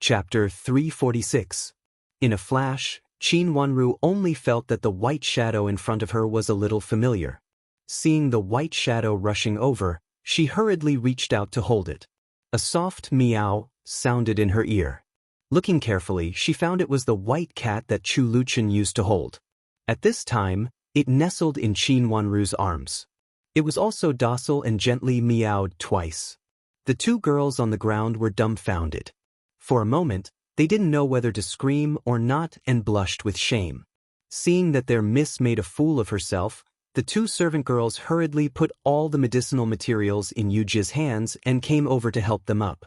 Chapter 346. In a flash, Qin Wanru only felt that the white shadow in front of her was a little familiar. Seeing the white shadow rushing over, she hurriedly reached out to hold it. A soft meow sounded in her ear. Looking carefully, she found it was the white cat that Chu Luchen used to hold. At this time, it nestled in Qin Wanru's arms. It was also docile and gently meowed twice. The two girls on the ground were dumbfounded. For a moment, they didn't know whether to scream or not and blushed with shame. Seeing that their miss made a fool of herself, the two servant girls hurriedly put all the medicinal materials in Yuji's hands and came over to help them up.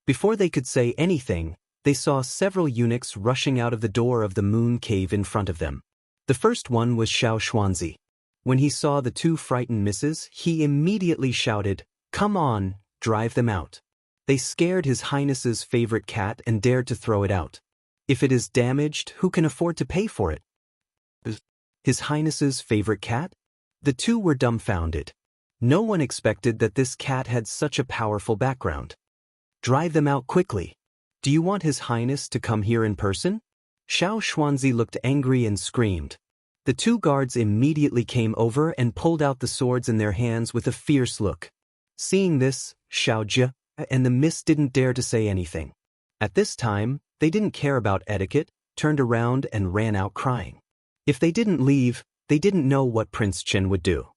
Before they could say anything, they saw several eunuchs rushing out of the door of the moon cave in front of them. The first one was Xiao Xuanzi. When he saw the two frightened misses, he immediately shouted, "Come on, drive them out." They scared His Highness's favorite cat and dared to throw it out. If it is damaged, who can afford to pay for it? His Highness's favorite cat? The two were dumbfounded. No one expected that this cat had such a powerful background. Drive them out quickly. Do you want His Highness to come here in person? Xiao Xuanzi looked angry and screamed. The two guards immediately came over and pulled out the swords in their hands with a fierce look. Seeing this, Xiao Jie and the miss didn't dare to say anything. At this time, they didn't care about etiquette, turned around and ran out crying. If they didn't leave, they didn't know what Prince Chen would do.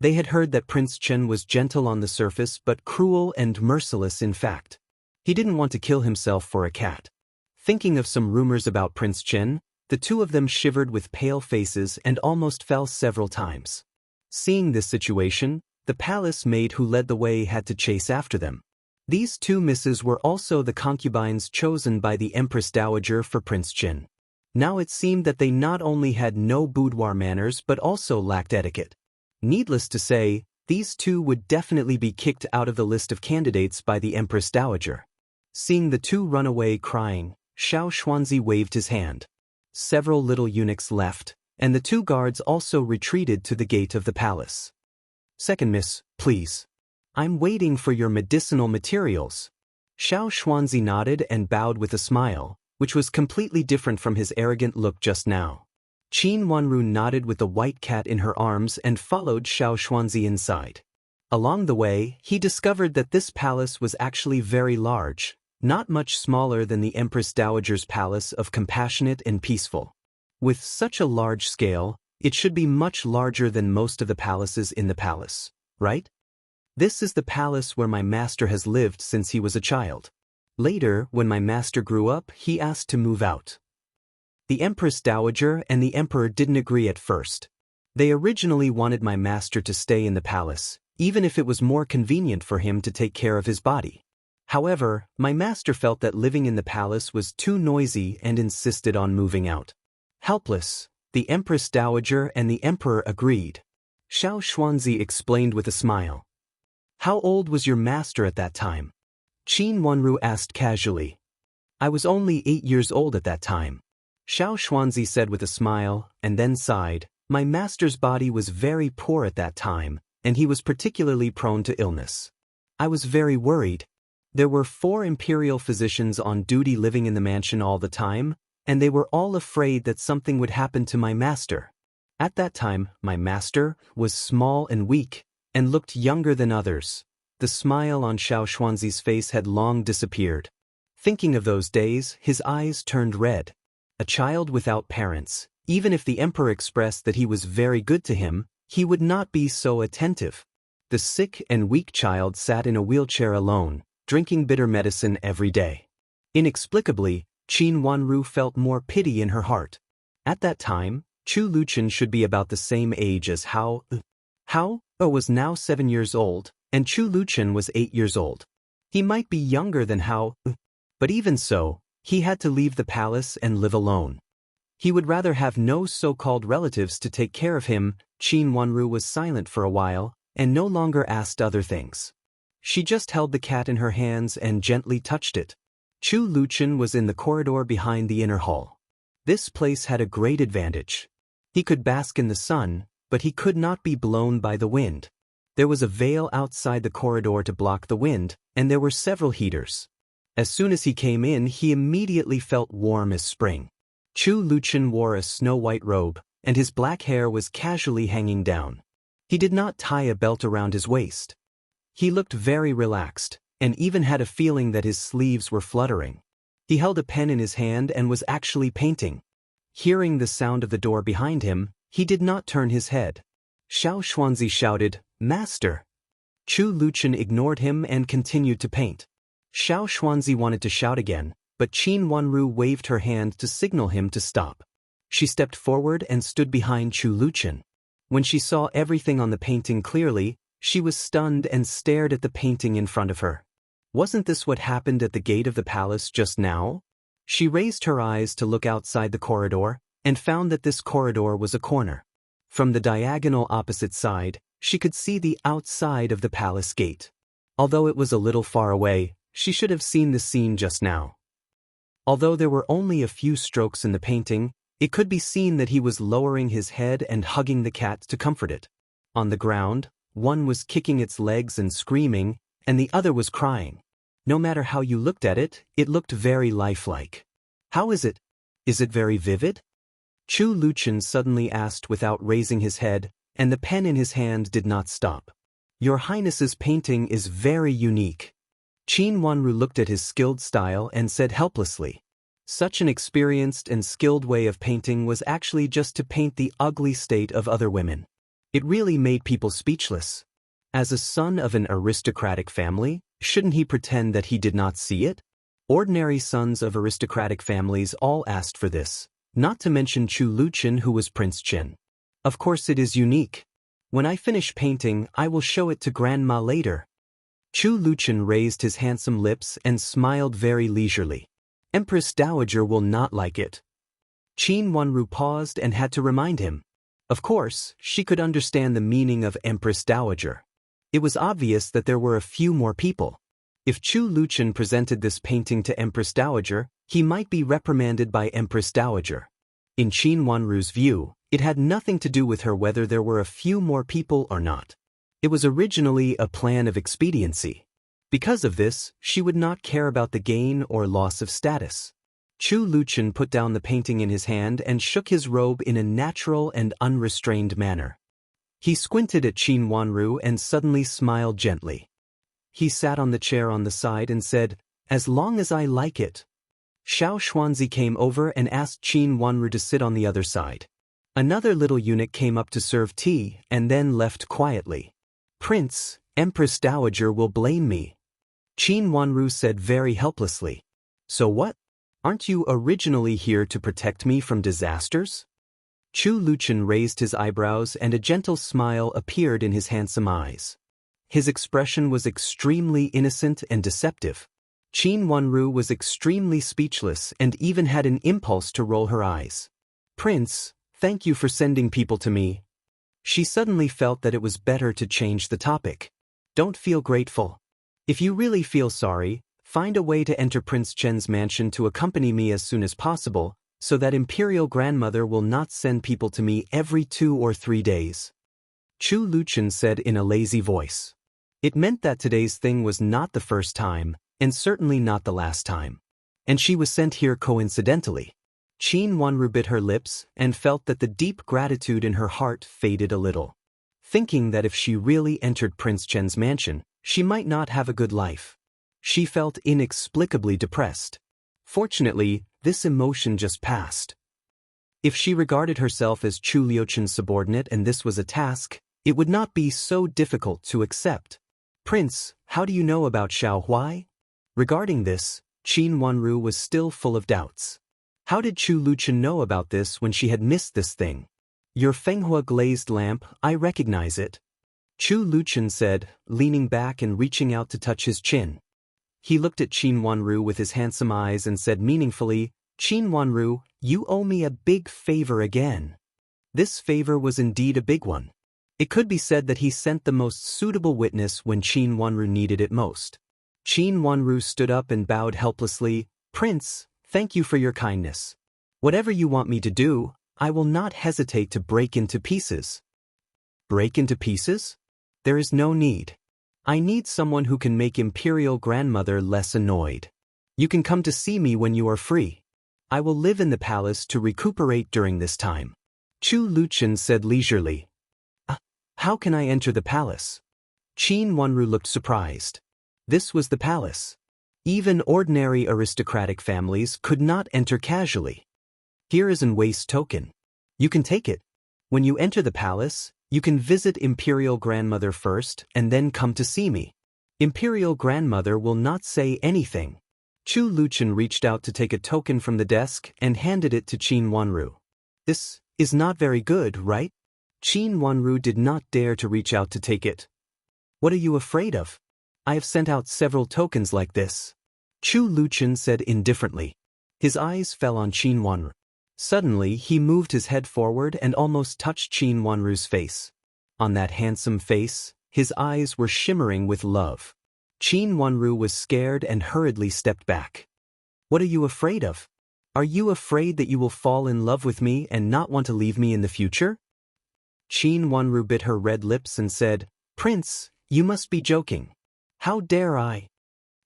They had heard that Prince Chen was gentle on the surface but cruel and merciless in fact. He didn't want to kill himself for a cat. Thinking of some rumors about Prince Chen, the two of them shivered with pale faces and almost fell several times. Seeing this situation, the palace maid who led the way had to chase after them. These two misses were also the concubines chosen by the Empress Dowager for Prince Chen. Now it seemed that they not only had no boudoir manners but also lacked etiquette. Needless to say, these two would definitely be kicked out of the list of candidates by the Empress Dowager. Seeing the two run away crying, Xiao Xuanzi waved his hand. Several little eunuchs left, and the two guards also retreated to the gate of the palace. "Second miss, please. I'm waiting for your medicinal materials." Xiao Xuanzi nodded and bowed with a smile, which was completely different from his arrogant look just now. Qin Wanru nodded with the white cat in her arms and followed Xiao Xuanzi inside. Along the way, he discovered that this palace was actually very large, not much smaller than the Empress Dowager's palace of compassionate and peaceful. With such a large scale, it should be much larger than most of the palaces in the palace, right? This is the palace where my master has lived since he was a child. Later, when my master grew up, he asked to move out. The Empress Dowager and the Emperor didn't agree at first. They originally wanted my master to stay in the palace, even if it was more convenient for him to take care of his body. However, my master felt that living in the palace was too noisy and insisted on moving out. Helpless, the Empress Dowager and the Emperor agreed. Xiao Xuanzi explained with a smile. "How old was your master at that time?" Qin Wanru asked casually. "I was only 8 years old at that time." Xiao Xuanzi said with a smile, and then sighed. "My master's body was very poor at that time, and he was particularly prone to illness. I was very worried. There were 4 imperial physicians on duty living in the mansion all the time, and they were all afraid that something would happen to my master. At that time, my master was small and weak, and looked younger than others." The smile on Xiao Xuanzi's face had long disappeared. Thinking of those days, his eyes turned red. A child without parents, even if the emperor expressed that he was very good to him, he would not be so attentive. The sick and weak child sat in a wheelchair alone, drinking bitter medicine every day. Inexplicably, Qin Wanru felt more pity in her heart. At that time, Chu Luchen should be about the same age as Hao was now 7 years old, and Chu Luchen was 8 years old. He might be younger than Hao, but even so, he had to leave the palace and live alone. He would rather have no so-called relatives to take care of him. Qin Wanru was silent for a while, and no longer asked other things. She just held the cat in her hands and gently touched it. Chu Luchen was in the corridor behind the inner hall. This place had a great advantage. He could bask in the sun, but he could not be blown by the wind. There was a veil outside the corridor to block the wind, and there were several heaters. As soon as he came in, he immediately felt warm as spring. Chu Luchen wore a snow-white robe, and his black hair was casually hanging down. He did not tie a belt around his waist. He looked very relaxed, and even had a feeling that his sleeves were fluttering. He held a pen in his hand and was actually painting. Hearing the sound of the door behind him, he did not turn his head. Xiao Xuanzi shouted, "Master!" Chu Luchen ignored him and continued to paint. Xiao Xuanzi wanted to shout again, but Qin Wanru waved her hand to signal him to stop. She stepped forward and stood behind Chu Luchen. When she saw everything on the painting clearly, she was stunned and stared at the painting in front of her. Wasn't this what happened at the gate of the palace just now? She raised her eyes to look outside the corridor, and found that this corridor was a corner. From the diagonal opposite side, she could see the outside of the palace gate. Although it was a little far away, she should have seen the scene just now. Although there were only a few strokes in the painting, it could be seen that he was lowering his head and hugging the cat to comfort it. On the ground, one was kicking its legs and screaming, and the other was crying. No matter how you looked at it, it looked very lifelike. "How is it? Is it very vivid?" Chu Luchen suddenly asked without raising his head, and the pen in his hand did not stop. "Your Highness's painting is very unique." Qin Wanru looked at his skilled style and said helplessly. Such an experienced and skilled way of painting was actually just to paint the ugly state of other women. It really made people speechless. As a son of an aristocratic family, shouldn't he pretend that he did not see it? Ordinary sons of aristocratic families all asked for this, not to mention Chu Luchen, who was Prince Chen. "Of course it is unique. When I finish painting, I will show it to Grandma later." Chu Luchen raised his handsome lips and smiled very leisurely. "Empress Dowager will not like it." Qin Wanru paused and had to remind him. Of course, she could understand the meaning of Empress Dowager. It was obvious that there were a few more people. If Chu Luchen presented this painting to Empress Dowager, he might be reprimanded by Empress Dowager. In Qin Wanru's view, it had nothing to do with her whether there were a few more people or not. It was originally a plan of expediency. Because of this, she would not care about the gain or loss of status. Chu Luchen put down the painting in his hand and shook his robe in a natural and unrestrained manner. He squinted at Qin Wanru and suddenly smiled gently. He sat on the chair on the side and said, "As long as I like it." Xiao Xuanzi came over and asked Qin Wanru to sit on the other side. Another little eunuch came up to serve tea and then left quietly. "Prince, Empress Dowager will blame me." Qin Wanru said very helplessly. "So what? Aren't you originally here to protect me from disasters?" Chu Luchen raised his eyebrows and a gentle smile appeared in his handsome eyes. His expression was extremely innocent and deceptive. Qin Wanru was extremely speechless and even had an impulse to roll her eyes. "Prince, thank you for sending people to me." She suddenly felt that it was better to change the topic. "Don't feel grateful. If you really feel sorry, find a way to enter Prince Chen's mansion to accompany me as soon as possible, so that Imperial Grandmother will not send people to me every 2 or 3 days. Chu Luchen said in a lazy voice. It meant that today's thing was not the first time, and certainly not the last time. And she was sent here coincidentally. Qin Wanru bit her lips and felt that the deep gratitude in her heart faded a little. Thinking that if she really entered Prince Chen's mansion, she might not have a good life. She felt inexplicably depressed. Fortunately, this emotion just passed. If she regarded herself as Chu Liuchen's subordinate and this was a task, it would not be so difficult to accept. "Prince, how do you know about Xiao Huai?" Regarding this, Qin Wanru was still full of doubts. How did Chu Luchen know about this when she had missed this thing? "Your Fenghua glazed lamp, I recognize it," Chu Luchen said, leaning back and reaching out to touch his chin. He looked at Qin Wanru with his handsome eyes and said meaningfully, "Qin Wanru, you owe me a big favor again." This favor was indeed a big one. It could be said that he sent the most suitable witness when Qin Wanru needed it most. Qin Wanru stood up and bowed helplessly. "Prince, thank you for your kindness. Whatever you want me to do, I will not hesitate to break into pieces." "Break into pieces? There is no need. I need someone who can make Imperial Grandmother less annoyed." You can come to see me when you are free. I will live in the palace to recuperate during this time. Chu Luchen said leisurely. How can I enter the palace? Qin Wanru looked surprised. This was the palace. Even ordinary aristocratic families could not enter casually. Here is an waste token. You can take it. When you enter the palace, you can visit Imperial Grandmother first and then come to see me. Imperial Grandmother will not say anything. Chu Luchen reached out to take a token from the desk and handed it to Qin Wanru. This is not very good, right? Qin Wanru did not dare to reach out to take it. What are you afraid of? I have sent out several tokens like this. Chu Luchen said indifferently. His eyes fell on Qin Wanru. Suddenly, he moved his head forward and almost touched Qin Wanru's face. On that handsome face, his eyes were shimmering with love. Qin Wanru was scared and hurriedly stepped back. What are you afraid of? Are you afraid that you will fall in love with me and not want to leave me in the future? Qin Wanru bit her red lips and said, Prince, you must be joking. How dare I?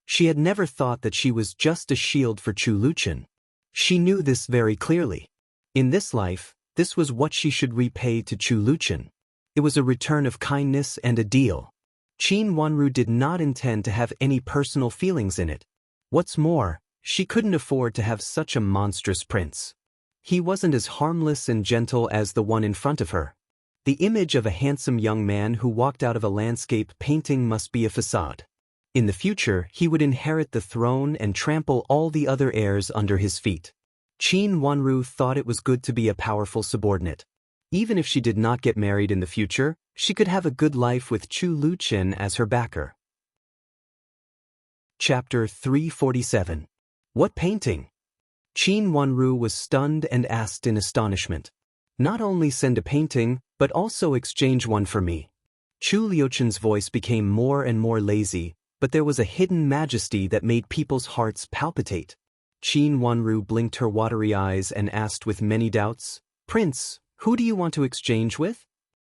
She had never thought that she was just a shield for Chu Luchen. She knew this very clearly. In this life, this was what she should repay to Chu Luchen. It was a return of kindness and a deal. Qin Wanru did not intend to have any personal feelings in it. What's more, she couldn't afford to have such a monstrous prince. He wasn't as harmless and gentle as the one in front of her. The image of a handsome young man who walked out of a landscape painting must be a facade. In the future, he would inherit the throne and trample all the other heirs under his feet. Qin Wanru thought it was good to be a powerful subordinate. Even if she did not get married in the future, she could have a good life with Chu Luchen as her backer. Chapter 347. What painting? Qin Wanru was stunned and asked in astonishment. Not only send a painting, but also exchange one for me. Chu Liuchen's voice became more and more lazy, but there was a hidden majesty that made people's hearts palpitate. Qin Wanru blinked her watery eyes and asked with many doubts, Prince, who do you want to exchange with?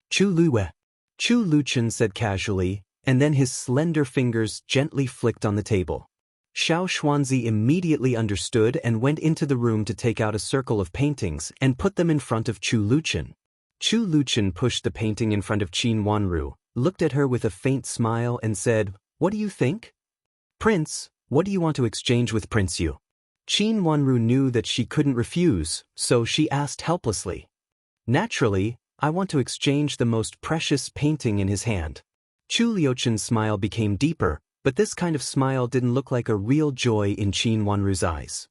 Chu Luwe. Chu Luchen said casually, and then his slender fingers gently flicked on the table. Xiao Xuanzi immediately understood and went into the room to take out a circle of paintings and put them in front of Chu Luchen. Chu Luchen pushed the painting in front of Qin Wanru, looked at her with a faint smile and said, What do you think? Prince, what do you want to exchange with Prince Yu? Qin Wanru knew that she couldn't refuse, so she asked helplessly. Naturally, I want to exchange the most precious painting in his hand. Chu Liuchen's smile became deeper, but this kind of smile didn't look like a real joy in Qin Wanru's eyes.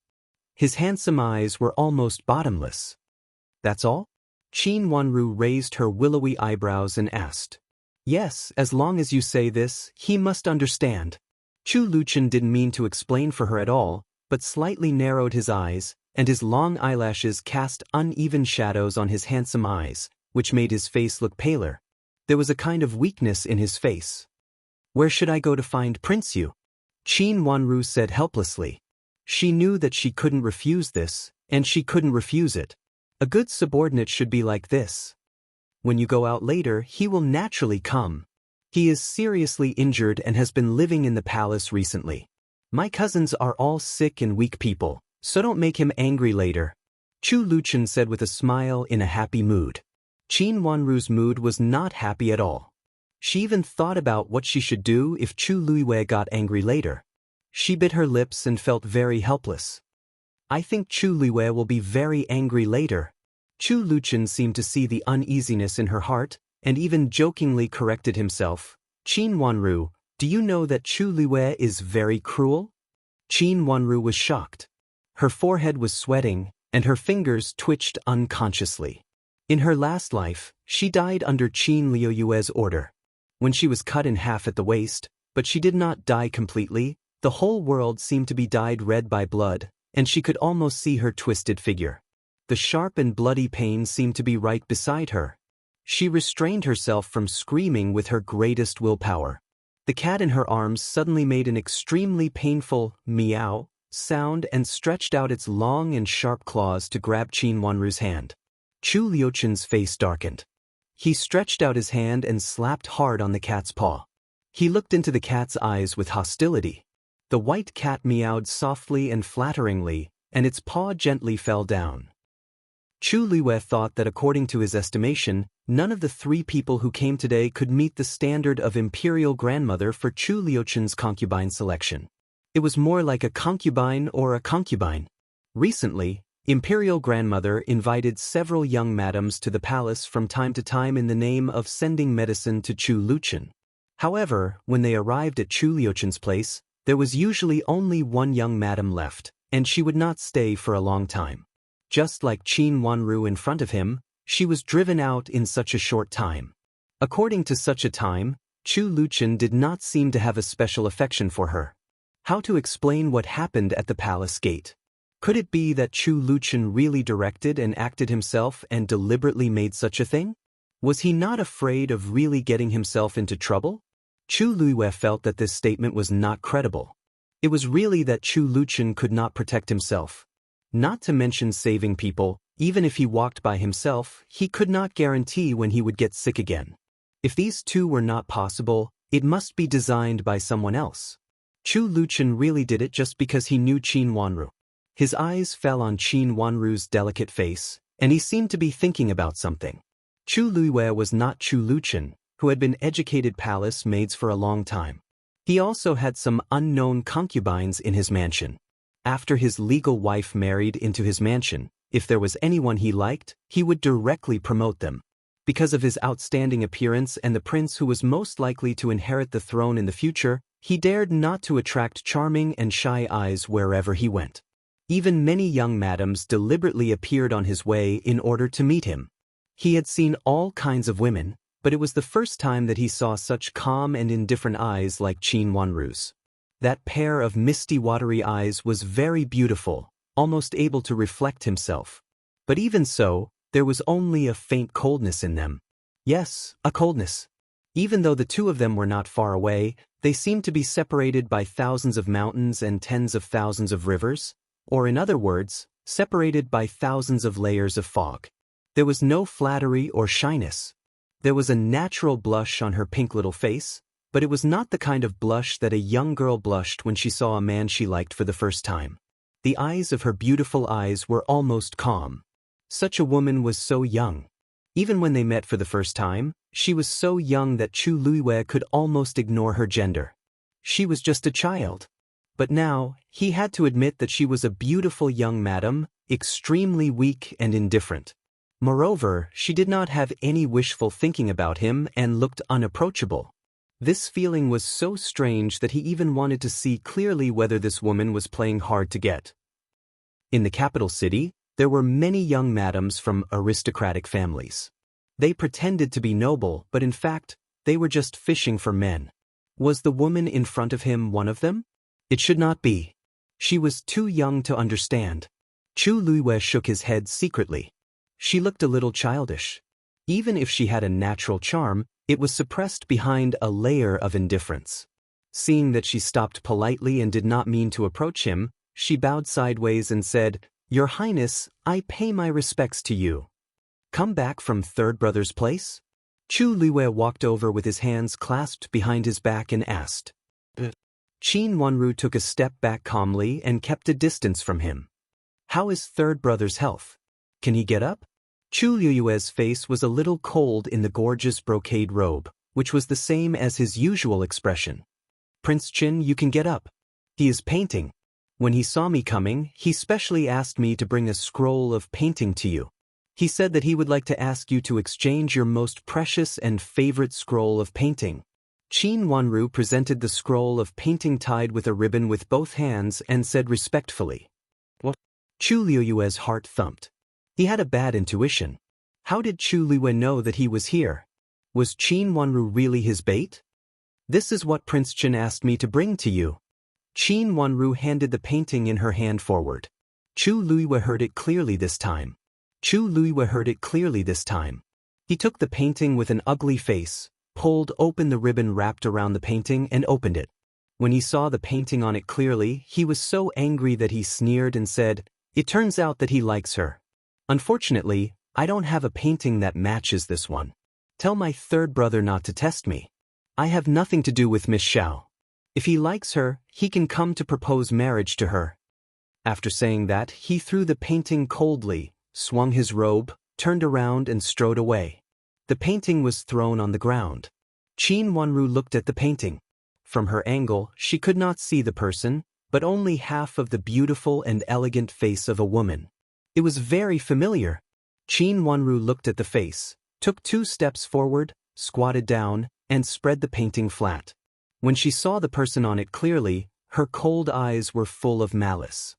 His handsome eyes were almost bottomless. That's all? Qin Wanru raised her willowy eyebrows and asked. Yes, as long as you say this, he must understand. Chu Luchen didn't mean to explain for her at all, but slightly narrowed his eyes, and his long eyelashes cast uneven shadows on his handsome eyes, which made his face look paler. There was a kind of weakness in his face. Where should I go to find Prince Yu? Qin Wanru said helplessly. She knew that she couldn't refuse this, and she couldn't refuse it. A good subordinate should be like this. When you go out later, he will naturally come. He is seriously injured and has been living in the palace recently. My cousins are all sick and weak people, so don't make him angry later. Chu Luchen said with a smile in a happy mood. Qin Wanru's mood was not happy at all. She even thought about what she should do if Chu Luiwei got angry later. She bit her lips and felt very helpless. I think Chu Luiwei will be very angry later. Chu Luchen seemed to see the uneasiness in her heart, and even jokingly corrected himself. Qin Wanru, do you know that Chu Luiwei is very cruel? Qin Wanru was shocked. Her forehead was sweating, and her fingers twitched unconsciously. In her last life, she died under Qin Liuyue's order. When she was cut in half at the waist, but she did not die completely, the whole world seemed to be dyed red by blood, and she could almost see her twisted figure. The sharp and bloody pain seemed to be right beside her. She restrained herself from screaming with her greatest willpower. The cat in her arms suddenly made an extremely painful meow sound and stretched out its long and sharp claws to grab Qin Wanru's hand. Chu Liuchen's face darkened. He stretched out his hand and slapped hard on the cat's paw. He looked into the cat's eyes with hostility. The white cat meowed softly and flatteringly, and its paw gently fell down. Chu Liwei thought that according to his estimation, none of the 3 people who came today could meet the standard of Imperial grandmother for Chu Liuchen's concubine selection. It was more like a concubine or a concubine. Recently, Imperial grandmother invited several young madams to the palace from time to time in the name of sending medicine to Chu Liuchen. However, when they arrived at Chu Liuchen's place, there was usually only one young madam left, and she would not stay for a long time. Just like Qin Wanru in front of him, she was driven out in such a short time. According to such a time, Chu Liuchen did not seem to have a special affection for her. How to explain what happened at the palace gate? Could it be that Chu Liuchen really directed and acted himself and deliberately made such a thing? Was he not afraid of really getting himself into trouble? Chu Liwei felt that this statement was not credible. It was really that Chu Liuchen could not protect himself. Not to mention saving people, even if he walked by himself, he could not guarantee when he would get sick again. If these two were not possible, it must be designed by someone else. Chu Liuchen really did it just because he knew Qin Wanru. His eyes fell on Qin Wanru's delicate face, and he seemed to be thinking about something. Chu Liwei was not Chu Liuchen, who had been educated palace maids for a long time. He also had some unknown concubines in his mansion. After his legal wife married into his mansion, if there was anyone he liked, he would directly promote them. Because of his outstanding appearance and the prince who was most likely to inherit the throne in the future, he dared not to attract charming and shy eyes wherever he went. Even many young madams deliberately appeared on his way in order to meet him. He had seen all kinds of women, but it was the first time that he saw such calm and indifferent eyes like Qin Wanru's. That pair of misty watery eyes was very beautiful, almost able to reflect himself. But even so, there was only a faint coldness in them. Yes, a coldness. Even though the two of them were not far away, they seemed to be separated by thousands of mountains and tens of thousands of rivers, or in other words, separated by thousands of layers of fog. There was no flattery or shyness. There was a natural blush on her pink little face, but it was not the kind of blush that a young girl blushed when she saw a man she liked for the first time. The eyes of her beautiful eyes were almost calm. Such a woman was so young. Even when they met for the first time, she was so young that Chu Liwei could almost ignore her gender. She was just a child. But now, he had to admit that she was a beautiful young madam, extremely weak and indifferent. Moreover, she did not have any wishful thinking about him and looked unapproachable. This feeling was so strange that he even wanted to see clearly whether this woman was playing hard to get. In the capital city, there were many young madams from aristocratic families. They pretended to be noble, but in fact, they were just fishing for men. Was the woman in front of him one of them? It should not be. She was too young to understand. Chu Liwei shook his head secretly. She looked a little childish. Even if she had a natural charm, it was suppressed behind a layer of indifference. Seeing that she stopped politely and did not mean to approach him, she bowed sideways and said, "Your Highness, I pay my respects to you." Come back from Third Brother's place? Chu Liwei walked over with his hands clasped behind his back and asked. Qin Wanru took a step back calmly and kept a distance from him. How is Third Brother's health? Can he get up? Chu Liuei's face was a little cold in the gorgeous brocade robe, which was the same as his usual expression. Prince Qin, you can get up. He is painting. When he saw me coming, he specially asked me to bring a scroll of painting to you. He said that he would like to ask you to exchange your most precious and favorite scroll of painting. Qin Wanru presented the scroll of painting tied with a ribbon with both hands and said respectfully. What? Chu Liuei's heart thumped. He had a bad intuition. How did Chu Liwei know that he was here? Was Qin Wanru really his bait? This is what Prince Qin asked me to bring to you. Qin Wanru handed the painting in her hand forward. Chu Liwei heard it clearly this time. Chu Liwei heard it clearly this time. He took the painting with an ugly face, pulled open the ribbon wrapped around the painting and opened it. When he saw the painting on it clearly, he was so angry that he sneered and said, "It turns out that he likes her. Unfortunately, I don't have a painting that matches this one. Tell my third brother not to test me. I have nothing to do with Miss Xiao." If he likes her, he can come to propose marriage to her. After saying that, he threw the painting coldly, swung his robe, turned around and strode away. The painting was thrown on the ground. Qin Wanru looked at the painting. From her angle, she could not see the person, but only half of the beautiful and elegant face of a woman. It was very familiar. Qin Wanru looked at the face, took 2 steps forward, squatted down, and spread the painting flat. When she saw the person on it clearly, her cold eyes were full of malice.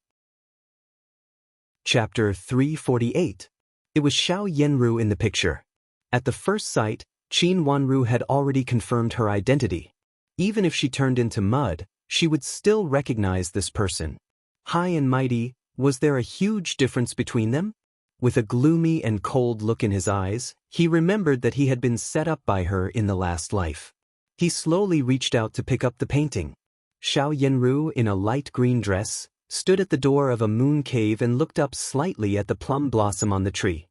Chapter 348. It was Xiao Yenru in the picture. At the first sight, Qin Wanru had already confirmed her identity. Even if she turned into mud, she would still recognize this person. High and mighty, was there a huge difference between them? With a gloomy and cold look in his eyes, he remembered that he had been set up by her in the last life. He slowly reached out to pick up the painting. Xiao Yenru, in a light green dress, stood at the door of a moon cave and looked up slightly at the plum blossom on the tree.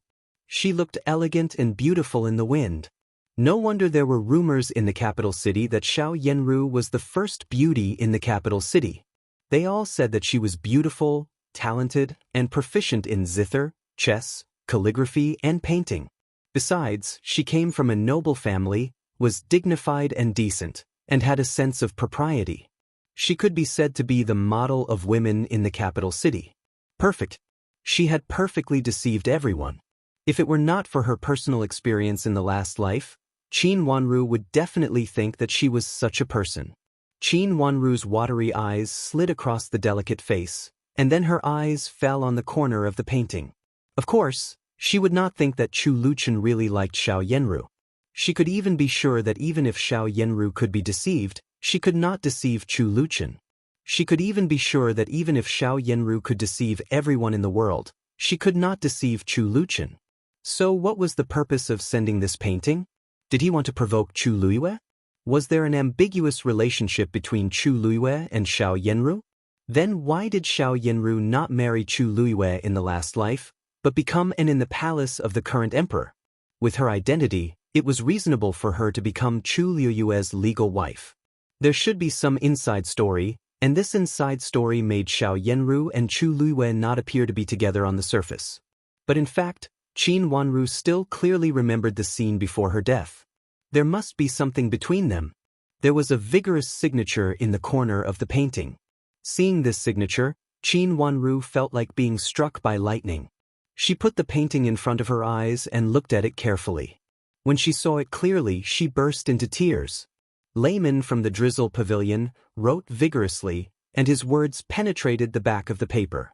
She looked elegant and beautiful in the wind. No wonder there were rumors in the capital city that Xiao Yenru was the first beauty in the capital city. They all said that she was beautiful, talented, and proficient in zither, chess, calligraphy, and painting. Besides, she came from a noble family, was dignified and decent, and had a sense of propriety. She could be said to be the model of women in the capital city. Perfect. She had perfectly deceived everyone. If it were not for her personal experience in the last life, Qin Wanru would definitely think that she was such a person. Qin Wanru's watery eyes slid across the delicate face, and then her eyes fell on the corner of the painting. Of course, she would not think that Chu Luchen really liked Xiao Yenru. She could even be sure that even if Xiao Yenru could be deceived, she could not deceive Chu Luchen. She could even be sure that even if Xiao Yenru could deceive everyone in the world, she could not deceive Chu Luchen. So what was the purpose of sending this painting? Did he want to provoke Chu Luiyue? Was there an ambiguous relationship between Chu Luiyue and Xiao Yenru? Then why did Xiao Yenru not marry Chu Luiyue in the last life, but become in the palace of the current emperor? With her identity, it was reasonable for her to become Chu Luiyue's legal wife. There should be some inside story, and this inside story made Xiao Yenru and Chu Luiyue not appear to be together on the surface. But in fact, Qin Wanru still clearly remembered the scene before her death. There must be something between them. There was a vigorous signature in the corner of the painting. Seeing this signature, Qin Wanru felt like being struck by lightning. She put the painting in front of her eyes and looked at it carefully. When she saw it clearly, she burst into tears. Layman from the Drizzle Pavilion wrote vigorously, and his words penetrated the back of the paper.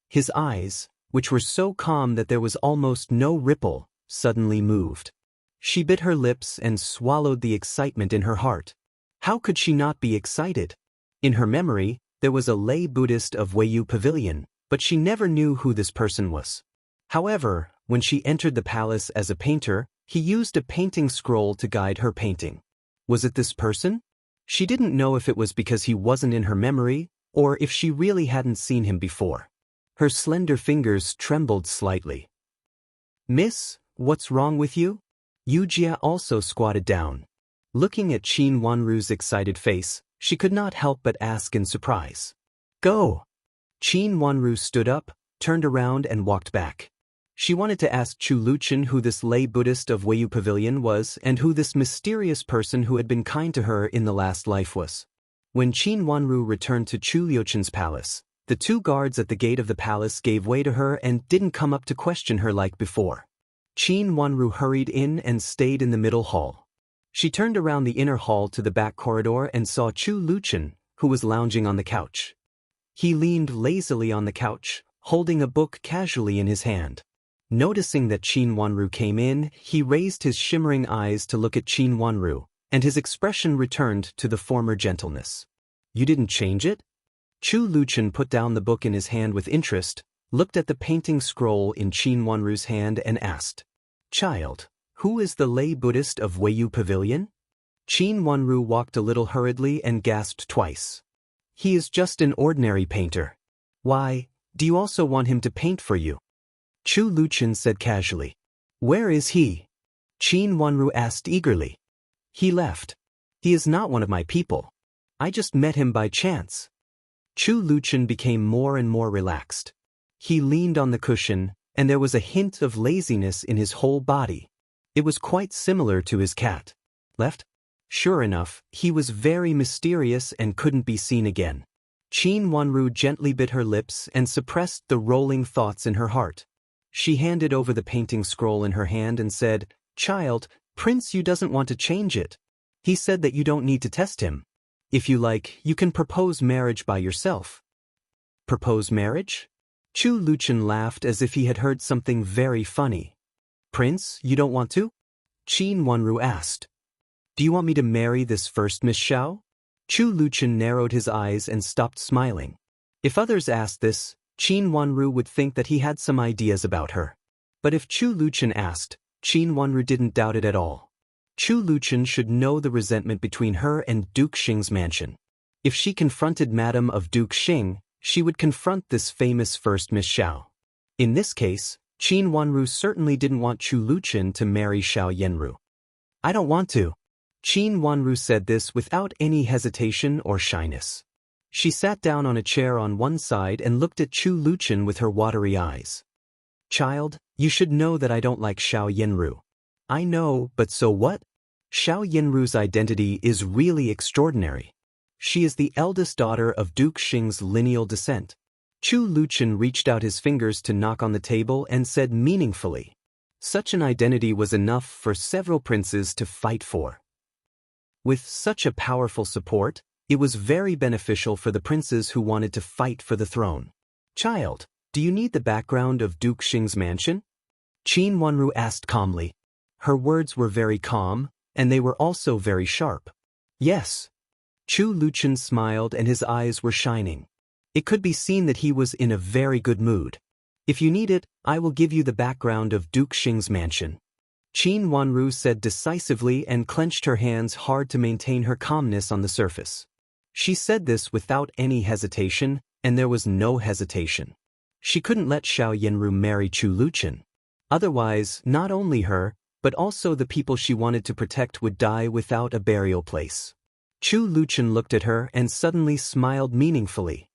His eyes, which were so calm that there was almost no ripple, suddenly moved. She bit her lips and swallowed the excitement in her heart. How could she not be excited? In her memory, there was a lay Buddhist of Weiyu Pavilion, but she never knew who this person was. However, when she entered the palace as a painter, he used a painting scroll to guide her painting. Was it this person? She didn't know if it was because he wasn't in her memory, or if she really hadn't seen him before. Her slender fingers trembled slightly. "Miss, what's wrong with you?" Yujia also squatted down. Looking at Qin Wanru's excited face, she could not help but ask in surprise. "Go!" Qin Wanru stood up, turned around and walked back. She wanted to ask Chu Luchen who this lay Buddhist of Weiyu Pavilion was and who this mysterious person who had been kind to her in the last life was. When Qin Wanru returned to Chu Luchen's palace, the 2 guards at the gate of the palace gave way to her and didn't come up to question her like before. Qin Wanru hurried in and stayed in the middle hall. She turned around the inner hall to the back corridor and saw Chu Luchen, who was lounging on the couch. He leaned lazily on the couch, holding a book casually in his hand. Noticing that Qin Wanru came in, he raised his shimmering eyes to look at Qin Wanru, and his expression returned to the former gentleness. "You didn't change it?" Chu Luchen put down the book in his hand with interest, looked at the painting scroll in Qin Wanru's hand and asked, "Child, who is the lay Buddhist of Weiyu Pavilion?" Qin Wanru walked a little hurriedly and gasped twice. "He is just an ordinary painter." "Why, do you also want him to paint for you?" Chu Luchen said casually. "Where is he?" Qin Wanru asked eagerly. "He left. He is not one of my people. I just met him by chance. Chu Luchun became more and more relaxed. He leaned on the cushion, and there was a hint of laziness in his whole body. It was quite similar to his cat. Left? Sure enough, he was very mysterious and couldn't be seen again. Qin Wanru gently bit her lips and suppressed the rolling thoughts in her heart. She handed over the painting scroll in her hand and said, "Child, Prince Yu doesn't want to change it. He said that you don't need to test him. If you like, you can propose marriage by yourself." Propose marriage? Chu Luchun laughed as if he had heard something very funny. "Prince, you don't want to?" Qin Wanru asked. "Do you want me to marry this first Miss Xiao?" Chu Luchun narrowed his eyes and stopped smiling. If others asked this, Qin Wanru would think that he had some ideas about her. But if Chu Luchun asked, Qin Wanru didn't doubt it at all. Chu Luchun should know the resentment between her and Duke Xing's mansion. If she confronted Madame of Duke Xing, she would confront this famous first Miss Xiao. In this case, Qin Wanru certainly didn't want Chu Luchun to marry Xiao Yenru. "I don't want to." Qin Wanru said this without any hesitation or shyness. She sat down on a chair on one side and looked at Chu Luchun with her watery eyes. "Child, you should know that I don't like Xiao Yenru." "I know, but so what? Xiao Yenru's identity is really extraordinary. She is the eldest daughter of Duke Xing's lineal descent." Chu Luchun reached out his fingers to knock on the table and said meaningfully, "Such an identity was enough for several princes to fight for." With such a powerful support, it was very beneficial for the princes who wanted to fight for the throne. "Child, do you need the background of Duke Xing's mansion?" Qin Wanru asked calmly. Her words were very calm, and they were also very sharp. "Yes." Chu Luchun smiled and his eyes were shining. It could be seen that he was in a very good mood. "If you need it, I will give you the background of Duke Xing's mansion." Qin Wanru said decisively and clenched her hands hard to maintain her calmness on the surface. She said this without any hesitation, and there was no hesitation. She couldn't let Xiao Yenru marry Chu Luchun. Otherwise, not only her, but also the people she wanted to protect would die without a burial place. Chu Luchun looked at her and suddenly smiled meaningfully.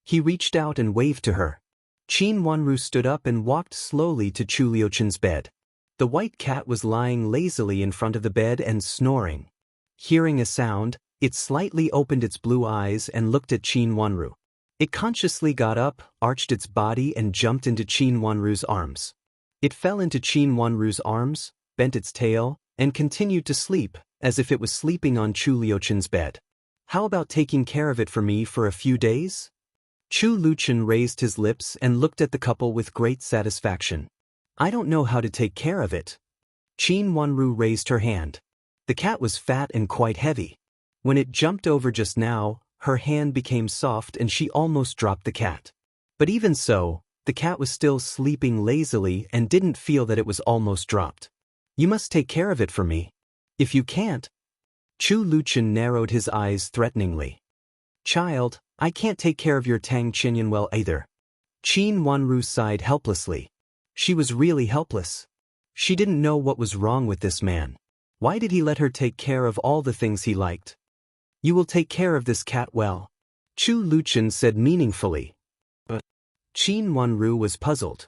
He reached out and waved to her. Qin Wanru stood up and walked slowly to Chu Luchun's bed. The white cat was lying lazily in front of the bed and snoring. Hearing a sound, it slightly opened its blue eyes and looked at Qin Wanru. It consciously got up, arched its body and jumped into Qin Wanru's arms. It fell into Qin Wanru's arms, bent its tail, and continued to sleep, as if it was sleeping on Chu Luchun's bed. "How about taking care of it for me for a few days?" Chu Luchun raised his lips and looked at the couple with great satisfaction. "I don't know how to take care of it." Qin Wanru raised her hand. The cat was fat and quite heavy. When it jumped over just now, her hand became soft and she almost dropped the cat. But even so, the cat was still sleeping lazily and didn't feel that it was almost dropped. "You must take care of it for me. If you can't..." Chu Luchun narrowed his eyes threateningly. "Child, I can't take care of your Tang Qinyan well either." Qin Wanru sighed helplessly. She was really helpless. She didn't know what was wrong with this man. Why did he let her take care of all the things he liked? "You will take care of this cat well," Chu Luchun said meaningfully. But Qin Wanru was puzzled.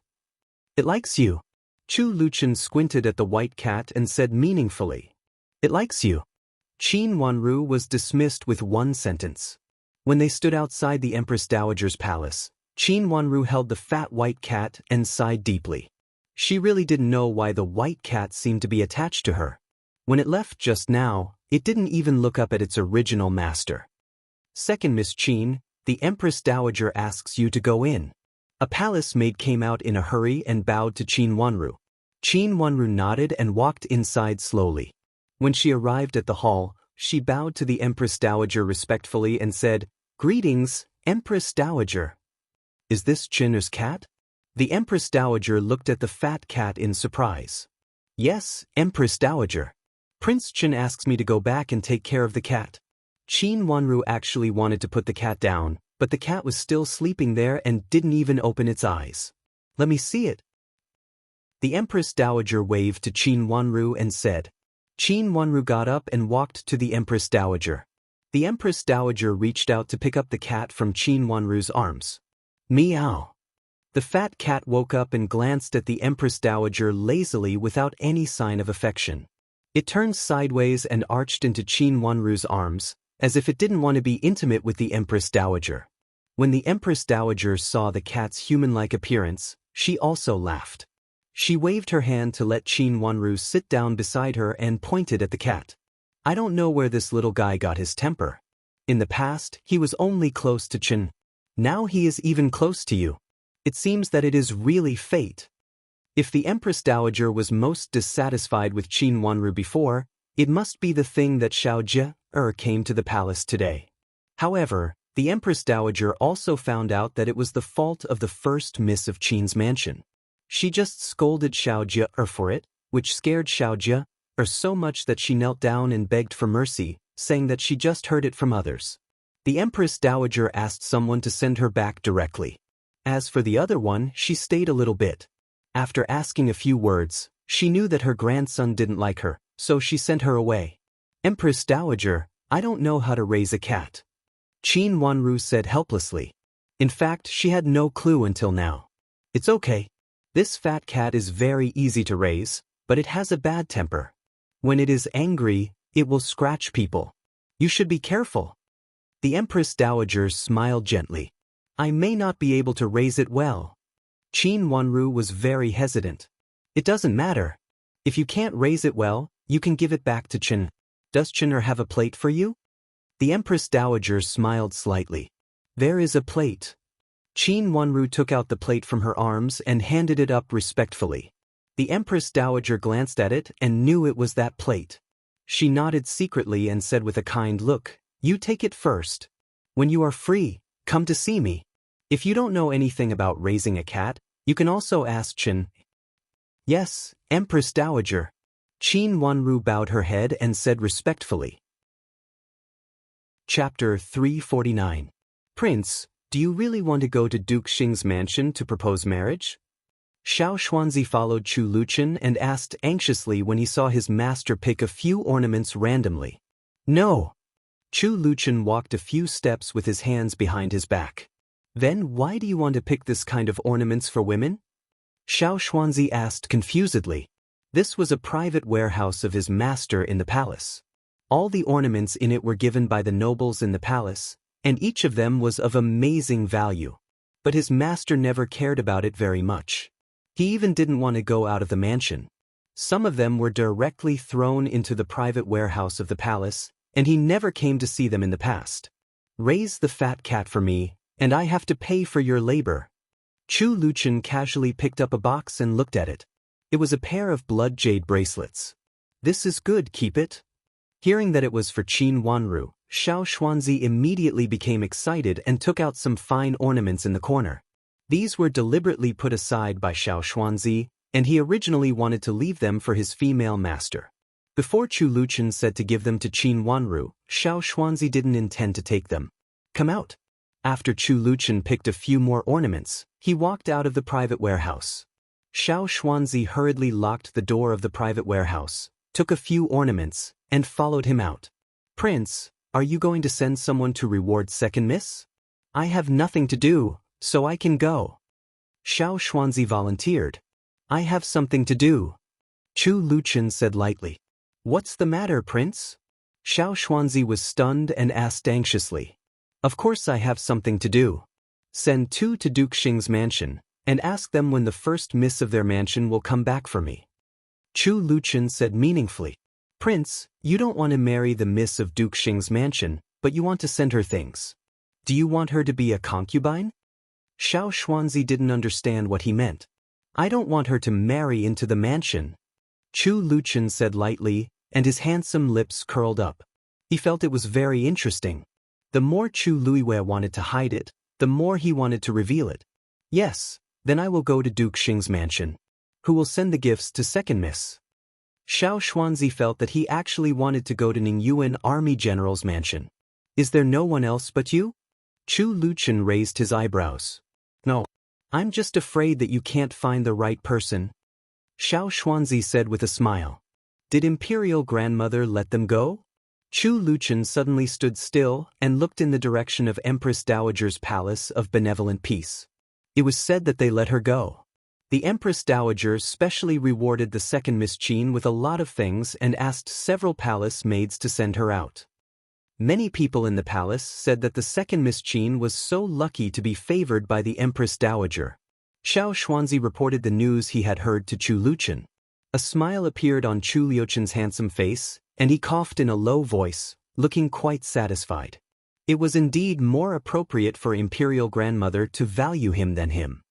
"It likes you." Chu Luchun squinted at the white cat and said meaningfully, "It likes you." Qin Wanru was dismissed with one sentence. When they stood outside the Empress Dowager's palace, Qin Wanru held the fat white cat and sighed deeply. She really didn't know why the white cat seemed to be attached to her. When it left just now, it didn't even look up at its original master. "Second Miss Qin, the Empress Dowager asks you to go in." A palace maid came out in a hurry and bowed to Qin Wanru. Qin Wanru nodded and walked inside slowly. When she arrived at the hall, she bowed to the Empress Dowager respectfully and said, "Greetings, Empress Dowager." "Is this Qin's cat?" The Empress Dowager looked at the fat cat in surprise. "Yes, Empress Dowager. Prince Qin asks me to go back and take care of the cat." Qin Wanru actually wanted to put the cat down, but the cat was still sleeping there and didn't even open its eyes. "Let me see it." The Empress Dowager waved to Qin Wanru and said. Qin Wanru got up and walked to the Empress Dowager. The Empress Dowager reached out to pick up the cat from Qin Wanru's arms. Meow. The fat cat woke up and glanced at the Empress Dowager lazily without any sign of affection. It turned sideways and arched into Qin Wanru's arms, as if it didn't want to be intimate with the Empress Dowager. When the Empress Dowager saw the cat's human-like appearance, she also laughed. She waved her hand to let Qin Wanru sit down beside her and pointed at the cat. I don't know where this little guy got his temper. In the past, he was only close to Qin. Now he is even close to you. It seems that it is really fate. If the Empress Dowager was most dissatisfied with Qin Wanru before, it must be the thing that Xiao Jie came to the palace today. However, the Empress Dowager also found out that it was the fault of the first miss of Qin's mansion. She just scolded Xiao Jie for it, which scared Xiao Jie so much that she knelt down and begged for mercy, saying that she just heard it from others. The Empress Dowager asked someone to send her back directly. As for the other one, she stayed a little bit. After asking a few words, she knew that her grandson didn't like her, so she sent her away. Empress Dowager, I don't know how to raise a cat. Qin Wanru said helplessly. In fact, she had no clue until now. It's okay. This fat cat is very easy to raise, but it has a bad temper. When it is angry, it will scratch people. You should be careful. The Empress Dowager smiled gently. I may not be able to raise it well. Qin Wanru was very hesitant. It doesn't matter. If you can't raise it well, you can give it back to Qin. Does Qin have a plate for you? The Empress Dowager smiled slightly. There is a plate. Qin Wanru took out the plate from her arms and handed it up respectfully. The Empress Dowager glanced at it and knew it was that plate. She nodded secretly and said with a kind look, You take it first. When you are free, come to see me. If you don't know anything about raising a cat, you can also ask Qin. Yes, Empress Dowager. Qin Wanru bowed her head and said respectfully. Chapter 349. Prince, do you really want to go to Duke Xing's mansion to propose marriage? Xiao Xuanzi followed Chu Luchen and asked anxiously when he saw his master pick a few ornaments randomly. No. Chu Luchen walked a few steps with his hands behind his back. Then why do you want to pick this kind of ornaments for women? Xiao Xuanzi asked confusedly. This was a private warehouse of his master in the palace. All the ornaments in it were given by the nobles in the palace, and each of them was of amazing value. But his master never cared about it very much. He even didn't want to go out of the mansion. Some of them were directly thrown into the private warehouse of the palace, and he never came to see them in the past. Raise the fat cat for me, and I have to pay for your labor. Chu Luchen casually picked up a box and looked at it. It was a pair of blood jade bracelets. This is good, keep it. Hearing that it was for Qin Wanru, Xiao Xuanzi immediately became excited and took out some fine ornaments in the corner. These were deliberately put aside by Xiao Xuanzi, and he originally wanted to leave them for his female master. Before Chu Luchen said to give them to Qin Wanru, Xiao Xuanzi didn't intend to take them. Come out. After Chu Luchen picked a few more ornaments, he walked out of the private warehouse. Xiao Xuanzi hurriedly locked the door of the private warehouse, took a few ornaments, and followed him out. Prince, are you going to send someone to reward second miss? I have nothing to do, so I can go. Xiao Xuanzi volunteered. I have something to do. Chu Luchen said lightly. What's the matter, Prince? Xiao Xuanzi was stunned and asked anxiously. Of course I have something to do. Send 2 to Duke Xing's mansion, and ask them when the first miss of their mansion will come back for me. Chu Luchen said meaningfully. Prince, you don't want to marry the miss of Duke Xing's mansion, but you want to send her things. Do you want her to be a concubine? Xiao Xuanzi didn't understand what he meant. I don't want her to marry into the mansion. Chu Luchen said lightly, and his handsome lips curled up. He felt it was very interesting. The more Chu Luiwei wanted to hide it, the more he wanted to reveal it. Yes, then I will go to Duke Xing's mansion. Who will send the gifts to second miss? Xiao Xuanzi felt that he actually wanted to go to Ningyuan Army General's mansion. Is there no one else but you? Chu Luchen raised his eyebrows. No. I'm just afraid that you can't find the right person. Xiao Xuanzi said with a smile. Did Imperial grandmother let them go? Chu Luchun suddenly stood still and looked in the direction of Empress Dowager's palace of benevolent peace. It was said that they let her go. The Empress Dowager specially rewarded the second Miss Qin with a lot of things and asked several palace maids to send her out. Many people in the palace said that the second Miss Qin was so lucky to be favored by the Empress Dowager. Xiao Xuanzi reported the news he had heard to Chu Luchun. A smile appeared on Chu Luchun's handsome face, and he coughed in a low voice, looking quite satisfied. It was indeed more appropriate for Imperial grandmother to value him than him.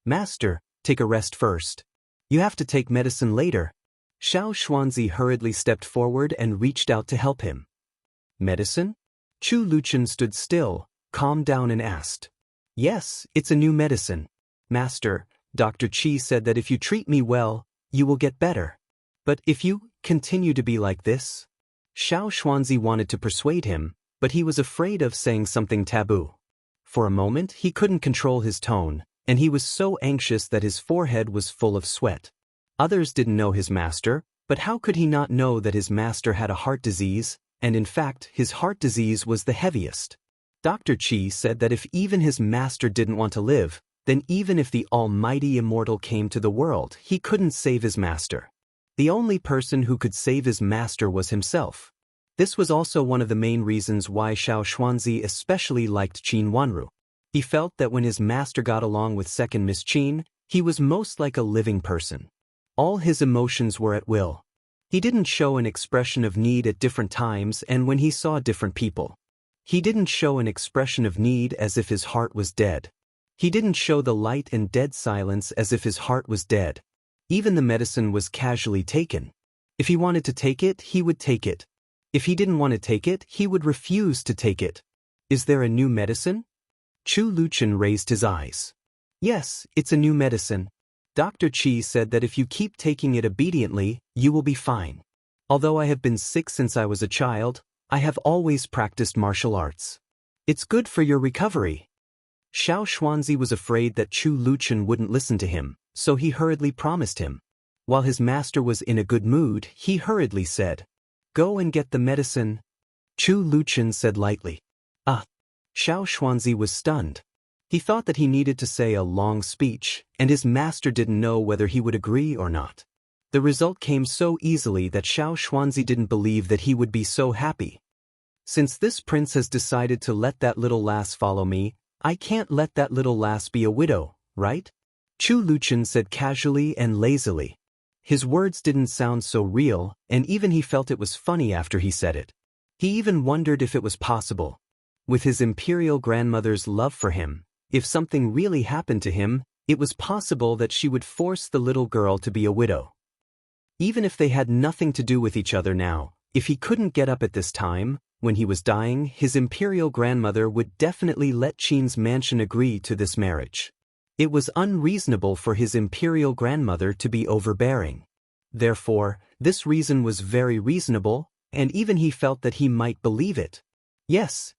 Master, take a rest first. You have to take medicine later. Xiao Xuanzi hurriedly stepped forward and reached out to help him. Medicine? Chu Luchun stood still, calmed down and asked. Yes, it's a new medicine. Master, Dr. Qi said that if you treat me well, you will get better. But if you continue to be like this? Xiao Xuanzi wanted to persuade him, but he was afraid of saying something taboo. For a moment he couldn't control his tone, and he was so anxious that his forehead was full of sweat. Others didn't know his master, but how could he not know that his master had a heart disease, and in fact his heart disease was the heaviest. Dr. Qi said that if even his master didn't want to live, then even if the almighty immortal came to the world, he couldn't save his master. The only person who could save his master was himself. This was also one of the main reasons why Xiao Xuanzi especially liked Qin Wanru. He felt that when his master got along with second Miss Qin, he was most like a living person. All his emotions were at will. He didn't show an expression of need at different times and when he saw different people. He didn't show an expression of need as if his heart was dead. He didn't show the light and dead silence as if his heart was dead. Even the medicine was casually taken. If he wanted to take it, he would take it. If he didn't want to take it, he would refuse to take it. Is there a new medicine? Chu Luchun raised his eyes. Yes, it's a new medicine. Dr. Qi said that if you keep taking it obediently, you will be fine. Although I have been sick since I was a child, I have always practiced martial arts. It's good for your recovery. Xiao Xuanzi was afraid that Chu Luchun wouldn't listen to him, so he hurriedly promised him. While his master was in a good mood, he hurriedly said, "Go and get the medicine." Chu Luchun said lightly. "Ah." Xiao Xuanzi was stunned. He thought that he needed to say a long speech, and his master didn't know whether he would agree or not. The result came so easily that Xiao Xuanzi didn't believe that he would be so happy. Since this prince has decided to let that little lass follow me, I can't let that little lass be a widow, right? Chu Luchun said casually and lazily. His words didn't sound so real, and even he felt it was funny after he said it. He even wondered if it was possible. With his imperial grandmother's love for him, if something really happened to him, it was possible that she would force the little girl to be a widow. Even if they had nothing to do with each other now, if he couldn't get up at this time, when he was dying, his imperial grandmother would definitely let Qin's mansion agree to this marriage. It was unreasonable for his imperial grandmother to be overbearing. Therefore, this reason was very reasonable, and even he felt that he might believe it. Yes,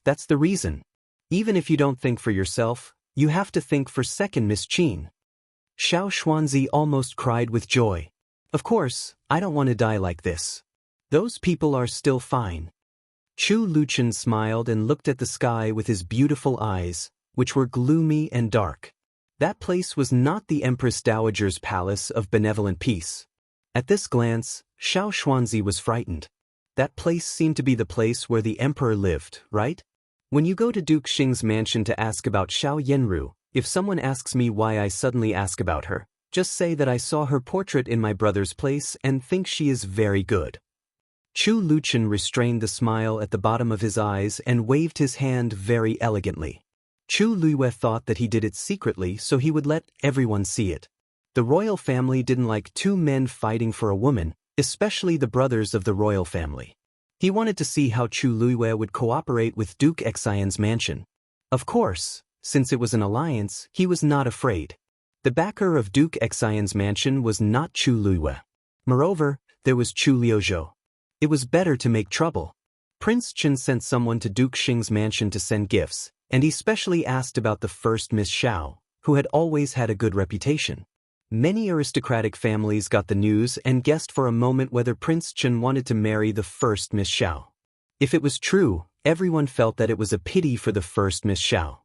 that's the reason. Even if you don't think for yourself, you have to think for second Miss Qin. Xiao Xuanzi almost cried with joy. Of course, I don't want to die like this. Those people are still fine. Chu Luchun smiled and looked at the sky with his beautiful eyes, which were gloomy and dark. That place was not the Empress Dowager's palace of benevolent peace. At this glance, Xiao Xuanzi was frightened. That place seemed to be the place where the emperor lived, right? When you go to Duke Xing's mansion to ask about Xiao Yanru, if someone asks me why I suddenly ask about her, just say that I saw her portrait in my brother's place and think she is very good. Chu Luchun restrained the smile at the bottom of his eyes and waved his hand very elegantly. Chu Luiyue thought that he did it secretly so he would let everyone see it. The royal family didn't like two men fighting for a woman, especially the brothers of the royal family. He wanted to see how Chu Luiyue would cooperate with Duke Xian's mansion. Of course, since it was an alliance, he was not afraid. The backer of Duke Xian's mansion was not Chu Luiyue. Moreover, there was Chu Liuzhou. It was better to make trouble. Prince Chen sent someone to Duke Xing's mansion to send gifts, and he specially asked about the first Miss Xiao, who had always had a good reputation. Many aristocratic families got the news and guessed for a moment whether Prince Chen wanted to marry the first Miss Xiao. If it was true, everyone felt that it was a pity for the first Miss Xiao.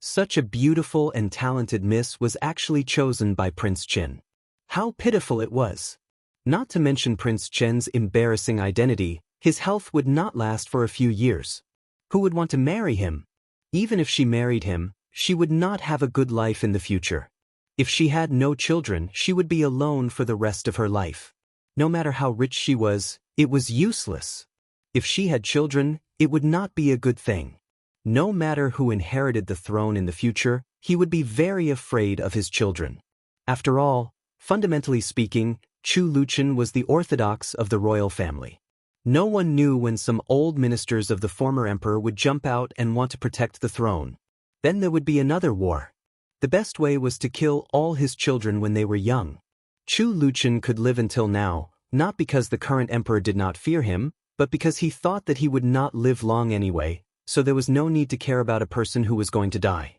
Such a beautiful and talented miss was actually chosen by Prince Chen. How pitiful it was. Not to mention Prince Chen's embarrassing identity, his health would not last for a few years. Who would want to marry him? Even if she married him, she would not have a good life in the future. If she had no children, she would be alone for the rest of her life. No matter how rich she was, it was useless. If she had children, it would not be a good thing. No matter who inherited the throne in the future, he would be very afraid of his children. After all, fundamentally speaking, Chu Luchen was the orthodox of the royal family. No one knew when some old ministers of the former emperor would jump out and want to protect the throne. Then there would be another war. The best way was to kill all his children when they were young. Chu Luchen could live until now, not because the current emperor did not fear him, but because he thought that he would not live long anyway, so there was no need to care about a person who was going to die.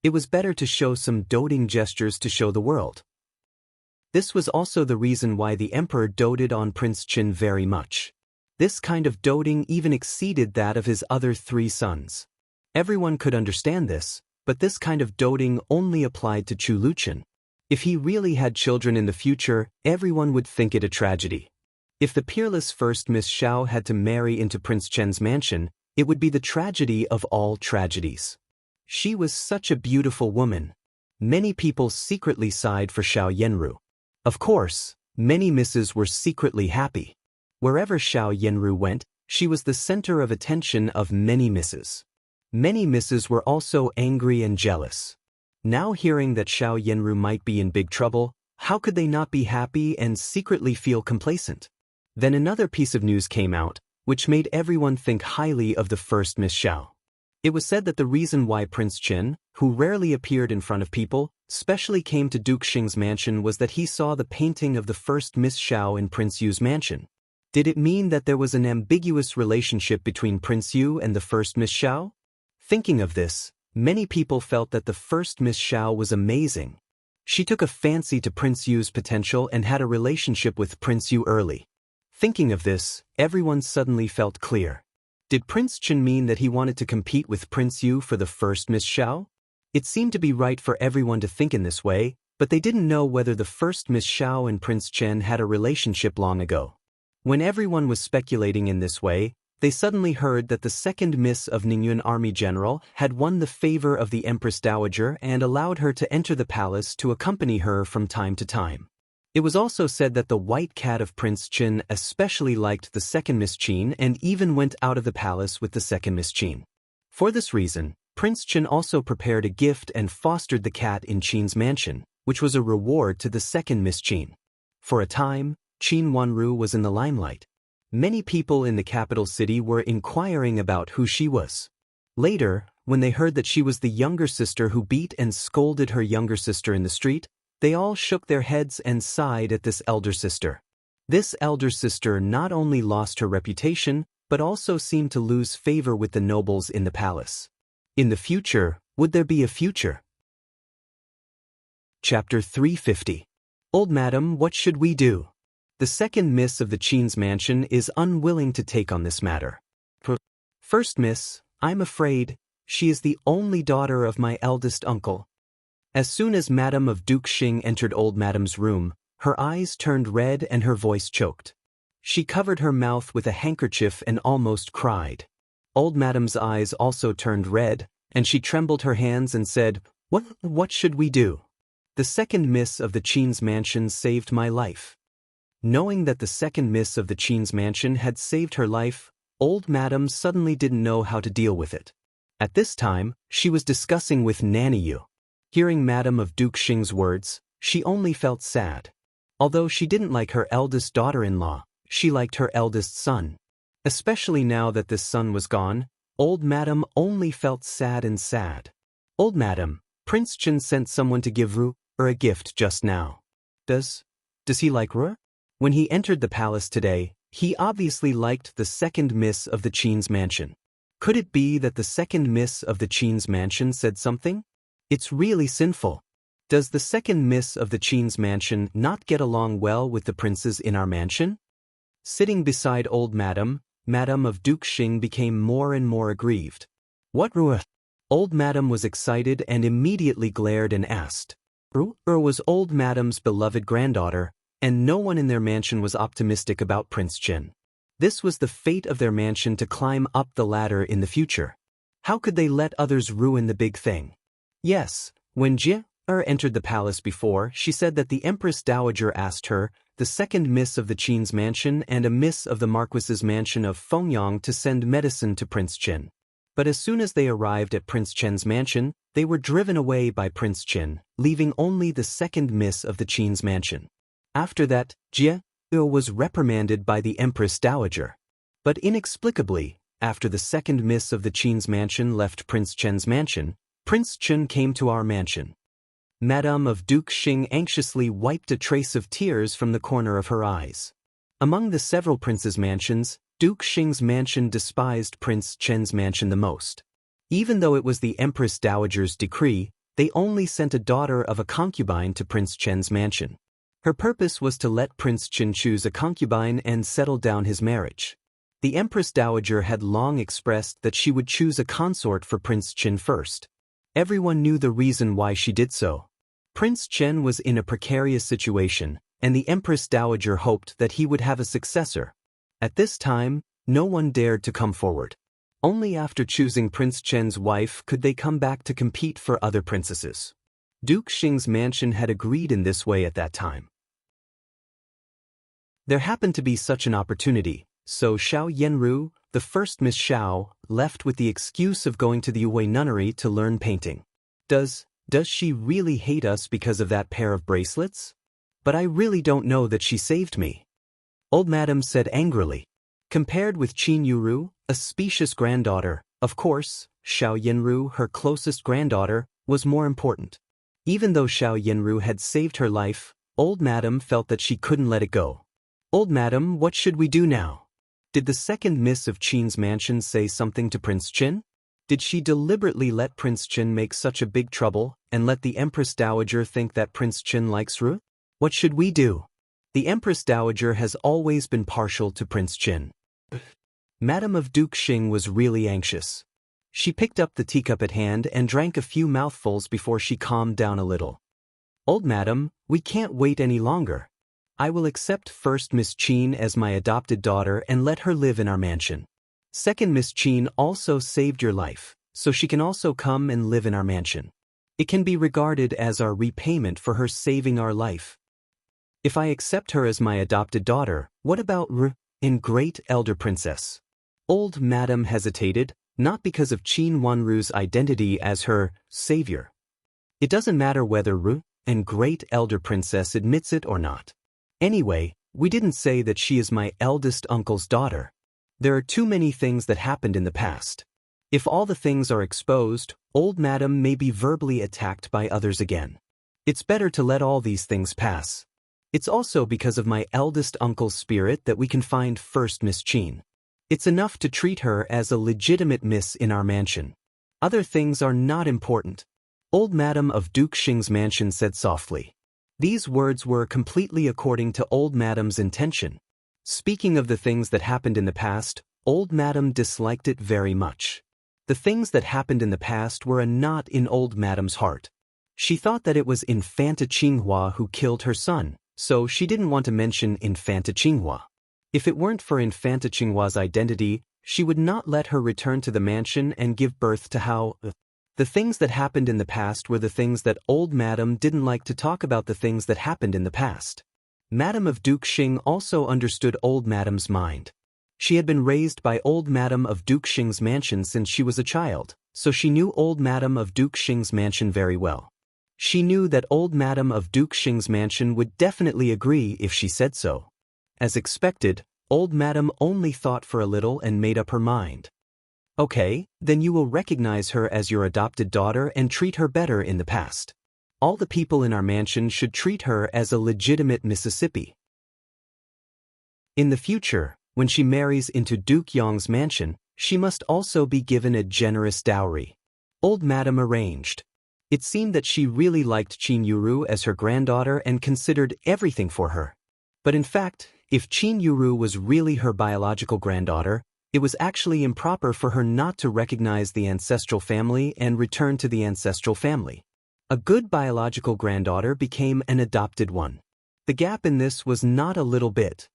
It was better to show some doting gestures to show the world. This was also the reason why the emperor doted on Prince Chen very much. This kind of doting even exceeded that of his other 3 sons. Everyone could understand this, but this kind of doting only applied to Chu Luchen. If he really had children in the future, everyone would think it a tragedy. If the peerless first Miss Xiao had to marry into Prince Chen's mansion, it would be the tragedy of all tragedies. She was such a beautiful woman. Many people secretly sighed for Xiao Yanru. Of course, many misses were secretly happy. Wherever Xiao Yanru went, she was the center of attention of many misses. Many misses were also angry and jealous. Now hearing that Xiao Yanru might be in big trouble, how could they not be happy and secretly feel complacent? Then another piece of news came out, which made everyone think highly of the first Miss Xiao. It was said that the reason why Prince Chen, who rarely appeared in front of people, specially came to Duke Xing's mansion was that he saw the painting of the first Miss Xiao in Prince Yu's mansion. Did it mean that there was an ambiguous relationship between Prince Yu and the first Miss Xiao? Thinking of this, many people felt that the first Miss Xiao was amazing. She took a fancy to Prince Yu's potential and had a relationship with Prince Yu early. Thinking of this, everyone suddenly felt clear. Did Prince Chen mean that he wanted to compete with Prince Yu for the first Miss Xiao? It seemed to be right for everyone to think in this way, but they didn't know whether the first Miss Xiao and Prince Chen had a relationship long ago. When everyone was speculating in this way, they suddenly heard that the second Miss of Ningyuan Army General had won the favor of the Empress Dowager and allowed her to enter the palace to accompany her from time to time. It was also said that the white cat of Prince Chen especially liked the second Miss Qin and even went out of the palace with the second Miss Qin. For this reason, Prince Chen also prepared a gift and fostered the cat in Qin's mansion, which was a reward to the second Miss Qin. For a time, Qin Wanru was in the limelight. Many people in the capital city were inquiring about who she was. Later, when they heard that she was the younger sister who beat and scolded her younger sister in the street, they all shook their heads and sighed at this elder sister. This elder sister not only lost her reputation, but also seemed to lose favor with the nobles in the palace. In the future, would there be a future? Chapter 350. Old Madam, what should we do? The second Miss of the Qin's mansion is unwilling to take on this matter. First Miss, I'm afraid, she is the only daughter of my eldest uncle. As soon as Madame of Duke Xing entered Old Madam's room, her eyes turned red and her voice choked. She covered her mouth with a handkerchief and almost cried. Old Madam's eyes also turned red, and she trembled her hands and said, What should we do? The second Miss of the Qin's mansion saved my life. Knowing that the second Miss of the Qin's mansion had saved her life, Old Madam suddenly didn't know how to deal with it. At this time, she was discussing with Nanny Yu. Hearing Madame of Duke Xing's words, she only felt sad. Although she didn't like her eldest daughter-in-law, she liked her eldest son. Especially now that this son was gone, Old Madam only felt sad and sad. Old Madam, Prince Chen sent someone to give Ru a gift just now. Does he like Ru? When he entered the palace today, he obviously liked the second Miss of the Qin's mansion. Could it be that the second Miss of the Qin's mansion said something? It's really sinful. Does the second miss of the Qin's mansion not get along well with the princes in our mansion? Sitting beside old Madame of Duke Xing became more and more aggrieved. What Ru'er? Old Madame was excited and immediately glared and asked. Ru'er was old Madame's beloved granddaughter, and no one in their mansion was optimistic about Prince Chen. This was the fate of their mansion to climb up the ladder in the future. How could they let others ruin the big thing? Yes, when Jie entered the palace before, she said that the Empress Dowager asked her, the second miss of the Qin's mansion and a miss of the Marquis's mansion of Fengyang, to send medicine to Prince Chen. But as soon as they arrived at Prince Chen's mansion, they were driven away by Prince Chen, leaving only the second miss of the Qin's mansion. After that, Jie was reprimanded by the Empress Dowager. But inexplicably, after the second miss of the Qin's mansion left Prince Chen's mansion, Prince Chen came to our mansion. Madame of Duke Xing anxiously wiped a trace of tears from the corner of her eyes. Among the several princes' mansions, Duke Xing's mansion despised Prince Chen's mansion the most. Even though it was the Empress Dowager's decree, they only sent a daughter of a concubine to Prince Chen's mansion. Her purpose was to let Prince Chen choose a concubine and settle down his marriage. The Empress Dowager had long expressed that she would choose a consort for Prince Chen first. Everyone knew the reason why she did so. Prince Chen was in a precarious situation, and the Empress Dowager hoped that he would have a successor. At this time, no one dared to come forward. Only after choosing Prince Chen's wife could they come back to compete for other princesses. Duke Xing's mansion had agreed in this way at that time. There happened to be such an opportunity, so Xiao Yanru, the first Miss Xiao, left with the excuse of going to the Yue nunnery to learn painting. Does she really hate us because of that pair of bracelets? But I really don't know that she saved me. Old Madame said angrily. Compared with Qin Yuru, a specious granddaughter, of course, Xiao Yanru, her closest granddaughter, was more important. Even though Xiao Yanru had saved her life, Old Madame felt that she couldn't let it go. Old Madame, what should we do now? Did the second miss of Qin's mansion say something to Prince Chen? Did she deliberately let Prince Chen make such a big trouble, and let the Empress Dowager think that Prince Chen likes Ru? What should we do? The Empress Dowager has always been partial to Prince Chen. Madame of Duke Xing was really anxious. She picked up the teacup at hand and drank a few mouthfuls before she calmed down a little. Old Madame, we can't wait any longer. I will accept first Miss Qin as my adopted daughter and let her live in our mansion. Second Miss Qin also saved your life, so she can also come and live in our mansion. It can be regarded as our repayment for her saving our life. If I accept her as my adopted daughter, what about great elder princess? Old Madame hesitated, not because of Qin Wanru's identity as her savior. It doesn't matter whether great elder princess admits it or not. Anyway, we didn't say that she is my eldest uncle's daughter. There are too many things that happened in the past. If all the things are exposed, Old Madame may be verbally attacked by others again. It's better to let all these things pass. It's also because of my eldest uncle's spirit that we can find first Miss Qin. It's enough to treat her as a legitimate miss in our mansion. Other things are not important. Old Madame of Duke Xing's mansion said softly. These words were completely according to Old Madame's intention. Speaking of the things that happened in the past, Old Madame disliked it very much. The things that happened in the past were a knot in Old Madame's heart. She thought that it was Infanta Qinghua who killed her son, so she didn't want to mention Infanta Qinghua. If it weren't for Infanta Qinghua's identity, she would not let her return to the mansion and give birth to Hao. The things that happened in the past were the things that Old Madame didn't like to talk about, the things that happened in the past. Madame of Duke Xing also understood Old Madame's mind. She had been raised by Old Madame of Duke Xing's mansion since she was a child, so she knew Old Madame of Duke Xing's mansion very well. She knew that Old Madame of Duke Xing's mansion would definitely agree if she said so. As expected, Old Madame only thought for a little and made up her mind. Okay, then you will recognize her as your adopted daughter and treat her better in the past. All the people in our mansion should treat her as a legitimate Mississippi. In the future, when she marries into Duke Yong's mansion, she must also be given a generous dowry. Old Madame arranged. It seemed that she really liked Qin Yuru as her granddaughter and considered everything for her. But in fact, if Qin Yuru was really her biological granddaughter, it was actually improper for her not to recognize the ancestral family and return to the ancestral family. A good biological granddaughter became an adopted one. The gap in this was not a little bit.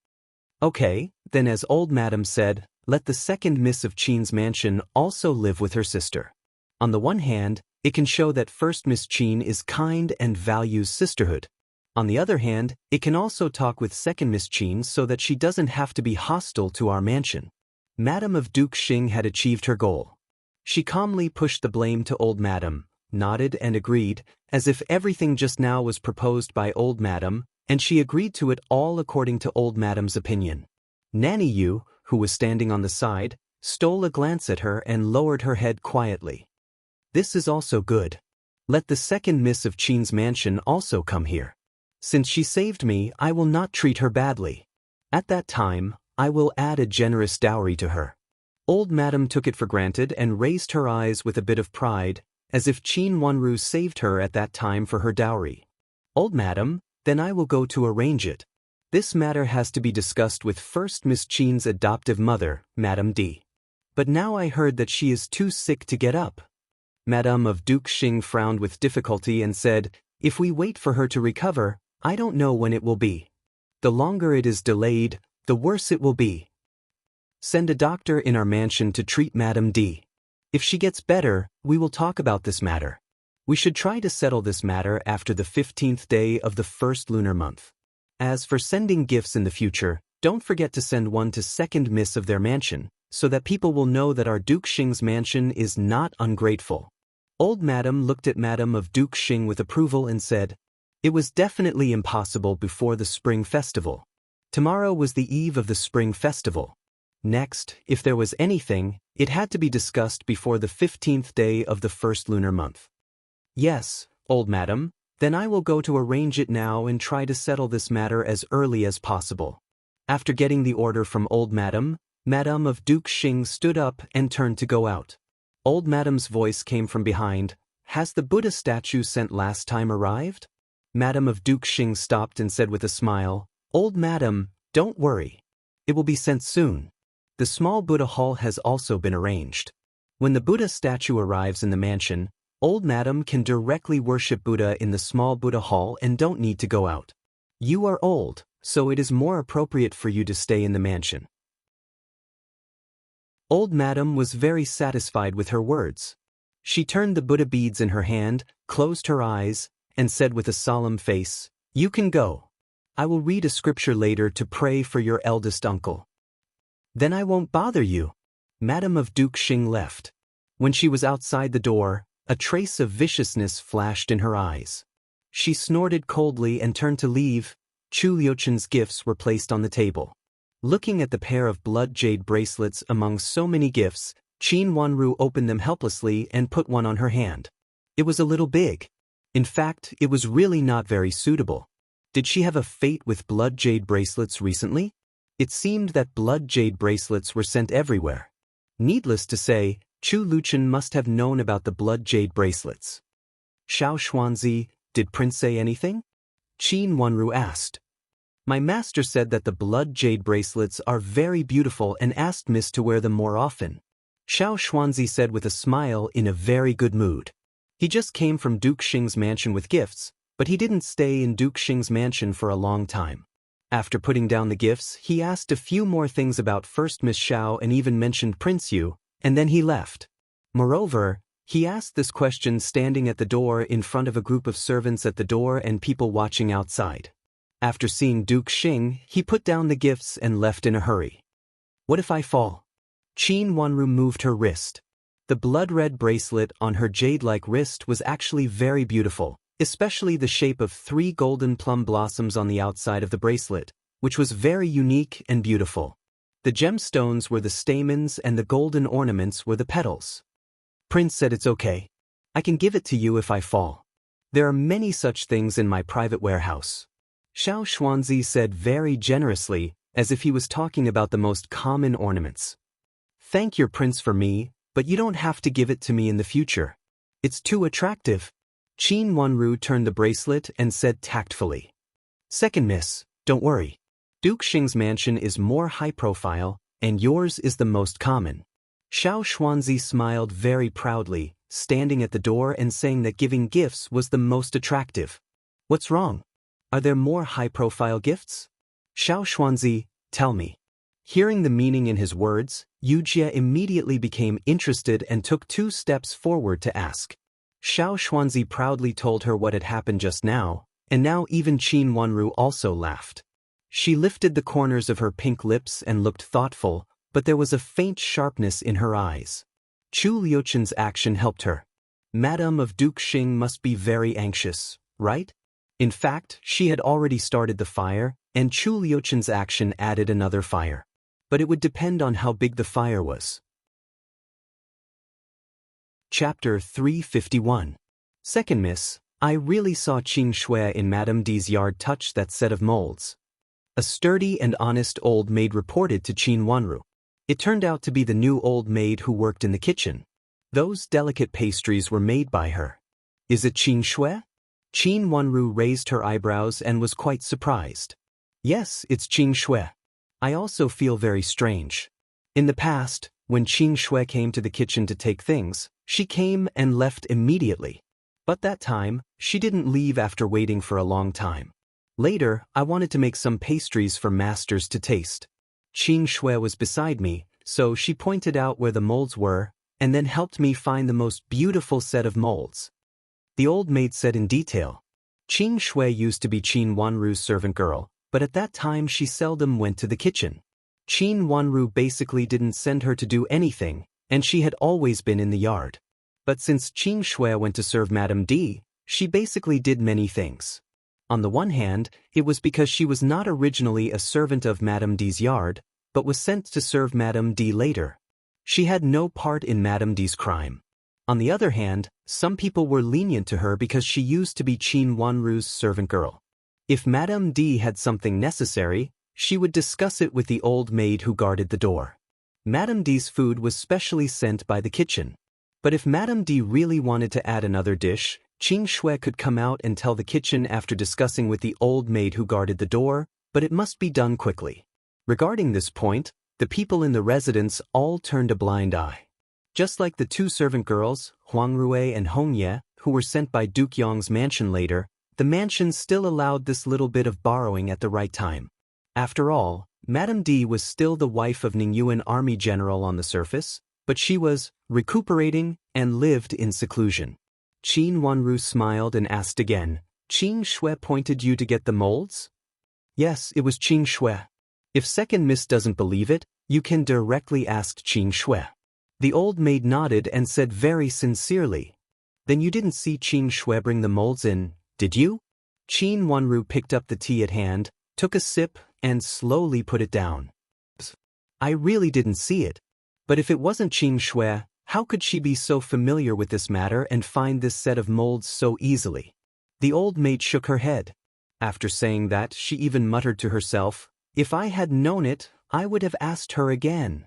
Okay, then as old madam said, let the second miss of Qin's mansion also live with her sister. On the one hand, it can show that first Miss Qin is kind and values sisterhood. On the other hand, it can also talk with second Miss Qin so that she doesn't have to be hostile to our mansion. Madam of Duke Xing had achieved her goal. She calmly pushed the blame to old madam, nodded and agreed, as if everything just now was proposed by old madam, and she agreed to it all according to old madam's opinion. Nanny Yu, who was standing on the side, stole a glance at her and lowered her head quietly. This is also good. Let the second miss of Qin's mansion also come here. Since she saved me, I will not treat her badly. At that time, I will add a generous dowry to her. Old madam took it for granted and raised her eyes with a bit of pride, as if Qin Wanru saved her at that time for her dowry. Old madam, then I will go to arrange it. This matter has to be discussed with first Miss Qin's adoptive mother, Madame D. But now I heard that she is too sick to get up. Madame of Duke Xing frowned with difficulty and said, if we wait for her to recover, I don't know when it will be. The longer it is delayed, the worse it will be. Send a doctor in our mansion to treat Madame D. If she gets better, we will talk about this matter. We should try to settle this matter after the 15th day of the first lunar month. As for sending gifts in the future, don't forget to send one to second miss of their mansion, so that people will know that our Duke Xing's mansion is not ungrateful. Old madam looked at Madam of Duke Xing with approval and said, it was definitely impossible before the spring festival. Tomorrow was the eve of the spring festival. Next, if there was anything, it had to be discussed before the 15th day of the first lunar month. Yes, old madam, then I will go to arrange it now and try to settle this matter as early as possible. After getting the order from old madam, Madam of Duke Xing stood up and turned to go out. Old madam's voice came from behind, has the Buddha statue sent last time arrived? Madam of Duke Xing stopped and said with a smile, old madam, don't worry. It will be sent soon. The small Buddha hall has also been arranged. When the Buddha statue arrives in the mansion, old madam can directly worship Buddha in the small Buddha hall and don't need to go out. You are old, so it is more appropriate for you to stay in the mansion. Old madam was very satisfied with her words. She turned the Buddha beads in her hand, closed her eyes, and said with a solemn face, you can go. I will read a scripture later to pray for your eldest uncle. Then I won't bother you. Madam of Duke Xing left. When she was outside the door, a trace of viciousness flashed in her eyes. She snorted coldly and turned to leave. Chu Liuchen's gifts were placed on the table. Looking at the pair of blood jade bracelets among so many gifts, Qin Wanru opened them helplessly and put one on her hand. It was a little big. In fact, it was really not very suitable. Did she have a fate with blood jade bracelets recently? It seemed that blood jade bracelets were sent everywhere. Needless to say, Chu Liuchen must have known about the blood jade bracelets. Xiao Xuanzi, did Prince say anything? Qin Wanru asked. My master said that the blood jade bracelets are very beautiful and asked Miss to wear them more often. Xiao Xuanzi said with a smile in a very good mood. He just came from Duke Xing's mansion with gifts, but he didn't stay in Duke Xing's mansion for a long time. After putting down the gifts, he asked a few more things about first Miss Xiao and even mentioned Prince Yu, and then he left. Moreover, he asked this question standing at the door in front of a group of servants at the door and people watching outside. After seeing Duke Xing, he put down the gifts and left in a hurry. What if I fall? Qin Wanru moved her wrist. The blood-red bracelet on her jade-like wrist was actually very beautiful, especially the shape of 3 golden plum blossoms on the outside of the bracelet, which was very unique and beautiful. The gemstones were the stamens and the golden ornaments were the petals. Prince said it's okay. I can give it to you if I fall. There are many such things in my private warehouse. Xiao Xuanzi said very generously, as if he was talking about the most common ornaments. Thank your prince for me, but you don't have to give it to me in the future. It's too attractive. Qin Wanru turned the bracelet and said tactfully. Second miss, don't worry. Duke Xing's mansion is more high-profile, and yours is the most common. Xiao Xuanzi smiled very proudly, standing at the door and saying that giving gifts was the most attractive. What's wrong? Are there more high-profile gifts? Xiao Xuanzi, tell me. Hearing the meaning in his words, Yu Jie immediately became interested and took 2 steps forward to ask. Xiao Xuanzi proudly told her what had happened just now, and now even Qin Wanru also laughed. She lifted the corners of her pink lips and looked thoughtful, but there was a faint sharpness in her eyes. Chu Liuchen's action helped her. Madame of Duke Xing must be very anxious, right? In fact, she had already started the fire, and Chu Liuchen's action added another fire. But it would depend on how big the fire was. Chapter 351. Second miss, I really saw Qing Shui in Madame D's yard touch that set of molds. A sturdy and honest old maid reported to Qin Wanru. It turned out to be the new old maid who worked in the kitchen. Those delicate pastries were made by her. Is it Qin Shui? Qin Wanru raised her eyebrows and was quite surprised. Yes, it's Qin Shui. I also feel very strange. In the past, when Qin Shui came to the kitchen to take things, she came and left immediately. But that time, she didn't leave after waiting for a long time. Later, I wanted to make some pastries for masters to taste. Qin Shui was beside me, so she pointed out where the molds were, and then helped me find the most beautiful set of molds. The old maid said in detail. Qin Shui used to be Qin Wanru's servant girl, but at that time she seldom went to the kitchen. Qin Wanru basically didn't send her to do anything, and she had always been in the yard. But since Qin Shui went to serve Madame D, she basically did many things. On the one hand, it was because she was not originally a servant of Madame D's yard, but was sent to serve Madame D later. She had no part in Madame D's crime. On the other hand, some people were lenient to her because she used to be Qin Wanru's servant girl. If Madame D had something necessary, she would discuss it with the old maid who guarded the door. Madame D's food was specially sent by the kitchen. But if Madame D really wanted to add another dish, Qin Shui could come out and tell the kitchen after discussing with the old maid who guarded the door, but it must be done quickly. Regarding this point, the people in the residence all turned a blind eye. Just like the 2 servant girls, Huang Rui and Hong Ye, who were sent by Duke Yong's mansion later, the mansion still allowed this little bit of borrowing at the right time. After all, Madame D was still the wife of Ningyuan army general on the surface, but she was recuperating and lived in seclusion. Qin Wanru smiled and asked again, Qin Shui pointed you to get the molds? Yes, it was Qin Shui. If second miss doesn't believe it, you can directly ask Qin Shui. The old maid nodded and said very sincerely, Then you didn't see Qin Shui bring the molds in, did you? Qin Wanru picked up the tea at hand, took a sip, and slowly put it down. I really didn't see it. But if it wasn't Qin Shui, how could she be so familiar with this matter and find this set of molds so easily? The old maid shook her head. After saying that, she even muttered to herself, If I had known it, I would have asked her again.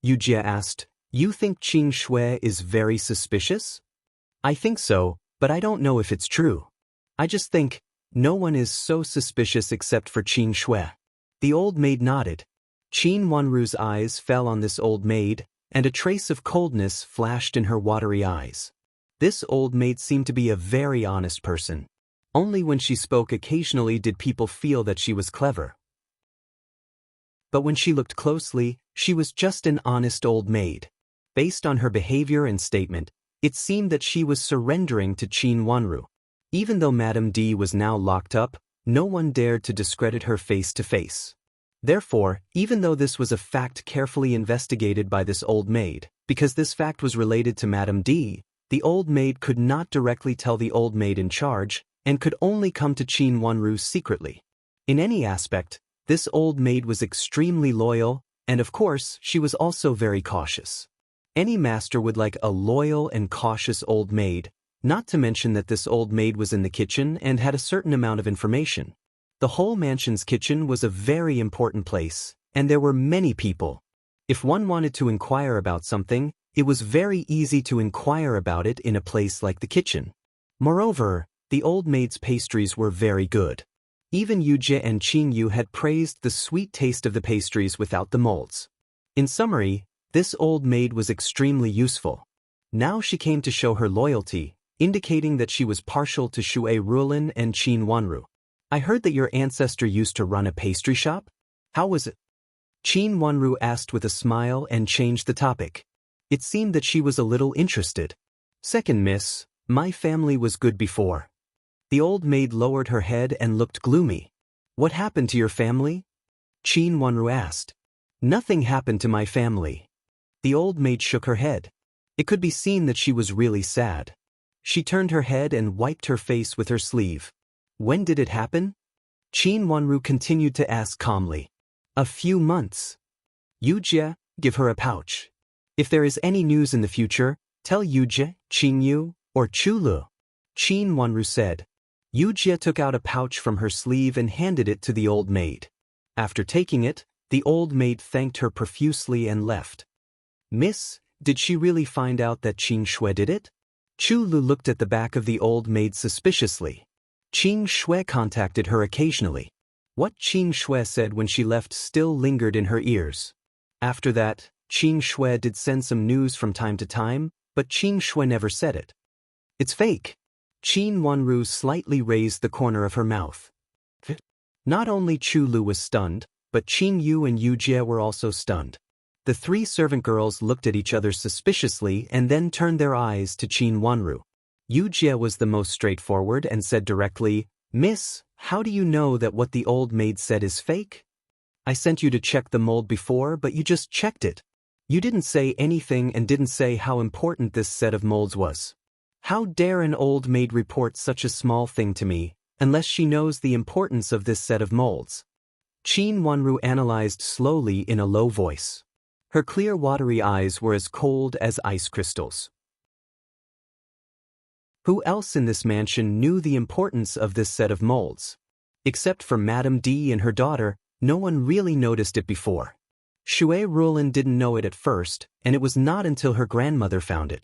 Yu Jie asked, You think Qin Shui is very suspicious? I think so, but I don't know if it's true. I just think, no one is so suspicious except for Qin Shui. The old maid nodded. Qin Wanru's eyes fell on this old maid, and a trace of coldness flashed in her watery eyes. This old maid seemed to be a very honest person. Only when she spoke occasionally did people feel that she was clever. But when she looked closely, she was just an honest old maid. Based on her behavior and statement, it seemed that she was surrendering to Qin Wanru. Even though Madame D was now locked up, no one dared to discredit her face to face. Therefore, even though this was a fact carefully investigated by this old maid, because this fact was related to Madame D, the old maid could not directly tell the old maid in charge, and could only come to Qin Wanru secretly. In any aspect, this old maid was extremely loyal, and of course, she was also very cautious. Any master would like a loyal and cautious old maid, not to mention that this old maid was in the kitchen and had a certain amount of information. The whole mansion's kitchen was a very important place, and there were many people. If one wanted to inquire about something, it was very easy to inquire about it in a place like the kitchen. Moreover, the old maid's pastries were very good. Even Yujie and Qingyu had praised the sweet taste of the pastries without the molds. In summary, this old maid was extremely useful. Now she came to show her loyalty, indicating that she was partial to Shui Rulin and Qin Wanru. I heard that your ancestor used to run a pastry shop? How was it? Qin Wanru asked with a smile and changed the topic. It seemed that she was a little interested. Second, miss, my family was good before. The old maid lowered her head and looked gloomy. What happened to your family? Qin Wanru asked. Nothing happened to my family. The old maid shook her head. It could be seen that she was really sad. She turned her head and wiped her face with her sleeve. When did it happen? Qin Wanru continued to ask calmly. A few months. Yujie, give her a pouch. If there is any news in the future, tell Yujie, Qingyu, or Chulu. Qin Wanru said. Yujie took out a pouch from her sleeve and handed it to the old maid. After taking it, the old maid thanked her profusely and left. Miss, did she really find out that Qing Shui did it? Chulu looked at the back of the old maid suspiciously. Qing Shui contacted her occasionally. What Qing Shui said when she left still lingered in her ears. After that, Qing Shui did send some news from time to time, but Qing Shui never said it. It's fake. Qin Wanru slightly raised the corner of her mouth. Not only Chulu was stunned, but Qingyu and Yujie were also stunned. The three servant girls looked at each other suspiciously and then turned their eyes to Qin Wanru. Yujie was the most straightforward and said directly, Miss, how do you know that what the old maid said is fake? I sent you to check the mold before, but you just checked it. You didn't say anything and didn't say how important this set of molds was. How dare an old maid report such a small thing to me, unless she knows the importance of this set of molds? Qin Wanru analyzed slowly in a low voice. Her clear watery eyes were as cold as ice crystals. Who else in this mansion knew the importance of this set of molds? Except for Madame D and her daughter, no one really noticed it before. Shui Rulin didn't know it at first, and it was not until her grandmother found it.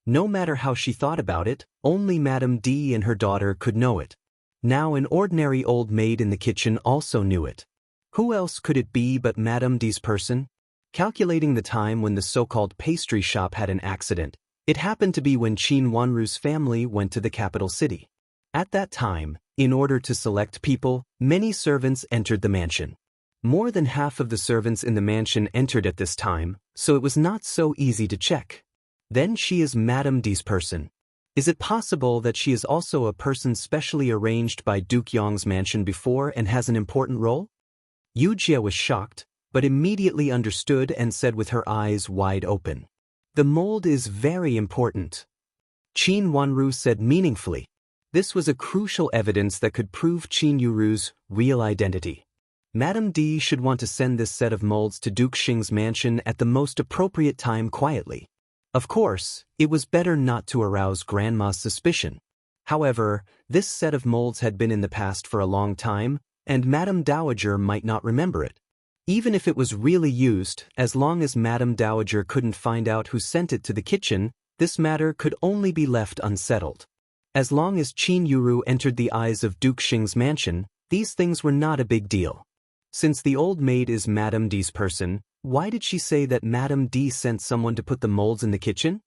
No matter how she thought about it, only Madame D and her daughter could know it. Now an ordinary old maid in the kitchen also knew it. Who else could it be but Madame D's person? Calculating the time when the so-called pastry shop had an accident, it happened to be when Qin Wanru's family went to the capital city. At that time, in order to select people, many servants entered the mansion. More than half of the servants in the mansion entered at this time, so it was not so easy to check. Then she is Madame D's person. Is it possible that she is also a person specially arranged by Duke Yong's mansion before and has an important role? Yujie was shocked, but immediately understood and said with her eyes wide open. The mold is very important. Qin Wanru said meaningfully. This was a crucial evidence that could prove Qin Yuru's real identity. Madame D should want to send this set of molds to Duke Xing's mansion at the most appropriate time quietly. Of course, it was better not to arouse Grandma's suspicion. However, this set of molds had been in the past for a long time, and Madame Dowager might not remember it. Even if it was really used, as long as Madame Dowager couldn't find out who sent it to the kitchen, this matter could only be left unsettled. As long as Qin Yuru entered the eyes of Duke Xing's mansion, these things were not a big deal. Since the old maid is Madame D's person, why did she say that Madame D sent someone to put the molds in the kitchen?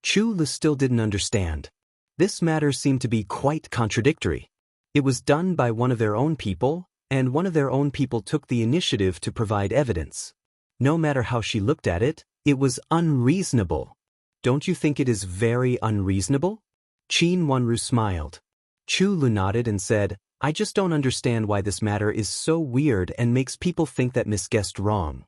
Chu Lu still didn't understand. This matter seemed to be quite contradictory. It was done by one of their own people, and one of their own people took the initiative to provide evidence. No matter how she looked at it, it was unreasonable. Don't you think it is very unreasonable? Qin Wanru smiled. Chu Lu nodded and said, I just don't understand why this matter is so weird and makes people think that Miss guessed wrong.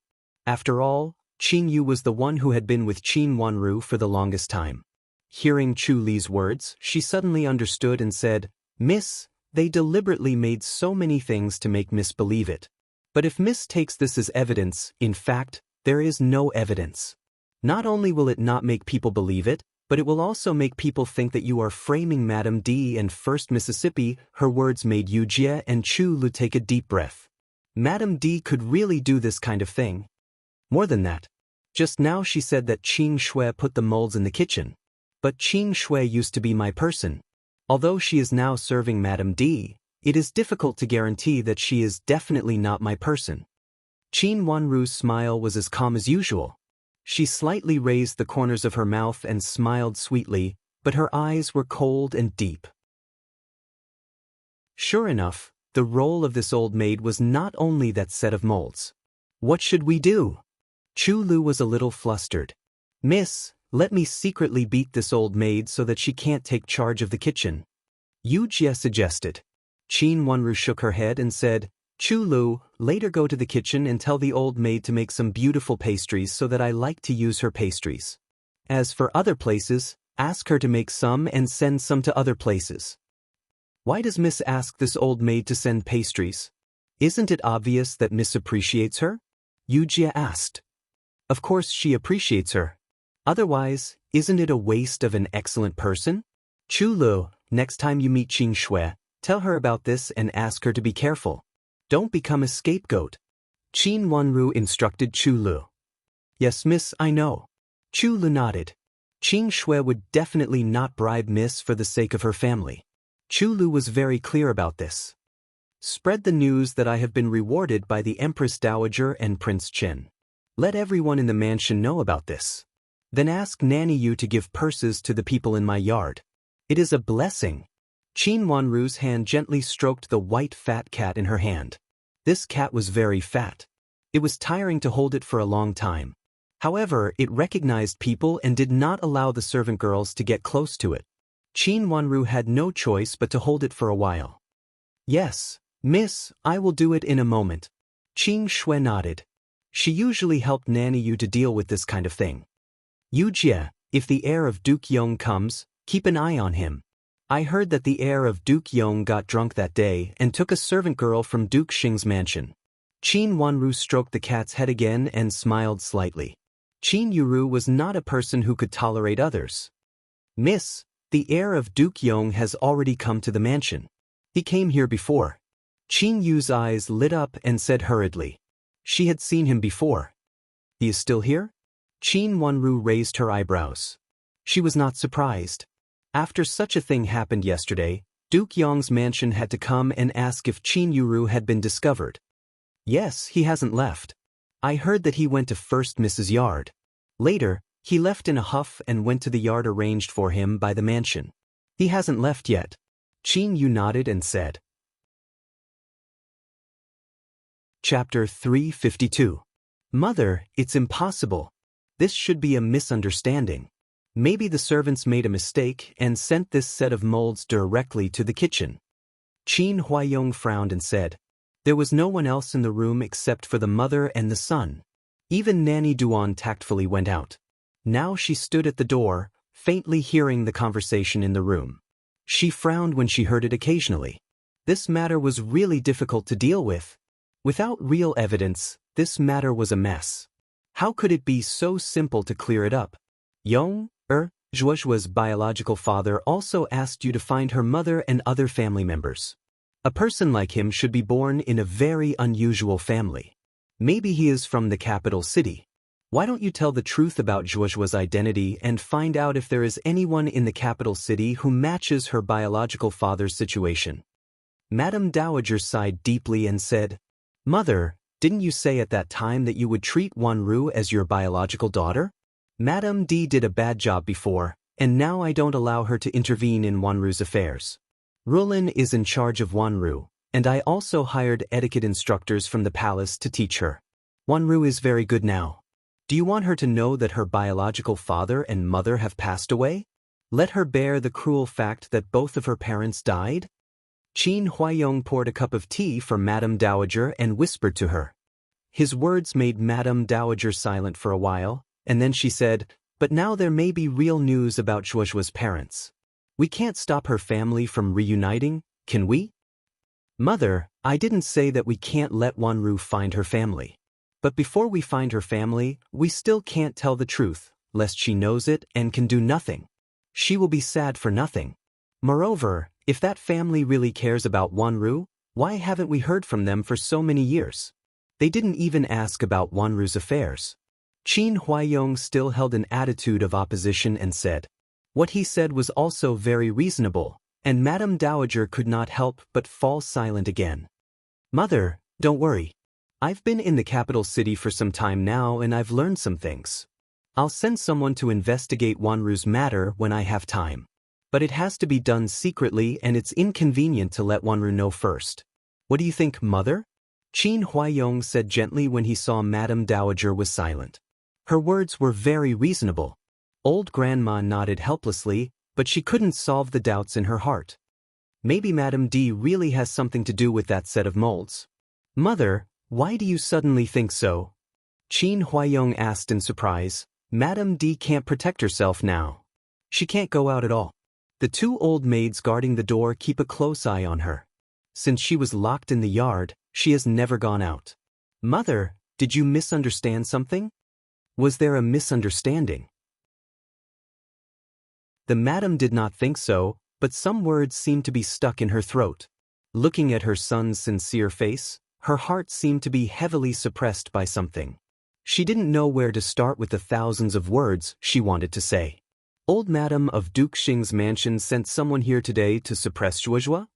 After all, Qing Yu was the one who had been with Qin Wanru for the longest time. Hearing Chu Li's words, she suddenly understood and said, Miss, they deliberately made so many things to make Miss believe it. But if Miss takes this as evidence, in fact, there is no evidence. Not only will it not make people believe it, but it will also make people think that you are framing Madame D and First Mississippi. Her words made Yu Jie and Chu Lu take a deep breath. Madame D could really do this kind of thing. More than that. Just now she said that Qing Shui put the molds in the kitchen. But Qing Shui used to be my person. Although she is now serving Madame D, it is difficult to guarantee that she is definitely not my person. Qin Wanru's smile was as calm as usual. She slightly raised the corners of her mouth and smiled sweetly, but her eyes were cold and deep. Sure enough, the role of this old maid was not only that set of molds. What should we do? Chu Lu was a little flustered. Miss, let me secretly beat this old maid so that she can't take charge of the kitchen. Yu Jie suggested. Qin Wanru shook her head and said, Chu Lu, later go to the kitchen and tell the old maid to make some beautiful pastries so that I like to use her pastries. As for other places, ask her to make some and send some to other places. Why does Miss ask this old maid to send pastries? Isn't it obvious that Miss appreciates her? Yu Jie asked. Of course she appreciates her. Otherwise, isn't it a waste of an excellent person? Chu Lu, next time you meet Qin Shui, tell her about this and ask her to be careful. Don't become a scapegoat. Qin Wanru instructed Chu Lu. Yes, miss, I know. Chu Lu nodded. Qin Shui would definitely not bribe Miss for the sake of her family. Chu Lu was very clear about this. Spread the news that I have been rewarded by the Empress Dowager and Prince Chen. Let everyone in the mansion know about this. Then ask Nanny Yu to give purses to the people in my yard. It is a blessing. Qin Wanru's hand gently stroked the white fat cat in her hand. This cat was very fat. It was tiring to hold it for a long time. However, it recognized people and did not allow the servant girls to get close to it. Qin Wanru had no choice but to hold it for a while. Yes, miss, I will do it in a moment. Qin Shui nodded. She usually helped Nanny Yu to deal with this kind of thing. Yu Jie, if the heir of Duke Yong comes, keep an eye on him. I heard that the heir of Duke Yong got drunk that day and took a servant girl from Duke Xing's mansion. Qin Wanru stroked the cat's head again and smiled slightly. Qin Yuru was not a person who could tolerate others. Miss, the heir of Duke Yong has already come to the mansion. He came here before. Qin Yu's eyes lit up and said hurriedly. She had seen him before. He is still here? Qin Wanru raised her eyebrows. She was not surprised. After such a thing happened yesterday, Duke Yong's mansion had to come and ask if Qin Yuru had been discovered. Yes, he hasn't left. I heard that he went to First Mrs. Yard. Later, he left in a huff and went to the yard arranged for him by the mansion. He hasn't left yet. Qin Yu nodded and said. Chapter 352. Mother, it's impossible. This should be a misunderstanding. Maybe the servants made a mistake and sent this set of molds directly to the kitchen. Qin Huaiyong frowned and said, there was no one else in the room except for the mother and the son. Even Nanny Duan tactfully went out. Now she stood at the door, faintly hearing the conversation in the room. She frowned when she heard it occasionally. This matter was really difficult to deal with. Without real evidence, this matter was a mess. How could it be so simple to clear it up? Zhuozhua's biological father also asked you to find her mother and other family members. A person like him should be born in a very unusual family. Maybe he is from the capital city. Why don't you tell the truth about Zhuozhua's identity and find out if there is anyone in the capital city who matches her biological father's situation? Madame Dowager sighed deeply and said, Mother, didn't you say at that time that you would treat Wanru as your biological daughter? Madame D did a bad job before, and now I don't allow her to intervene in Wanru's affairs. Rulin is in charge of Wanru, and I also hired etiquette instructors from the palace to teach her. Wanru is very good now. Do you want her to know that her biological father and mother have passed away? Let her bear the cruel fact that both of her parents died? Qin Huaiyong poured a cup of tea for Madame Dowager and whispered to her. His words made Madame Dowager silent for a while, and then she said, but now there may be real news about Zhuozhua's parents. We can't stop her family from reuniting, can we? Mother, I didn't say that we can't let Wanru find her family. But before we find her family, we still can't tell the truth, lest she knows it and can do nothing. She will be sad for nothing. Moreover, if that family really cares about Wanru, why haven't we heard from them for so many years? They didn't even ask about Wanru's affairs. Qin Huaiyong still held an attitude of opposition and said, what he said was also very reasonable, and Madame Dowager could not help but fall silent again. "Mother, don't worry. I've been in the capital city for some time now and I've learned some things. I'll send someone to investigate Wanru's matter when I have time. But it has to be done secretly and it's inconvenient to let Wanru know first. What do you think, Mother?" Qin Huaiyong said gently when he saw Madame Dowager was silent. Her words were very reasonable. Old Grandma nodded helplessly, but she couldn't solve the doubts in her heart. Maybe Madame D really has something to do with that set of molds. "Mother, why do you suddenly think so?" Qin Huaiyong asked in surprise. "Madame D can't protect herself now. She can't go out at all. The two old maids guarding the door keep a close eye on her. Since she was locked in the yard, she has never gone out." "Mother, did you misunderstand something? Was there a misunderstanding?" The madam did not think so, but some words seemed to be stuck in her throat. Looking at her son's sincere face, her heart seemed to be heavily suppressed by something. She didn't know where to start with the thousands of words she wanted to say. "Old Madam of Duke Xing's mansion sent someone here today to suppress Zhuozhua?"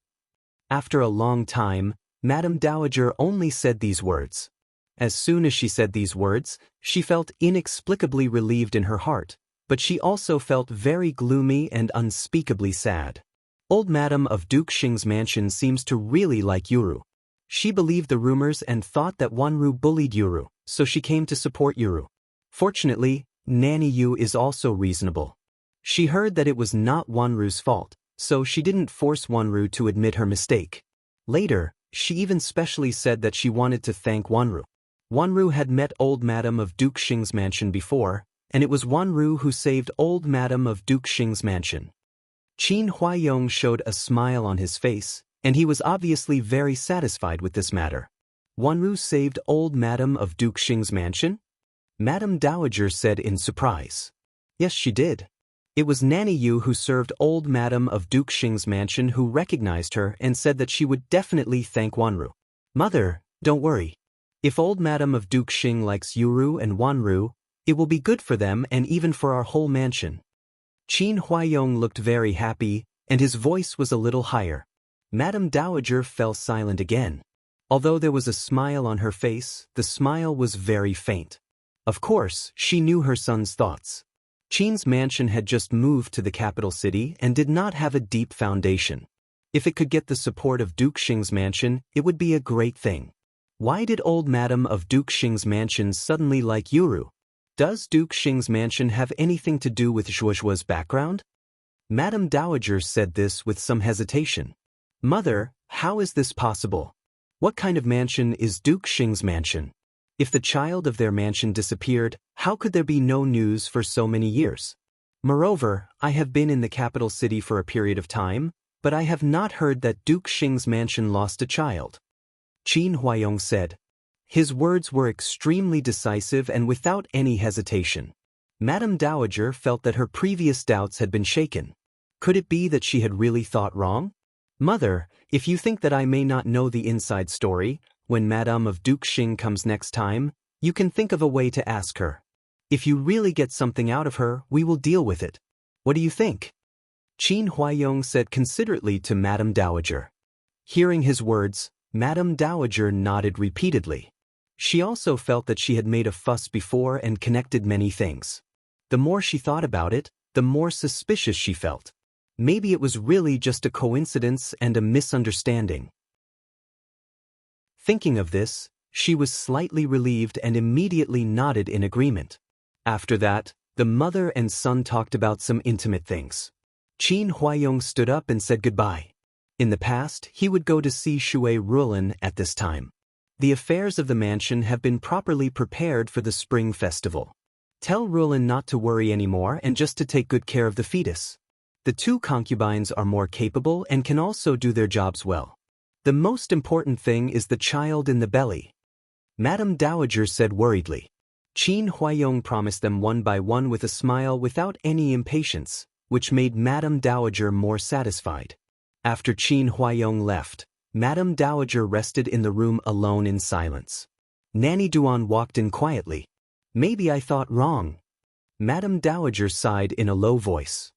After a long time, Madame Dowager only said these words. As soon as she said these words, she felt inexplicably relieved in her heart, but she also felt very gloomy and unspeakably sad. Old Madam of Duke Xing's mansion seems to really like Yuru. She believed the rumors and thought that Wanru bullied Yuru, so she came to support Yuru. Fortunately, Nanny Yu is also reasonable. She heard that it was not Wanru's fault, so she didn't force Wanru to admit her mistake. Later, she even specially said that she wanted to thank Wanru. Wanru had met Old Madam of Duke Xing's mansion before, and it was Wanru who saved Old Madam of Duke Xing's mansion. Qin Huaiyong showed a smile on his face, and he was obviously very satisfied with this matter. "Wanru saved Old Madam of Duke Xing's mansion?" Madame Dowager said in surprise. "Yes, she did. It was Nanny Yu who served Old Madam of Duke Xing's mansion who recognized her and said that she would definitely thank Wanru." "Mother, don't worry. If Old Madam of Duke Xing likes Yuru and Wanru, it will be good for them and even for our whole mansion." Qin Huaiyong looked very happy, and his voice was a little higher. Madame Dowager fell silent again. Although there was a smile on her face, the smile was very faint. Of course, she knew her son's thoughts. Qin's mansion had just moved to the capital city and did not have a deep foundation. If it could get the support of Duke Xing's mansion, it would be a great thing. Why did Old Madam of Duke Xing's mansion suddenly like Yuru? Does Duke Xing's mansion have anything to do with Zhuozhua's background? Madame Dowager said this with some hesitation. "Mother, how is this possible? What kind of mansion is Duke Xing's mansion? If the child of their mansion disappeared, how could there be no news for so many years? Moreover, I have been in the capital city for a period of time, but I have not heard that Duke Xing's mansion lost a child." Qin Huaiyong said. His words were extremely decisive and without any hesitation. Madame Dowager felt that her previous doubts had been shaken. Could it be that she had really thought wrong? "Mother, if you think that I may not know the inside story, when Madame of Duke Xing comes next time, you can think of a way to ask her. If you really get something out of her, we will deal with it. What do you think?" Qin Huaiyong said considerately to Madame Dowager. Hearing his words, Madame Dowager nodded repeatedly. She also felt that she had made a fuss before and connected many things. The more she thought about it, the more suspicious she felt. Maybe it was really just a coincidence and a misunderstanding. Thinking of this, she was slightly relieved and immediately nodded in agreement. After that, the mother and son talked about some intimate things. Qin Huaiyong stood up and said goodbye. In the past, he would go to see Shui Rulin at this time. The affairs of the mansion have been properly prepared for the spring festival. Tell Rulin not to worry anymore and just to take good care of the fetus. The two concubines are more capable and can also do their jobs well. The most important thing is the child in the belly. Madame Dowager said worriedly. Qin Huaiyong promised them one by one with a smile without any impatience, which made Madame Dowager more satisfied. After Qin Huaiyong left, Madame Dowager rested in the room alone in silence. Nanny Duan walked in quietly. "Maybe I thought wrong." Madame Dowager sighed in a low voice.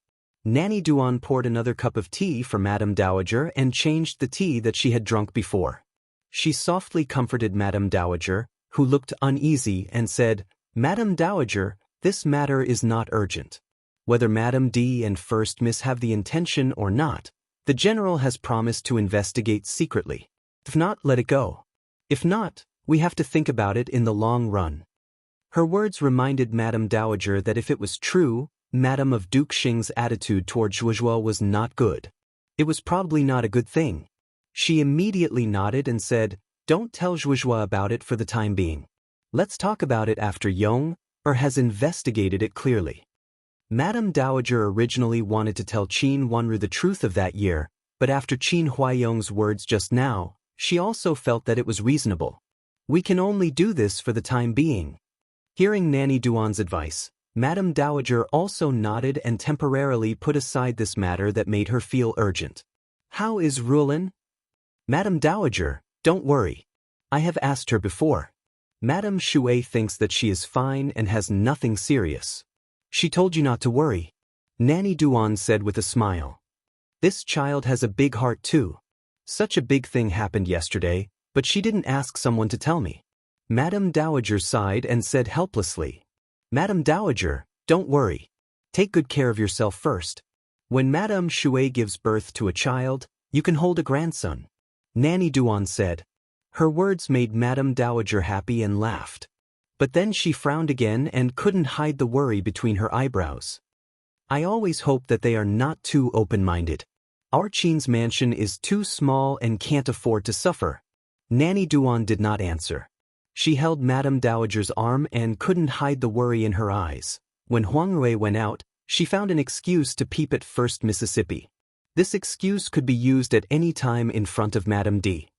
Nanny Duan poured another cup of tea for Madame Dowager and changed the tea that she had drunk before. She softly comforted Madame Dowager, who looked uneasy, and said, "Madame Dowager, this matter is not urgent. Whether Madame D and First Miss have the intention or not, the General has promised to investigate secretly. If not, let it go. If not, we have to think about it in the long run." Her words reminded Madame Dowager that if it was true, Madame of Duke Xing's attitude toward Zhuozhuo was not good. It was probably not a good thing. She immediately nodded and said, "Don't tell Zhuozhuo about it for the time being. Let's talk about it after Yong has investigated it clearly." Madame Dowager originally wanted to tell Qin Wanru the truth of that year, but after Qin Huayong's words just now, she also felt that it was reasonable. "We can only do this for the time being." Hearing Nanny Duan's advice, Madame Dowager also nodded and temporarily put aside this matter that made her feel urgent. "How is Rulin?" "Madame Dowager, don't worry. I have asked her before. Madame Shui thinks that she is fine and has nothing serious. She told you not to worry," Nanny Duan said with a smile. "This child has a big heart too. Such a big thing happened yesterday, but she didn't ask someone to tell me." Madame Dowager sighed and said helplessly, "Madame Dowager, don't worry. Take good care of yourself first. When Madame Shui gives birth to a child, you can hold a grandson," Nanny Duan said. Her words made Madame Dowager happy and laughed. But then she frowned again and couldn't hide the worry between her eyebrows. "I always hope that they are not too open-minded. Our Qin's mansion is too small and can't afford to suffer." Nanny Duan did not answer. She held Madame Dowager's arm and couldn't hide the worry in her eyes. When Huang Rui went out, she found an excuse to peep at First Mississippi. This excuse could be used at any time in front of Madame D.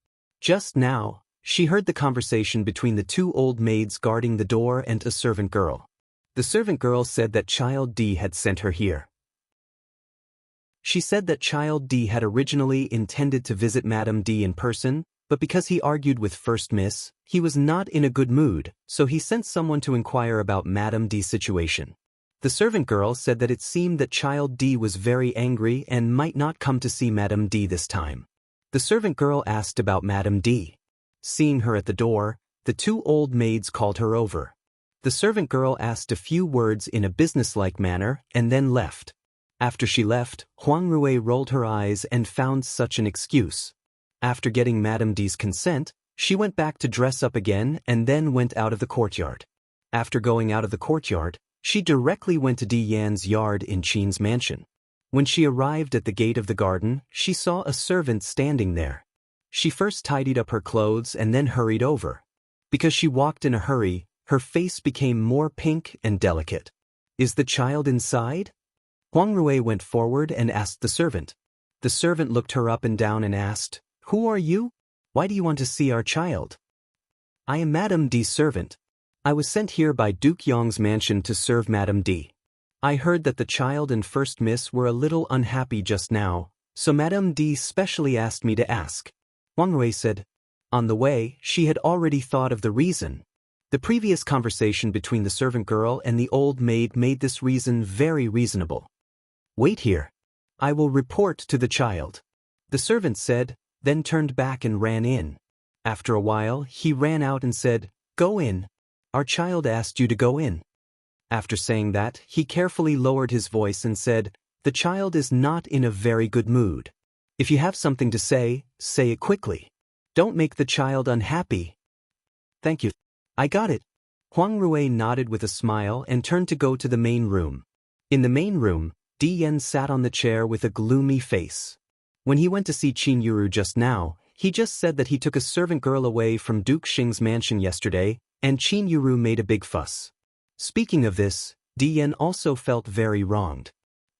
Just now, she heard the conversation between the two old maids guarding the door and a servant girl. The servant girl said that Child D had sent her here. She said that Child D had originally intended to visit Madame D in person, but because he argued with First Miss, he was not in a good mood, so he sent someone to inquire about Madame D's situation. The servant girl said that it seemed that Child D was very angry and might not come to see Madame D this time. The servant girl asked about Madame D. Seeing her at the door, the two old maids called her over. The servant girl asked a few words in a businesslike manner and then left. After she left, Huang Rui rolled her eyes and found such an excuse. After getting Madame D's consent, she went back to dress up again and then went out of the courtyard. After going out of the courtyard, she directly went to Di Yan's yard in Qin's mansion. When she arrived at the gate of the garden, she saw a servant standing there. She first tidied up her clothes and then hurried over. Because she walked in a hurry, her face became more pink and delicate. "Is the child inside?" Huang Rui went forward and asked the servant. The servant looked her up and down and asked, "Who are you? Why do you want to see our child?" "I am Madame D's servant. I was sent here by Duke Yong's mansion to serve Madame D. I heard that the child and First Miss were a little unhappy just now, so Madame D specially asked me to ask." Huang Rui said. On the way, she had already thought of the reason. The previous conversation between the servant girl and the old maid made this reason very reasonable. "Wait here. I will report to the child," the servant said, then turned back and ran in. After a while, he ran out and said, "Go in. Our child asked you to go in." After saying that, he carefully lowered his voice and said, "The child is not in a very good mood. If you have something to say it quickly. Don't make the child unhappy." "Thank you. I got it." Huang Rui nodded with a smile and turned to go to the main room. In the main room, Di Yan sat on the chair with a gloomy face. When he went to see Qin Yuru just now, he just said that he took a servant girl away from Duke Xing's mansion yesterday, and Qin Yuru made a big fuss. Speaking of this, Di Yan also felt very wronged.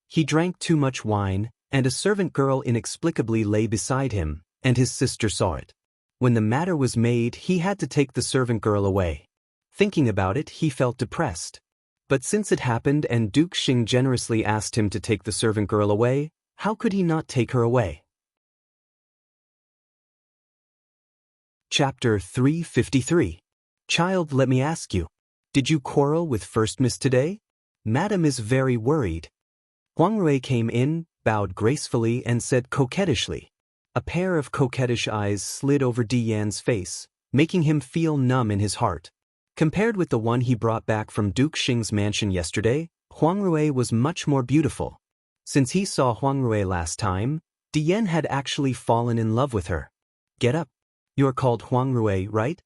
He drank too much wine, and a servant girl inexplicably lay beside him, and his sister saw it. When the matter was made, he had to take the servant girl away. Thinking about it, he felt depressed. But since it happened and Duke Xing generously asked him to take the servant girl away, how could he not take her away? Chapter 353. Child, let me ask you. Did you quarrel with First Miss today? Madam is very worried. Huang Rui came in, bowed gracefully and said coquettishly. A pair of coquettish eyes slid over Di Yan's face, making him feel numb in his heart. Compared with the one he brought back from Duke Xing's mansion yesterday, Huang Rui was much more beautiful. Since he saw Huang Rui last time, Di Yan had actually fallen in love with her. Get up. You're called Huang Rui, right?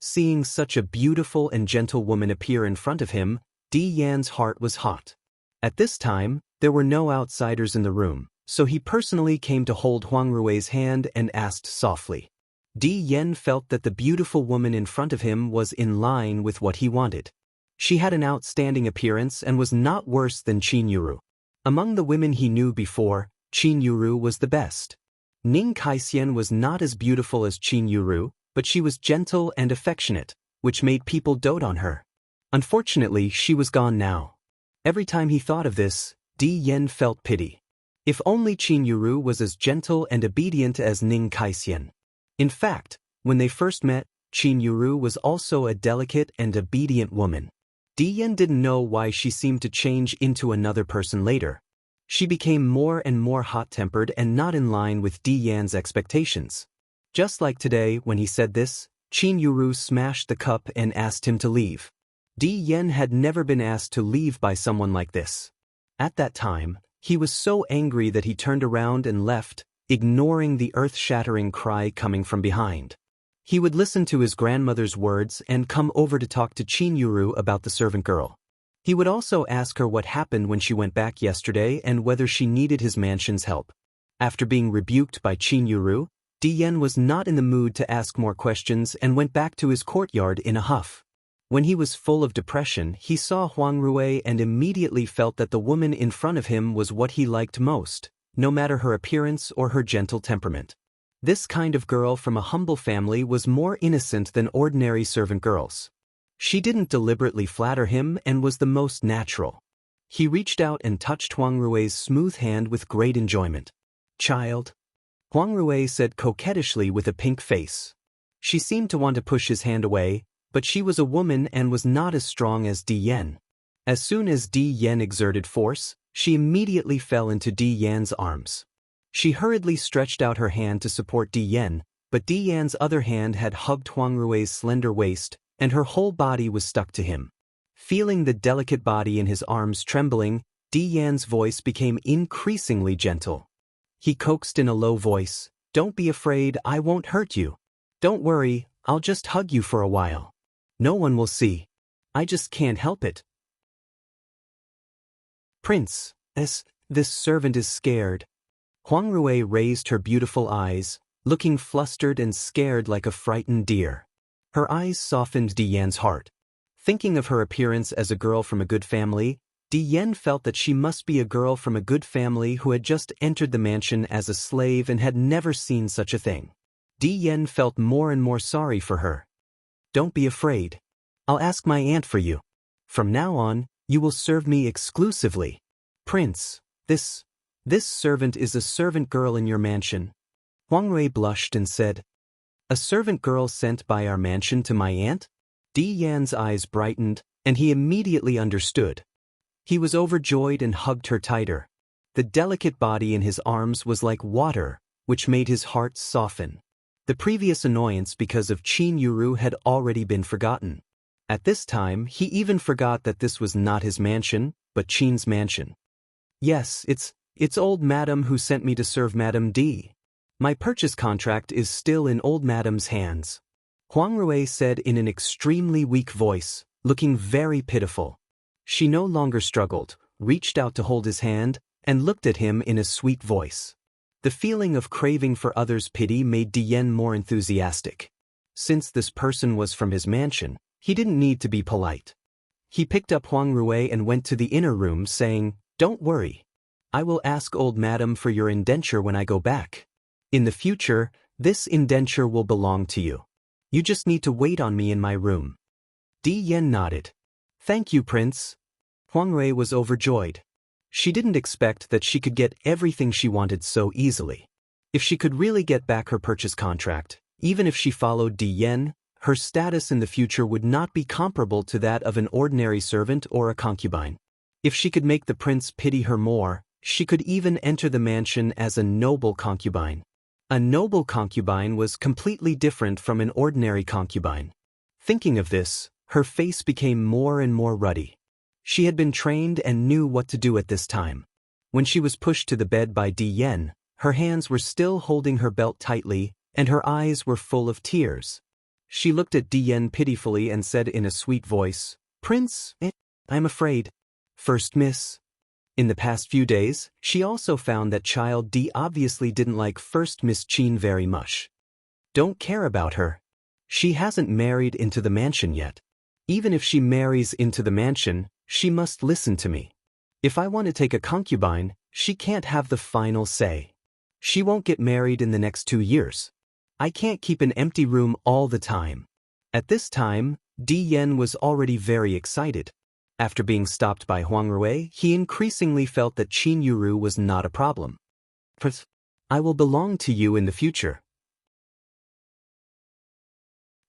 Seeing such a beautiful and gentle woman appear in front of him, Di Yan's heart was hot. At this time, there were no outsiders in the room, so he personally came to hold Huang Rui's hand and asked softly. Di Yan felt that the beautiful woman in front of him was in line with what he wanted. She had an outstanding appearance and was not worse than Qin Yuru. Among the women he knew before, Qin Yuru was the best. Ning Kaixian was not as beautiful as Qin Yuru, but she was gentle and affectionate, which made people dote on her. Unfortunately, she was gone now. Every time he thought of this, Di Yan felt pity. If only Qin Yuru was as gentle and obedient as Ning Kaixian. In fact, when they first met, Qin Yuru was also a delicate and obedient woman. Di Yan didn't know why she seemed to change into another person later. She became more and more hot-tempered and not in line with Di Yan's expectations. Just like today when he said this, Qin Yuru smashed the cup and asked him to leave. Di Yan had never been asked to leave by someone like this. At that time, he was so angry that he turned around and left, ignoring the earth-shattering cry coming from behind. He would listen to his grandmother's words and come over to talk to Qin Yuru about the servant girl. He would also ask her what happened when she went back yesterday and whether she needed his mansion's help. After being rebuked by Qin Yuru, Di Yan was not in the mood to ask more questions and went back to his courtyard in a huff. When he was full of depression, he saw Huang Rui and immediately felt that the woman in front of him was what he liked most, no matter her appearance or her gentle temperament. This kind of girl from a humble family was more innocent than ordinary servant girls. She didn't deliberately flatter him and was the most natural. He reached out and touched Huang Rui's smooth hand with great enjoyment. "Child," Huang Rui said coquettishly with a pink face. She seemed to want to push his hand away, but she was a woman and was not as strong as Di Yan. As soon as Di Yan exerted force, she immediately fell into Di Yan's arms. She hurriedly stretched out her hand to support Di Yan, but Di Yan's other hand had hugged Huang Rui's slender waist, and her whole body was stuck to him. Feeling the delicate body in his arms trembling, Di Yan's voice became increasingly gentle. He coaxed in a low voice, "Don't be afraid, I won't hurt you. Don't worry, I'll just hug you for a while. No one will see. I just can't help it." "Prince, this servant is scared." Huang Rui raised her beautiful eyes, looking flustered and scared like a frightened deer. Her eyes softened Di Yan's heart. Thinking of her appearance as a girl from a good family, Di Yan felt that she must be a girl from a good family who had just entered the mansion as a slave and had never seen such a thing. Di Yan felt more and more sorry for her. "Don't be afraid. I'll ask my aunt for you. From now on, you will serve me exclusively. Prince, this servant is a servant girl in your mansion." Huang Rui blushed and said, "A servant girl sent by our mansion to my aunt?" Di Yan's eyes brightened, and he immediately understood. He was overjoyed and hugged her tighter. The delicate body in his arms was like water, which made his heart soften. The previous annoyance because of Qin Yuru had already been forgotten. At this time, he even forgot that this was not his mansion, but Qin's mansion. "Yes, it's old Madam who sent me to serve Madam D. My purchase contract is still in old Madam's hands," Huang Rui said in an extremely weak voice, looking very pitiful. She no longer struggled, reached out to hold his hand, and looked at him in a sweet voice. The feeling of craving for others' pity made Di Yan more enthusiastic. Since this person was from his mansion, he didn't need to be polite. He picked up Huang Rui and went to the inner room saying, "Don't worry. I will ask old Madam for your indenture when I go back. In the future, this indenture will belong to you. You just need to wait on me in my room." Di Yan nodded. "Thank you, Prince." Huang Rui was overjoyed. She didn't expect that she could get everything she wanted so easily. If she could really get back her purchase contract, even if she followed Di Yan, her status in the future would not be comparable to that of an ordinary servant or a concubine. If she could make the prince pity her more, she could even enter the mansion as a noble concubine. A noble concubine was completely different from an ordinary concubine. Thinking of this, her face became more and more ruddy. She had been trained and knew what to do at this time. When she was pushed to the bed by Di Yen, her hands were still holding her belt tightly, and her eyes were full of tears. She looked at Di Yen pitifully and said in a sweet voice, "Prince, I'm afraid." "First Miss." In the past few days, she also found that Child D obviously didn't like First Miss Qin very much. Don't care about her. She hasn't married into the mansion yet. Even if she marries into the mansion, she must listen to me. If I want to take a concubine, she can't have the final say. She won't get married in the next 2 years. I can't keep an empty room all the time. At this time, Di Yen was already very excited. After being stopped by Huang Rui, he increasingly felt that Qin Yuru was not a problem. "I will belong to you in the future.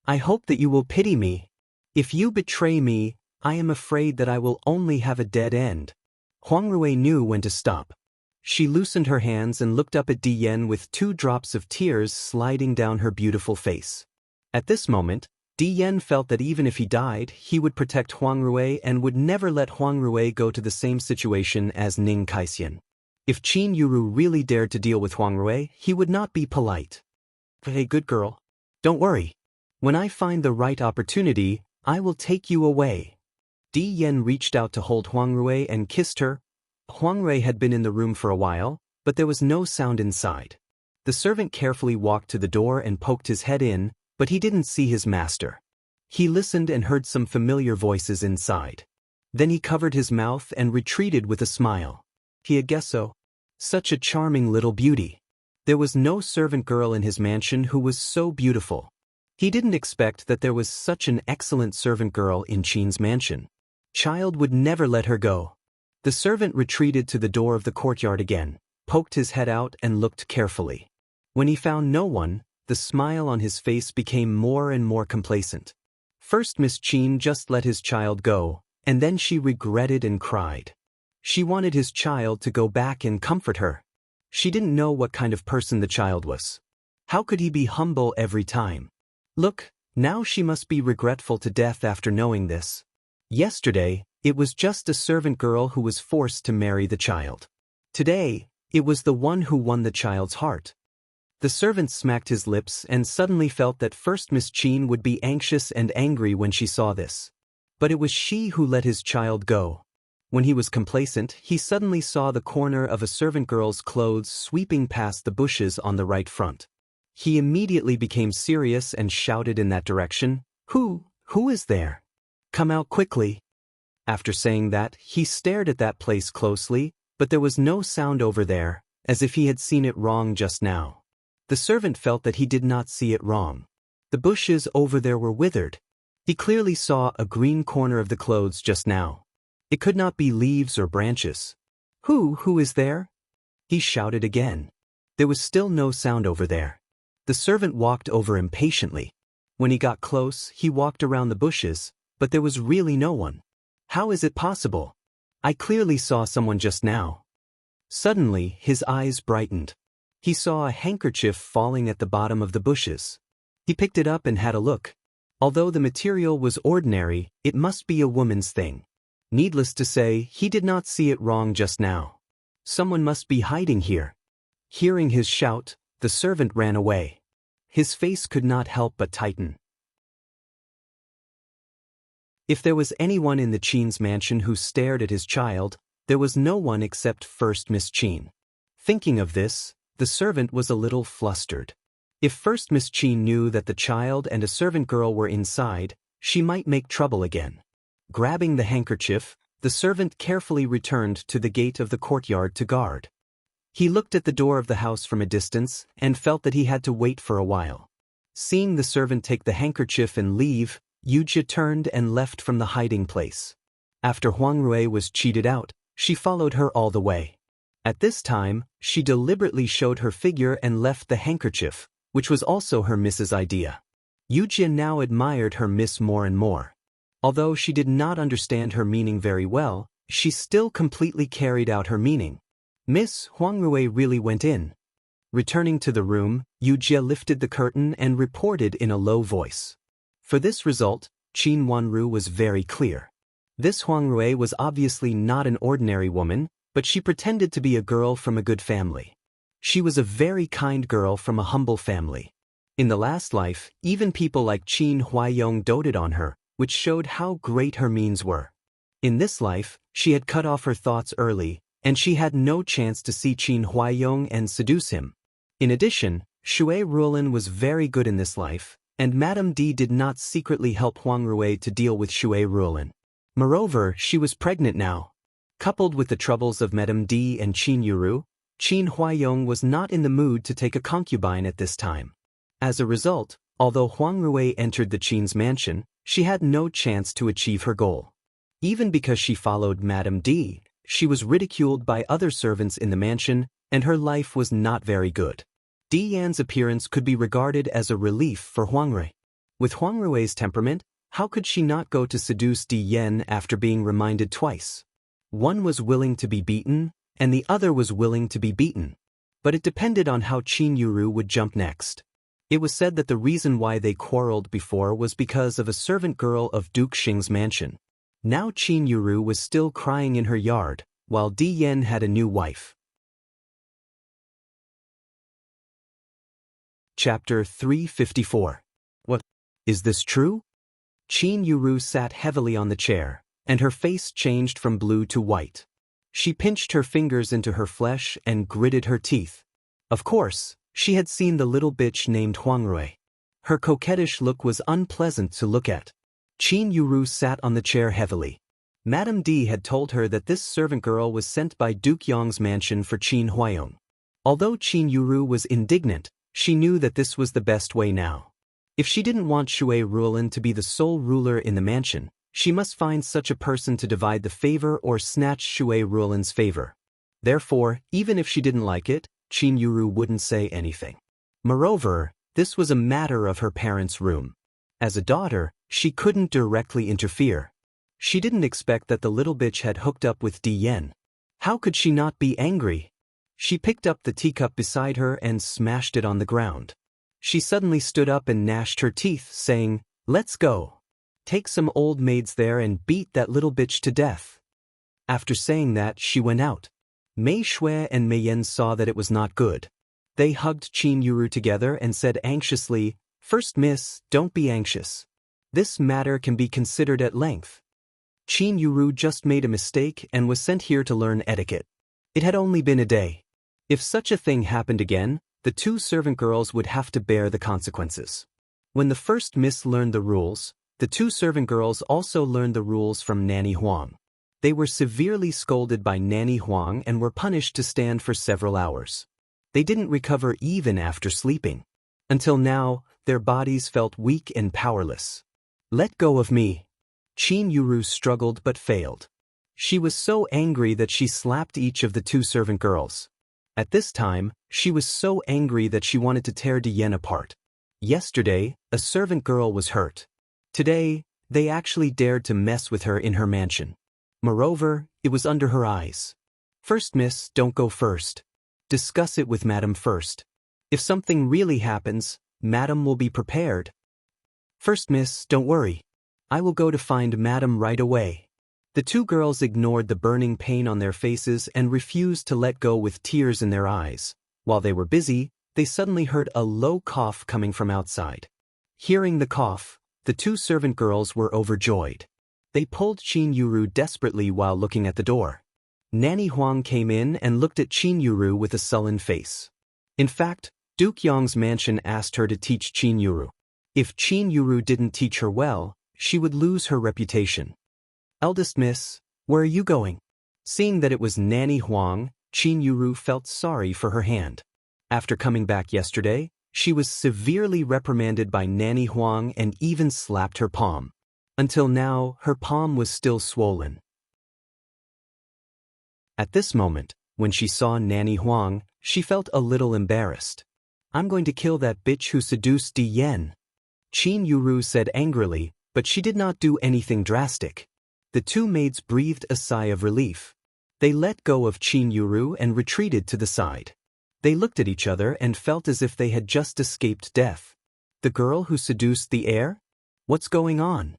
I hope that you will pity me. If you betray me, I am afraid that I will only have a dead end." Huang Rui knew when to stop. She loosened her hands and looked up at Di Yen with 2 drops of tears sliding down her beautiful face. At this moment, Di Yen felt that even if he died, he would protect Huang Rui and would never let Huang Rui go to the same situation as Ning Kaixian. If Qin Yuru really dared to deal with Huang Rui, he would not be polite. "Hey, good girl. Don't worry. When I find the right opportunity, I will take you away." Di Yen reached out to hold Huang Rui and kissed her. Huang Rui had been in the room for a while, but there was no sound inside. The servant carefully walked to the door and poked his head in, but he didn't see his master. He listened and heard some familiar voices inside. Then he covered his mouth and retreated with a smile. He guessed so. Such a charming little beauty. There was no servant girl in his mansion who was so beautiful. He didn't expect that there was such an excellent servant girl in Qin's mansion. Child would never let her go. The servant retreated to the door of the courtyard again, poked his head out and looked carefully. When he found no one, the smile on his face became more and more complacent. First Miss Qin just let his child go, and then she regretted and cried. She wanted his child to go back and comfort her. She didn't know what kind of person the child was. How could he be humble every time? Look, now she must be regretful to death after knowing this. Yesterday, it was just a servant girl who was forced to marry the child. Today, it was the one who won the child's heart. The servant smacked his lips and suddenly felt that First Miss Qin would be anxious and angry when she saw this. But it was she who let his child go. When he was complacent, he suddenly saw the corner of a servant girl's clothes sweeping past the bushes on the right front. He immediately became serious and shouted in that direction, Who is there? Come out quickly." After saying that, he stared at that place closely, but there was no sound over there, as if he had seen it wrong just now. The servant felt that he did not see it wrong. The bushes over there were withered. He clearly saw a green corner of the clothes just now. It could not be leaves or branches. Who is there?" He shouted again. There was still no sound over there. The servant walked over impatiently. When he got close, he walked around the bushes, but there was really no one. "How is it possible? I clearly saw someone just now." Suddenly, his eyes brightened. He saw a handkerchief falling at the bottom of the bushes. He picked it up and had a look. Although the material was ordinary, it must be a woman's thing. Needless to say, he did not see it wrong just now. Someone must be hiding here. Hearing his shout, the servant ran away. His face could not help but tighten. If there was anyone in the Qin's mansion who stared at his child, there was no one except First Miss Qin. Thinking of this, the servant was a little flustered. If First Miss Qin knew that the child and a servant girl were inside, she might make trouble again. Grabbing the handkerchief, the servant carefully returned to the gate of the courtyard to guard. He looked at the door of the house from a distance and felt that he had to wait for a while. Seeing the servant take the handkerchief and leave, Yujia turned and left from the hiding place. After Huang Rui was cheated out, she followed her all the way. At this time, she deliberately showed her figure and left the handkerchief, which was also her miss's idea. Yujia now admired her miss more and more. Although she did not understand her meaning very well, she still completely carried out her meaning. Miss Huangrui really went in. Returning to the room, Yu Jie lifted the curtain and reported in a low voice. For this result, Qin Wanru was very clear. This Huangrui was obviously not an ordinary woman, but she pretended to be a girl from a good family. She was a very kind girl from a humble family. In the last life, even people like Qin Huaiyong doted on her, which showed how great her means were. In this life, she had cut off her thoughts early, and she had no chance to see Qin Huaiyong and seduce him. In addition, Shui Ruolin was very good in this life, and Madame D did not secretly help Huang Rui to deal with Shui Ruolin. Moreover, she was pregnant now. Coupled with the troubles of Madame D and Qin Yuru, Qin Huaiyong was not in the mood to take a concubine at this time. As a result, although Huang Rui entered the Qin's mansion, she had no chance to achieve her goal. Even because she followed Madame D, she was ridiculed by other servants in the mansion, and her life was not very good. Di Yan's appearance could be regarded as a relief for Huang Rui. With Huang Rui's temperament, how could she not go to seduce Di Yan after being reminded twice? One was willing to be beaten, and the other was willing to be beaten. But it depended on how Qin Yuru would jump next. It was said that the reason why they quarreled before was because of a servant girl of Duke Xing's mansion. Now Qin Yuru was still crying in her yard, while Di Yan had a new wife. Chapter 354. What? Is this true? Qin Yuru sat heavily on the chair, and her face changed from blue to white. She pinched her fingers into her flesh and gritted her teeth. Of course, she had seen the little bitch named Huang Rui. Her coquettish look was unpleasant to look at. Qin Yuru sat on the chair heavily. Madame D had told her that this servant girl was sent by Duke Yong's mansion for Qin Huaiyong. Although Qin Yuru was indignant, she knew that this was the best way now. If she didn't want Shui Ruolin to be the sole ruler in the mansion, she must find such a person to divide the favor or snatch Shui Ruolin's favor. Therefore, even if she didn't like it, Qin Yuru wouldn't say anything. Moreover, this was a matter of her parents' room. As a daughter, she couldn't directly interfere. She didn't expect that the little bitch had hooked up with Di Yan. How could she not be angry? She picked up the teacup beside her and smashed it on the ground. She suddenly stood up and gnashed her teeth, saying, "Let's go. Take some old maids there and beat that little bitch to death." After saying that, she went out. Mei Shui and Mei Yan saw that it was not good. They hugged Qin Yuru together and said anxiously, "First miss, don't be anxious. This matter can be considered at length." Qin Yuru just made a mistake and was sent here to learn etiquette. It had only been a day. If such a thing happened again, the two servant girls would have to bear the consequences. When the first miss learned the rules, the two servant girls also learned the rules from Nanny Huang. They were severely scolded by Nanny Huang and were punished to stand for several hours. They didn't recover even after sleeping. Until now, their bodies felt weak and powerless. "Let go of me." Qin Yuru struggled but failed. She was so angry that she slapped each of the two servant girls. At this time, she was so angry that she wanted to tear Di Yan apart. Yesterday, a servant girl was hurt. Today, they actually dared to mess with her in her mansion. Moreover, it was under her eyes. "First miss, don't go first. Discuss it with Madam first. If something really happens, Madam will be prepared." "First miss, don't worry. I will go to find Madam right away." The two girls ignored the burning pain on their faces and refused to let go with tears in their eyes. While they were busy, they suddenly heard a low cough coming from outside. Hearing the cough, the two servant girls were overjoyed. They pulled Qin Yuru desperately while looking at the door. Nanny Huang came in and looked at Qin Yuru with a sullen face. In fact, Duke Yong's mansion asked her to teach Qin Yuru. If Qin Yuru didn't teach her well, she would lose her reputation. "Eldest miss, where are you going?" Seeing that it was Nanny Huang, Qin Yuru felt sorry for her hand. After coming back yesterday, she was severely reprimanded by Nanny Huang and even slapped her palm. Until now, her palm was still swollen. At this moment, when she saw Nanny Huang, she felt a little embarrassed. "I'm going to kill that bitch who seduced Di Yan," Qin Yuru said angrily, but she did not do anything drastic. The two maids breathed a sigh of relief. They let go of Qin Yuru and retreated to the side. They looked at each other and felt as if they had just escaped death. The girl who seduced the heir? What's going on?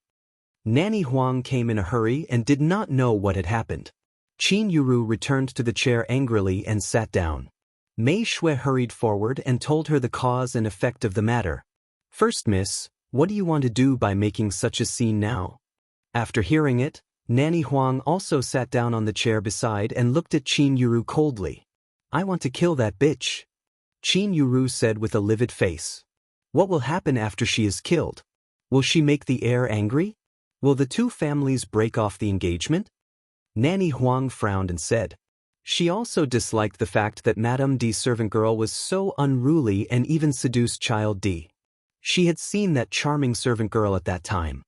Nanny Huang came in a hurry and did not know what had happened. Qin Yuru returned to the chair angrily and sat down. Mei Shui hurried forward and told her the cause and effect of the matter. First, miss, what do you want to do by making such a scene now? After hearing it, Nanny Huang also sat down on the chair beside and looked at Qin Yuru coldly. I want to kill that bitch, Qin Yuru said with a livid face. What will happen after she is killed? Will she make the heir angry? Will the two families break off the engagement? Nanny Huang frowned and said. She also disliked the fact that Madame D's servant girl was so unruly and even seduced Child D. She had seen that charming servant girl at that time.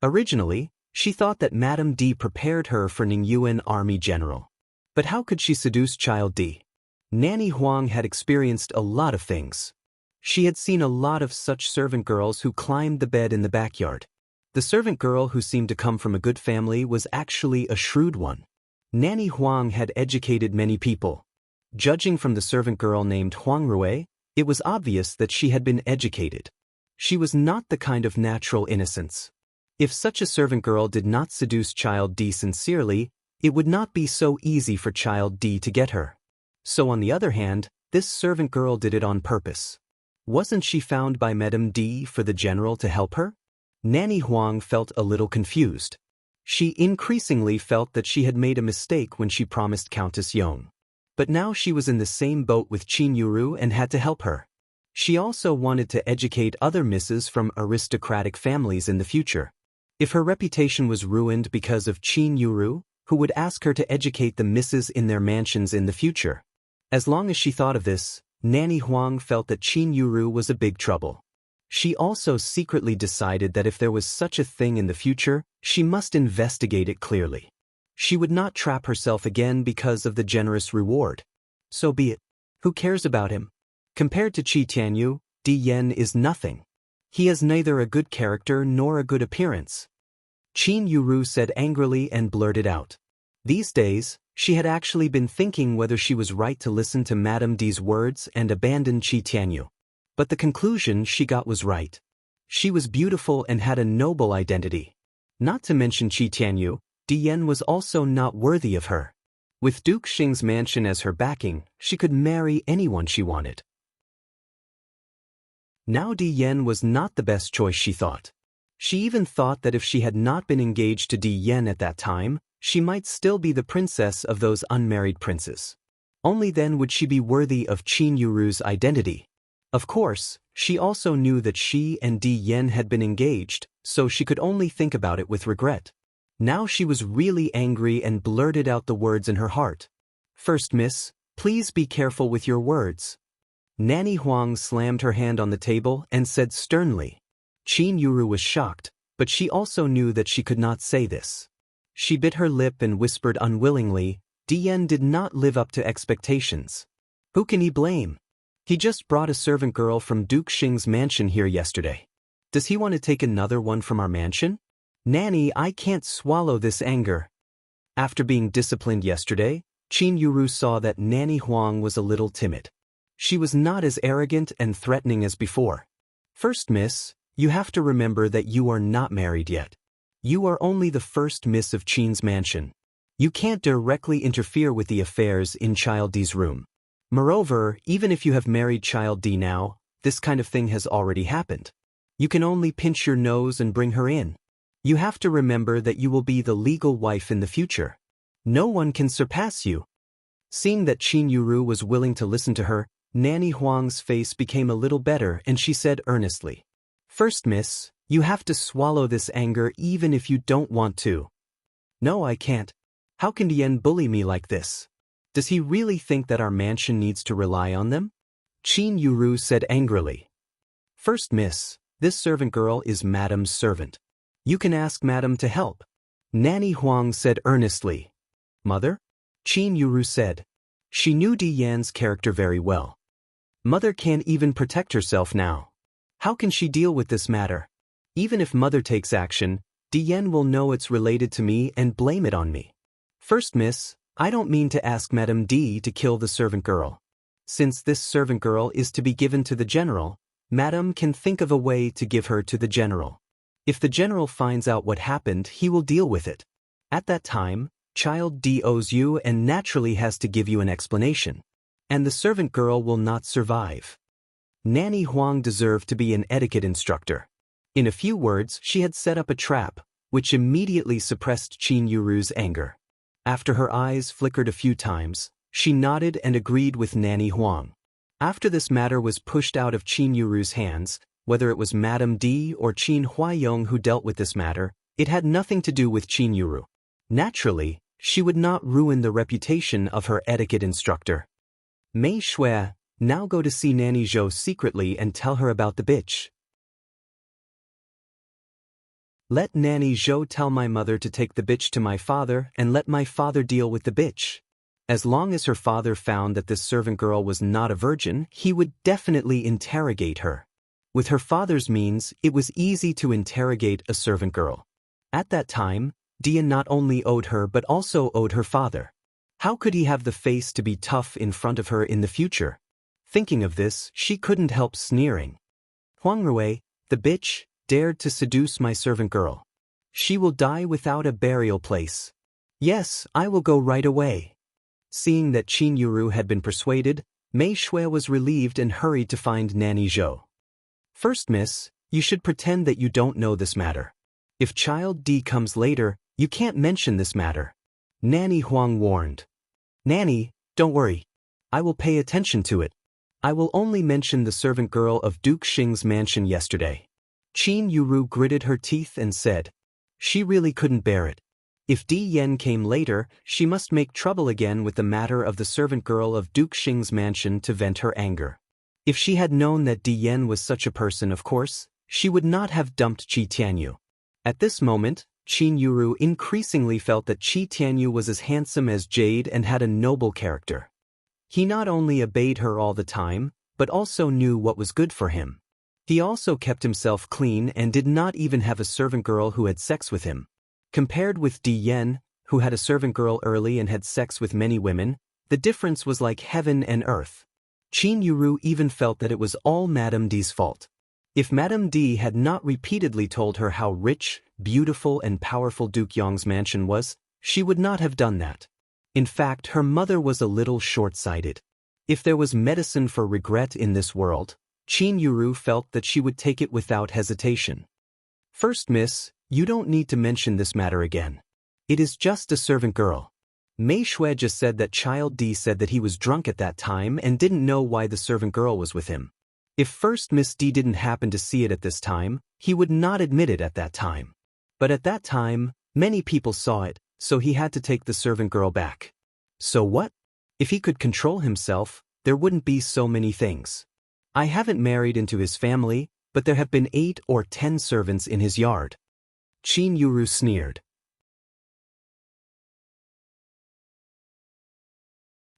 Originally, she thought that Madame D prepared her for Ningyuan army general. But how could she seduce Child D? Nanny Huang had experienced a lot of things. She had seen a lot of such servant girls who climbed the bed in the backyard. The servant girl who seemed to come from a good family was actually a shrewd one. Nanny Huang had educated many people. Judging from the servant girl named Huang Rui, it was obvious that she had been educated. She was not the kind of natural innocence. If such a servant girl did not seduce Child D sincerely, it would not be so easy for Child D to get her. So on the other hand, this servant girl did it on purpose. Wasn't she found by Madame D for the general to help her? Nanny Huang felt a little confused. She increasingly felt that she had made a mistake when she promised Countess Yong. But now she was in the same boat with Qin Yuru and had to help her. She also wanted to educate other misses from aristocratic families in the future. If her reputation was ruined because of Qin Yuru, who would ask her to educate the misses in their mansions in the future? As long as she thought of this, Nanny Huang felt that Qin Yuru was a big trouble. She also secretly decided that if there was such a thing in the future, she must investigate it clearly. She would not trap herself again because of the generous reward. So be it. Who cares about him? Compared to Qi Tianyu, Di Yan is nothing. He has neither a good character nor a good appearance. Qin Yuru said angrily and blurted out. These days, she had actually been thinking whether she was right to listen to Madame D's words and abandon Qi Tianyu. But the conclusion she got was right. She was beautiful and had a noble identity. Not to mention Qi Tianyu, Di Yan was also not worthy of her. With Duke Xing's mansion as her backing, she could marry anyone she wanted. Now Di Yan was not the best choice, she thought. She even thought that if she had not been engaged to Di Yan at that time, she might still be the princess of those unmarried princes. Only then would she be worthy of Qin Yuru's identity. Of course, she also knew that she and Di Yan had been engaged, so she could only think about it with regret. Now she was really angry and blurted out the words in her heart. First, miss, please be careful with your words. Nanny Huang slammed her hand on the table and said sternly. Qin Yuru was shocked, but she also knew that she could not say this. She bit her lip and whispered unwillingly, Di Yan did not live up to expectations. Who can he blame? He just brought a servant girl from Duke Xing's mansion here yesterday. Does he want to take another one from our mansion? Nanny, I can't swallow this anger. After being disciplined yesterday, Qin Yuru saw that Nanny Huang was a little timid. She was not as arrogant and threatening as before. First, miss, you have to remember that you are not married yet. You are only the first miss of Qin's mansion. You can't directly interfere with the affairs in Child D's room. Moreover, even if you have married Child D now, this kind of thing has already happened. You can only pinch your nose and bring her in. You have to remember that you will be the legal wife in the future. No one can surpass you. Seeing that Qin Yuru was willing to listen to her, Nanny Huang's face became a little better and she said earnestly. First, miss, you have to swallow this anger even if you don't want to. No, I can't. How can Yan bully me like this? Does he really think that our mansion needs to rely on them? Qin Yuru said angrily. First, miss, this servant girl is Madame's servant. You can ask Madame to help. Nanny Huang said earnestly. Mother? Qin Yuru said. She knew Di Yan's character very well. Mother can't even protect herself now. How can she deal with this matter? Even if Mother takes action, Diane will know it's related to me and blame it on me. First, miss, I don't mean to ask Madame D to kill the servant girl. Since this servant girl is to be given to the general, Madame can think of a way to give her to the general. If the general finds out what happened, he will deal with it. At that time, child D owes you and naturally has to give you an explanation. And the servant girl will not survive. Nanny Huang deserved to be an etiquette instructor. In a few words, she had set up a trap, which immediately suppressed Qin Yuru's anger. After her eyes flickered a few times, she nodded and agreed with Nanny Huang. After this matter was pushed out of Qin Yuru's hands, whether it was Madame D or Qin Huayong who dealt with this matter, it had nothing to do with Qin Yuru. Naturally, she would not ruin the reputation of her etiquette instructor. Mei Shui, now go to see Nanny Zhou secretly and tell her about the bitch. Let Nanny Zhou tell my mother to take the bitch to my father and let my father deal with the bitch. As long as her father found that this servant girl was not a virgin, he would definitely interrogate her. With her father's means, it was easy to interrogate a servant girl. At that time, Dia not only owed her but also owed her father. How could he have the face to be tough in front of her in the future? Thinking of this, she couldn't help sneering. Huang Rui, the bitch, dared to seduce my servant girl. She will die without a burial place. Yes, I will go right away. Seeing that Qin Yuru had been persuaded, Mei Shui was relieved and hurried to find Nanny Zhou. First, miss, you should pretend that you don't know this matter. If child D comes later, you can't mention this matter. Nanny Huang warned. Nanny, don't worry. I will pay attention to it. I will only mention the servant girl of Duke Xing's mansion yesterday. Qin Yuru gritted her teeth and said. She really couldn't bear it. If Di Yen came later, she must make trouble again with the matter of the servant girl of Duke Xing's mansion to vent her anger. If she had known that Di Yen was such a person, of course, she would not have dumped Qi Tianyu. At this moment, Qin Yuru increasingly felt that Qi Tianyu was as handsome as Jade and had a noble character. He not only obeyed her all the time, but also knew what was good for him. He also kept himself clean and did not even have a servant girl who had sex with him. Compared with Di Yen, who had a servant girl early and had sex with many women, the difference was like heaven and earth. Qin Yuru even felt that it was all Madame D's fault. If Madame D had not repeatedly told her how rich, beautiful and powerful Duke Yong's mansion was, she would not have done that. In fact, her mother was a little short-sighted. If there was medicine for regret in this world, Qin Yuru felt that she would take it without hesitation. First, miss, you don't need to mention this matter again. It is just a servant girl. Mei Shui just said that child D said that he was drunk at that time and didn't know why the servant girl was with him. If first Miss D didn't happen to see it at this time, he would not admit it at that time. But at that time, many people saw it, so he had to take the servant girl back. So what? If he could control himself, there wouldn't be so many things. I haven't married into his family, but there have been 8 or 10 servants in his yard. Qin Yuru sneered.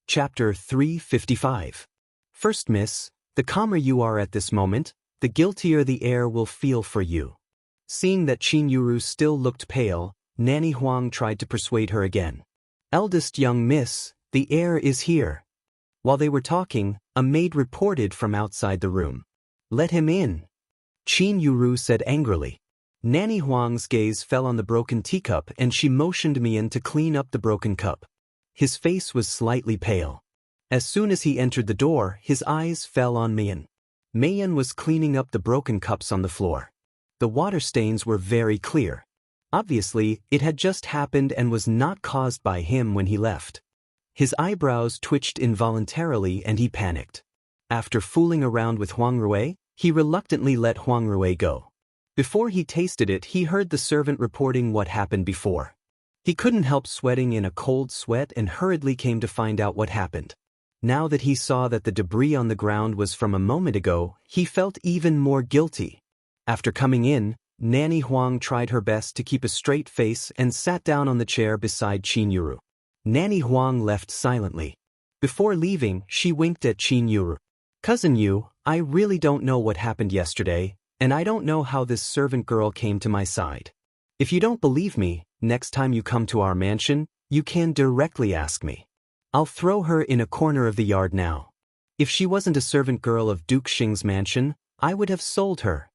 Chapter 355. First, miss, the calmer you are at this moment, the guiltier the air will feel for you. Seeing that Qin Yuru still looked pale, Nanny Huang tried to persuade her again. Eldest young miss, the air is here. While they were talking, a maid reported from outside the room. Let him in. Qin Yuru said angrily. Nanny Huang's gaze fell on the broken teacup and she motioned Mian to clean up the broken cup. His face was slightly pale. As soon as he entered the door, his eyes fell on Mian. Mian was cleaning up the broken cups on the floor. The water stains were very clear. Obviously, it had just happened and was not caused by him when he left. His eyebrows twitched involuntarily and he panicked. After fooling around with Huang Rui, he reluctantly let Huang Rui go. Before he tasted it, he heard the servant reporting what happened before. He couldn't help sweating in a cold sweat and hurriedly came to find out what happened. Now that he saw that the debris on the ground was from a moment ago, he felt even more guilty. After coming in, Nanny Huang tried her best to keep a straight face and sat down on the chair beside Qin Yuru. Nanny Huang left silently. Before leaving, she winked at Qin Yuru. Cousin Yu, I really don't know what happened yesterday, and I don't know how this servant girl came to my side. If you don't believe me, next time you come to our mansion, you can directly ask me. I'll throw her in a corner of the yard now. If she wasn't a servant girl of Duke Xing's mansion, I would have sold her.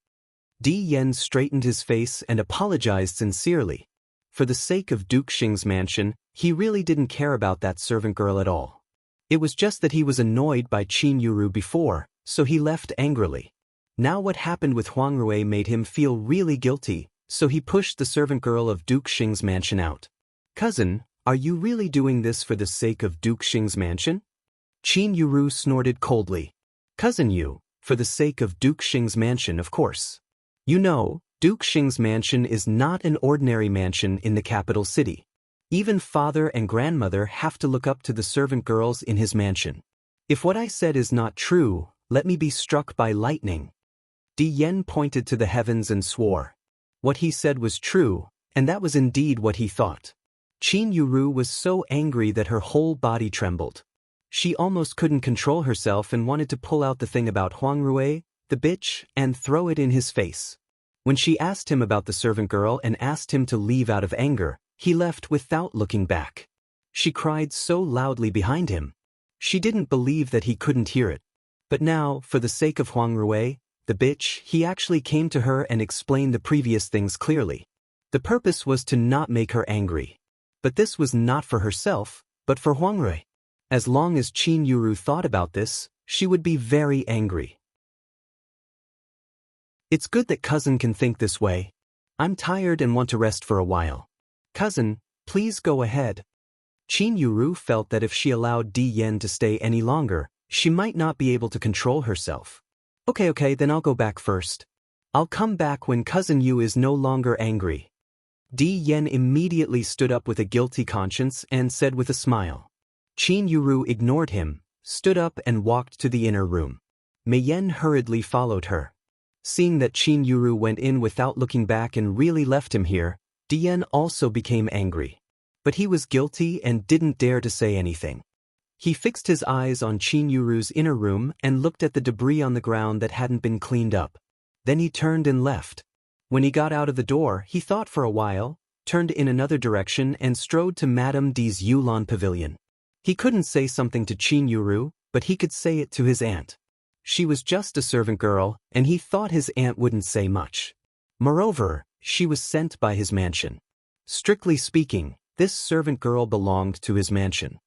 Di Yan straightened his face and apologized sincerely. For the sake of Duke Xing's mansion, he really didn't care about that servant girl at all. It was just that he was annoyed by Qin Yuru before, so he left angrily. Now what happened with Huang Rui made him feel really guilty, so he pushed the servant girl of Duke Xing's mansion out. Cousin, are you really doing this for the sake of Duke Xing's mansion? Qin Yuru snorted coldly. Cousin Yu, for the sake of Duke Xing's mansion, of course. You know, Duke Xing's mansion is not an ordinary mansion in the capital city. Even father and grandmother have to look up to the servant girls in his mansion. If what I said is not true, let me be struck by lightning. Di Yan pointed to the heavens and swore. What he said was true, and that was indeed what he thought. Qin Yuru was so angry that her whole body trembled. She almost couldn't control herself and wanted to pull out the thing about Huang Rui, the bitch, and throw it in his face. When she asked him about the servant girl and asked him to leave out of anger, he left without looking back. She cried so loudly behind him. She didn't believe that he couldn't hear it. But now, for the sake of Huang Rui, the bitch, he actually came to her and explained the previous things clearly. The purpose was to not make her angry. But this was not for herself, but for Huang Rui. As long as Qin Yuru thought about this, she would be very angry. It's good that cousin can think this way. I'm tired and want to rest for a while. Cousin, please go ahead. Qin Yuru felt that if she allowed Di Yan to stay any longer, she might not be able to control herself. Okay, then I'll go back first. I'll come back when cousin Yu is no longer angry. Di Yan immediately stood up with a guilty conscience and said with a smile. Qin Yuru ignored him, stood up and walked to the inner room. Mei Yan hurriedly followed her. Seeing that Qin Yuru went in without looking back and really left him here, Di Yan also became angry. But he was guilty and didn't dare to say anything. He fixed his eyes on Qin Yuru's inner room and looked at the debris on the ground that hadn't been cleaned up. Then he turned and left. When he got out of the door, he thought for a while, turned in another direction and strode to Madame D's Yulon pavilion. He couldn't say something to Qin Yuru, but he could say it to his aunt. She was just a servant girl, and he thought his aunt wouldn't say much. Moreover, she was sent by his mansion. Strictly speaking, this servant girl belonged to his mansion.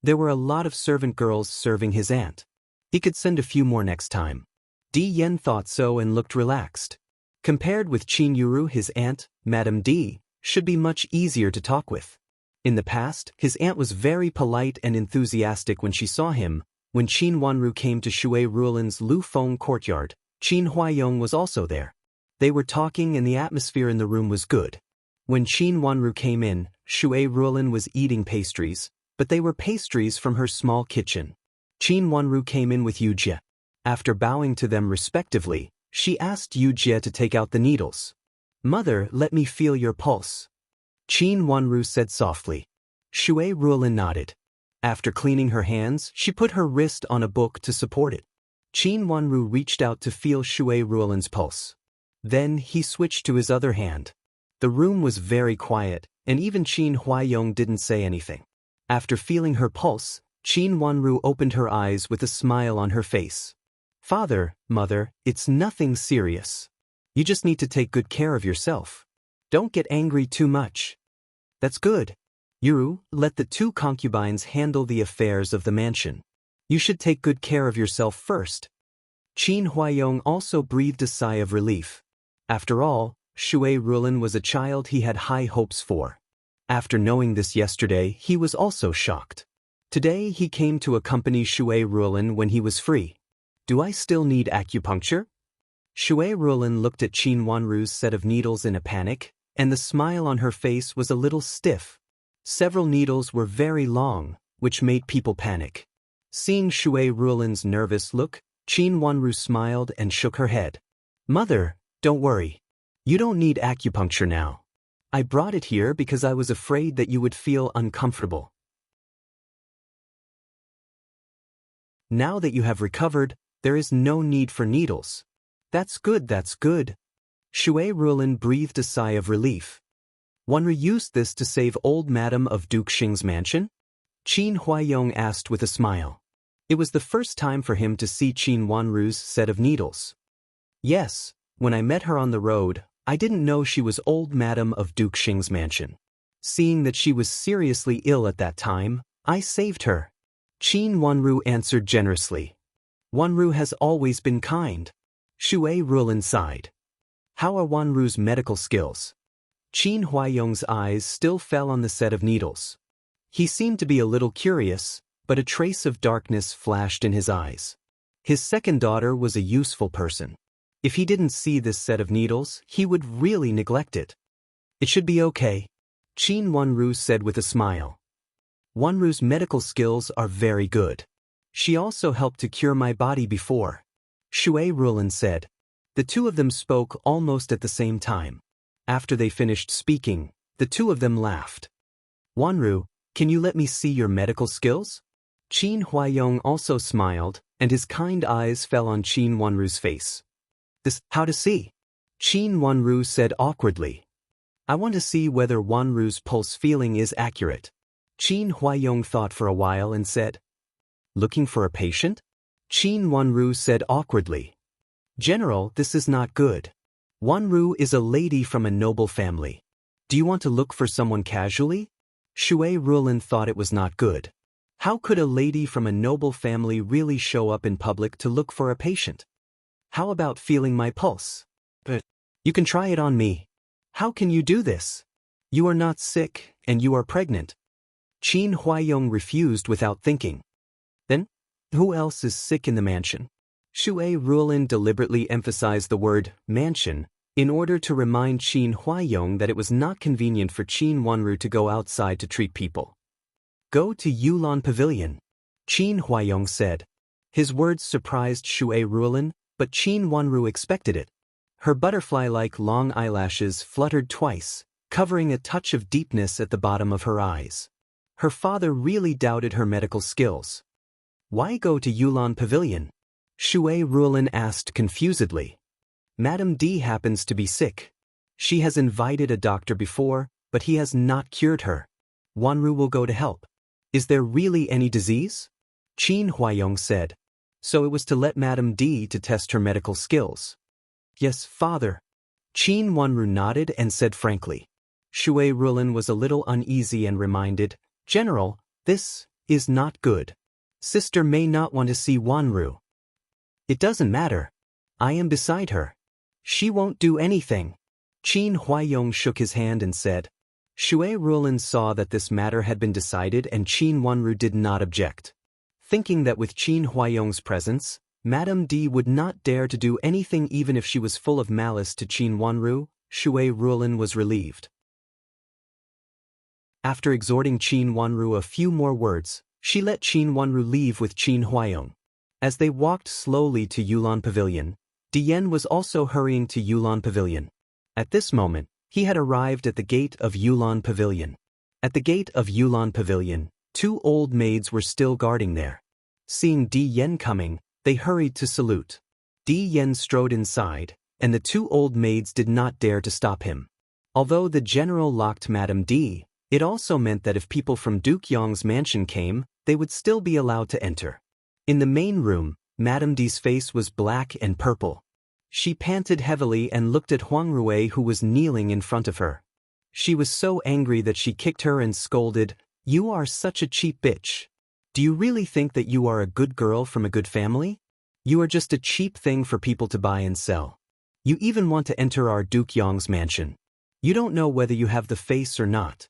There were a lot of servant girls serving his aunt. He could send a few more next time. Di Yan thought so and looked relaxed. Compared with Qin Yuru, his aunt, Madame D, should be much easier to talk with. In the past, his aunt was very polite and enthusiastic when she saw him. When Qin Wanru came to Shui Ruolin's Lu Feng courtyard, Qin Huayong was also there. They were talking and the atmosphere in the room was good. When Qin Wanru came in, Shui Ruolin was eating pastries, but they were pastries from her small kitchen. Qin Wanru came in with Yu Jie. After bowing to them respectively, she asked Yu Jie to take out the needles. Mother, let me feel your pulse. Qin Wanru said softly. Shui Ruolin nodded. After cleaning her hands, she put her wrist on a book to support it. Qin Wanru reached out to feel Shui Ruolin's pulse. Then he switched to his other hand. The room was very quiet, and even Qin Huayong didn't say anything. After feeling her pulse, Qin Wanru opened her eyes with a smile on her face. Father, mother, it's nothing serious. You just need to take good care of yourself. Don't get angry too much. That's good. Yuru, let the two concubines handle the affairs of the mansion. You should take good care of yourself first. Qin Huayong also breathed a sigh of relief. After all, Shui Ruolin was a child he had high hopes for. After knowing this yesterday, he was also shocked. Today he came to accompany Shui Ruolin when he was free. Do I still need acupuncture? Shui Ruolin looked at Qin Wanru's set of needles in a panic, and the smile on her face was a little stiff. Several needles were very long, which made people panic. Seeing Shui Ruolin's nervous look, Qin Wanru smiled and shook her head. Mother, don't worry. You don't need acupuncture now. I brought it here because I was afraid that you would feel uncomfortable. Now that you have recovered, there is no need for needles. That's good, that's good. Shui Ruolin breathed a sigh of relief. Wanru used this to save old Madam of Duke Xing's mansion? Qin Huaiyong asked with a smile. It was the first time for him to see Qin Wanru's set of needles. Yes, when I met her on the road, I didn't know she was old Madam of Duke Xing's mansion. Seeing that she was seriously ill at that time, I saved her. Qin Wanru answered generously. Wanru has always been kind. Shui Rulin sighed. How are Wanru's medical skills? Qin Huaiyong's eyes still fell on the set of needles. He seemed to be a little curious, but a trace of darkness flashed in his eyes. His second daughter was a useful person. If he didn't see this set of needles, he would really neglect it. It should be okay, Qin Wanru said with a smile. Wanru's medical skills are very good. She also helped to cure my body before, Shui Rulin said. The two of them spoke almost at the same time. After they finished speaking, the two of them laughed. Wanru, can you let me see your medical skills? Qin Huaiyong also smiled, and his kind eyes fell on Qin Wanru's face. How to see? Qin Wanru said awkwardly. I want to see whether Wanru's pulse feeling is accurate. Qin Huaiyong thought for a while and said, Looking for a patient? Qin Wanru said awkwardly. General, this is not good. Wanru is a lady from a noble family. Do you want to look for someone casually? Shui Rulin thought it was not good. How could a lady from a noble family really show up in public to look for a patient? How about feeling my pulse? But you can try it on me. How can you do this? You are not sick, and you are pregnant. Qin Huaiyong refused without thinking. Then, who else is sick in the mansion? Shui Rulin deliberately emphasized the word mansion in order to remind Qin Huaiyong that it was not convenient for Qin Wanru to go outside to treat people. Go to Yulan Pavilion, Qin Huaiyong said. His words surprised Shui Rulin, but Qin Wanru expected it. Her butterfly-like long eyelashes fluttered twice, covering a touch of deepness at the bottom of her eyes. Her father really doubted her medical skills. Why go to Yulan Pavilion? Shui Rulin asked confusedly. Madame D happens to be sick. She has invited a doctor before, but he has not cured her. Wanru will go to help. Is there really any disease? Qin Huaiyong said. So it was to let Madame D to test her medical skills. Yes, father. Qin Wanru nodded and said frankly. Shui Rulin was a little uneasy and reminded, General, this is not good. Sister may not want to see Wanru. It doesn't matter. I am beside her. She won't do anything. Qin Huaiyong shook his hand and said. Shui Rulin saw that this matter had been decided and Qin Wanru did not object. Thinking that with Qin Huaiyong's presence, Madame D would not dare to do anything even if she was full of malice to Qin Wanru, Shui Rulin was relieved. After exhorting Qin Wanru a few more words, she let Qin Wanru leave with Qin Huaiyong. As they walked slowly to Yulan Pavilion, Dian was also hurrying to Yulan Pavilion. At this moment, he had arrived at the gate of Yulan Pavilion. At the gate of Yulan Pavilion, two old maids were still guarding there. Seeing Dian coming, they hurried to salute. Dian strode inside, and the two old maids did not dare to stop him. Although the general locked Madame D, it also meant that if people from Duke Yong's mansion came, they would still be allowed to enter. In the main room, Madame D's face was black and purple. She panted heavily and looked at Huang Rui, who was kneeling in front of her. She was so angry that she kicked her and scolded, You are such a cheap bitch. Do you really think that you are a good girl from a good family? You are just a cheap thing for people to buy and sell. You even want to enter our Duke Yong's mansion. You don't know whether you have the face or not.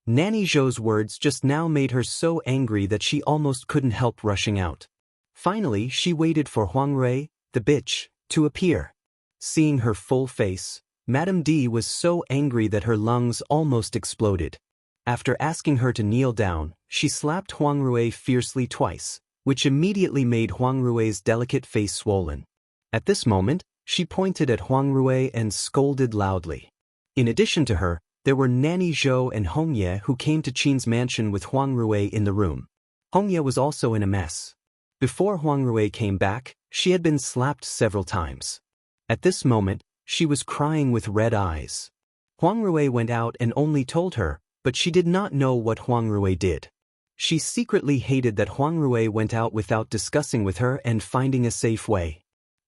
Nanny Zhou's words just now made her so angry that she almost couldn't help rushing out. Finally, she waited for Huang Rui, the bitch, to appear. Seeing her full face, Madame D was so angry that her lungs almost exploded. After asking her to kneel down, she slapped Huang Rui fiercely twice, which immediately made Huang Rui's delicate face swollen. At this moment, she pointed at Huang Rui and scolded loudly. In addition to her, there were Nanny Zhou and Hongye who came to Qin's mansion with Huang Rui in the room. Hongye was also in a mess. Before Huang Rui came back, she had been slapped several times. At this moment, she was crying with red eyes. Huang Rui went out and only told her, but she did not know what Huang Rui did. She secretly hated that Huang Rui went out without discussing with her and finding a safe way.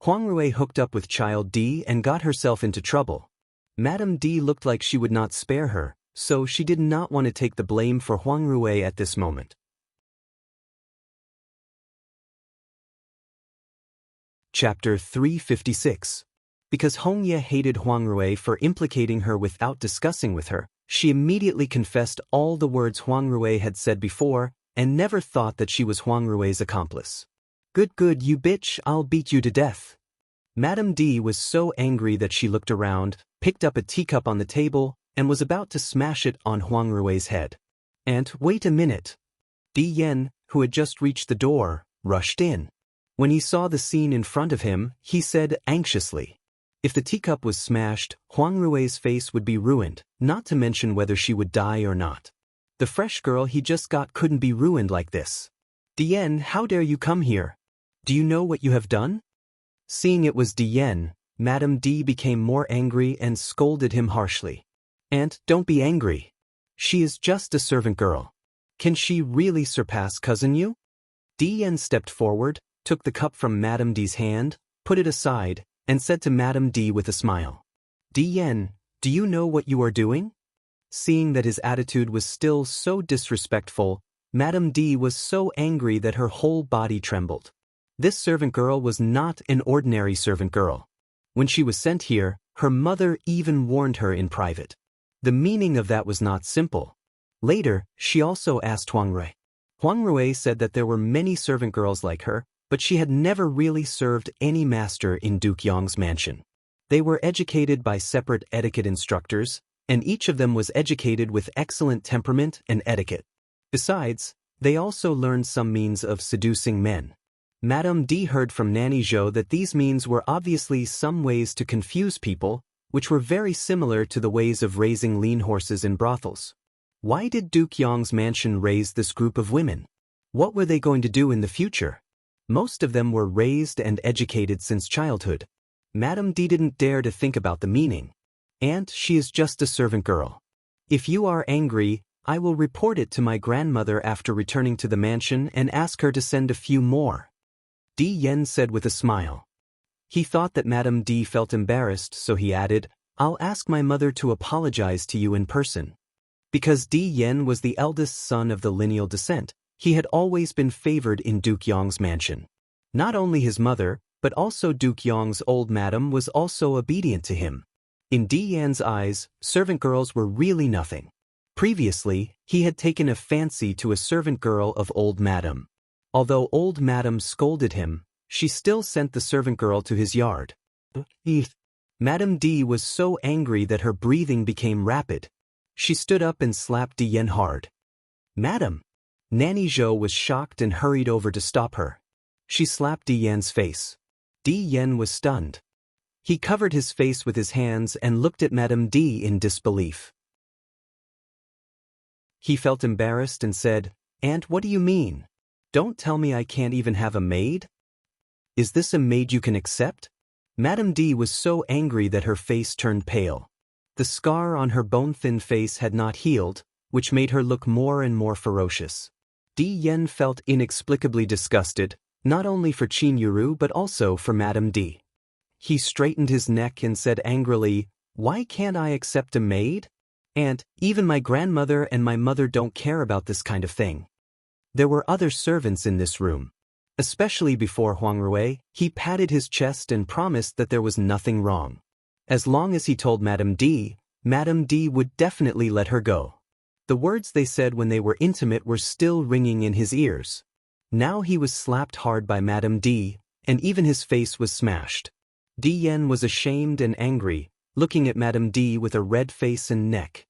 Huang Rui hooked up with Child D and got herself into trouble. Madame D looked like she would not spare her, so she did not want to take the blame for Huang Rui at this moment. Chapter 356. Because Hongye hated Huang Rui for implicating her without discussing with her, she immediately confessed all the words Huang Rui had said before and never thought that she was Huang Rui's accomplice. Good, you bitch, I'll beat you to death. Madame D was so angry that she looked around, picked up a teacup on the table, and was about to smash it on Huang Rui's head. And wait a minute. Di Yan, who had just reached the door, rushed in. When he saw the scene in front of him, he said anxiously, if the teacup was smashed, Huang Rui's face would be ruined, not to mention whether she would die or not. The fresh girl he just got couldn't be ruined like this. Di Yan, how dare you come here? Do you know what you have done? Seeing it was Di Yan, Madame D became more angry and scolded him harshly. Aunt, don't be angry. She is just a servant girl. Can she really surpass Cousin Yu? Di Yan stepped forward, took the cup from Madame D's hand, put it aside, and said to Madame D with a smile, Di Yan, do you know what you are doing? Seeing that his attitude was still so disrespectful, Madame D was so angry that her whole body trembled. This servant girl was not an ordinary servant girl. When she was sent here, her mother even warned her in private. The meaning of that was not simple. Later, she also asked Huang Rui. Huang Rui said that there were many servant girls like her, but she had never really served any master in Duke Yong's mansion. They were educated by separate etiquette instructors, and each of them was educated with excellent temperament and etiquette. Besides, they also learned some means of seducing men. Madame D heard from Nanny Zhou that these means were obviously some ways to confuse people, which were very similar to the ways of raising lean horses in brothels. Why did Duke Yong's mansion raise this group of women? What were they going to do in the future? Most of them were raised and educated since childhood. Madame D didn't dare to think about the meaning. Aunt, she is just a servant girl. If you are angry, I will report it to my grandmother after returning to the mansion and ask her to send a few more. Di Yan said with a smile. He thought that Madame D felt embarrassed, so he added, I'll ask my mother to apologize to you in person. Because Di Yan was the eldest son of the lineal descent, he had always been favored in Duke Yong's mansion. Not only his mother, but also Duke Yong's old madam was also obedient to him. In Di Yan's eyes, servant girls were really nothing. Previously, he had taken a fancy to a servant girl of old madam. Although old madam scolded him, she still sent the servant girl to his yard. Madame D was so angry that her breathing became rapid. She stood up and slapped Di Yan hard. Madam! Nanny Zhou was shocked and hurried over to stop her. She slapped Di Yan's face. Di Yan was stunned. He covered his face with his hands and looked at Madame D in disbelief. He felt embarrassed and said, Aunt, what do you mean? Don't tell me I can't even have a maid? Is this a maid you can accept? Madame D was so angry that her face turned pale. The scar on her bone-thin face had not healed, which made her look more and more ferocious. Di Yan felt inexplicably disgusted, not only for Qin Yuru but also for Madame D. He straightened his neck and said angrily, Why can't I accept a maid? Aunt, even my grandmother and my mother don't care about this kind of thing. There were other servants in this room. Especially before Huang Rui, he patted his chest and promised that there was nothing wrong. As long as he told Madame D would definitely let her go. The words they said when they were intimate were still ringing in his ears. Now he was slapped hard by Madame D, and even his face was smashed. Di Yan was ashamed and angry, looking at Madame D with a red face and neck.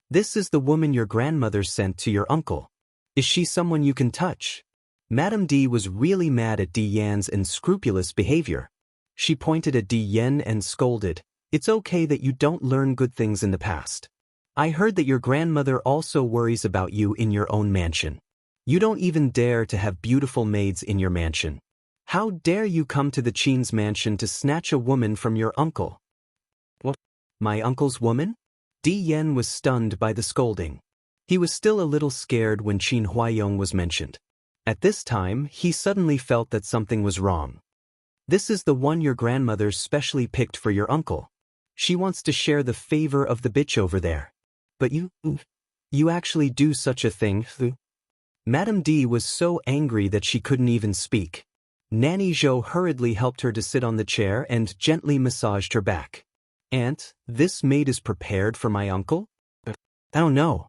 This is the woman your grandmother sent to your uncle. Is she someone you can touch? Madame D was really mad at Di Yan's unscrupulous behavior. She pointed at Di Yan and scolded, It's okay that you don't learn good things in the past. I heard that your grandmother also worries about you in your own mansion. You don't even dare to have beautiful maids in your mansion. How dare you come to the Qin's mansion to snatch a woman from your uncle? What? My uncle's woman? Di Yen was stunned by the scolding. He was still a little scared when Qin Huaiyong was mentioned. At this time, he suddenly felt that something was wrong. This is the one your grandmother specially picked for your uncle. She wants to share the favor of the bitch over there. But you actually do such a thing? Madame D was so angry that she couldn't even speak. Nanny Zhou hurriedly helped her to sit on the chair and gently massaged her back. Aunt, this maid is prepared for my uncle? I don't know.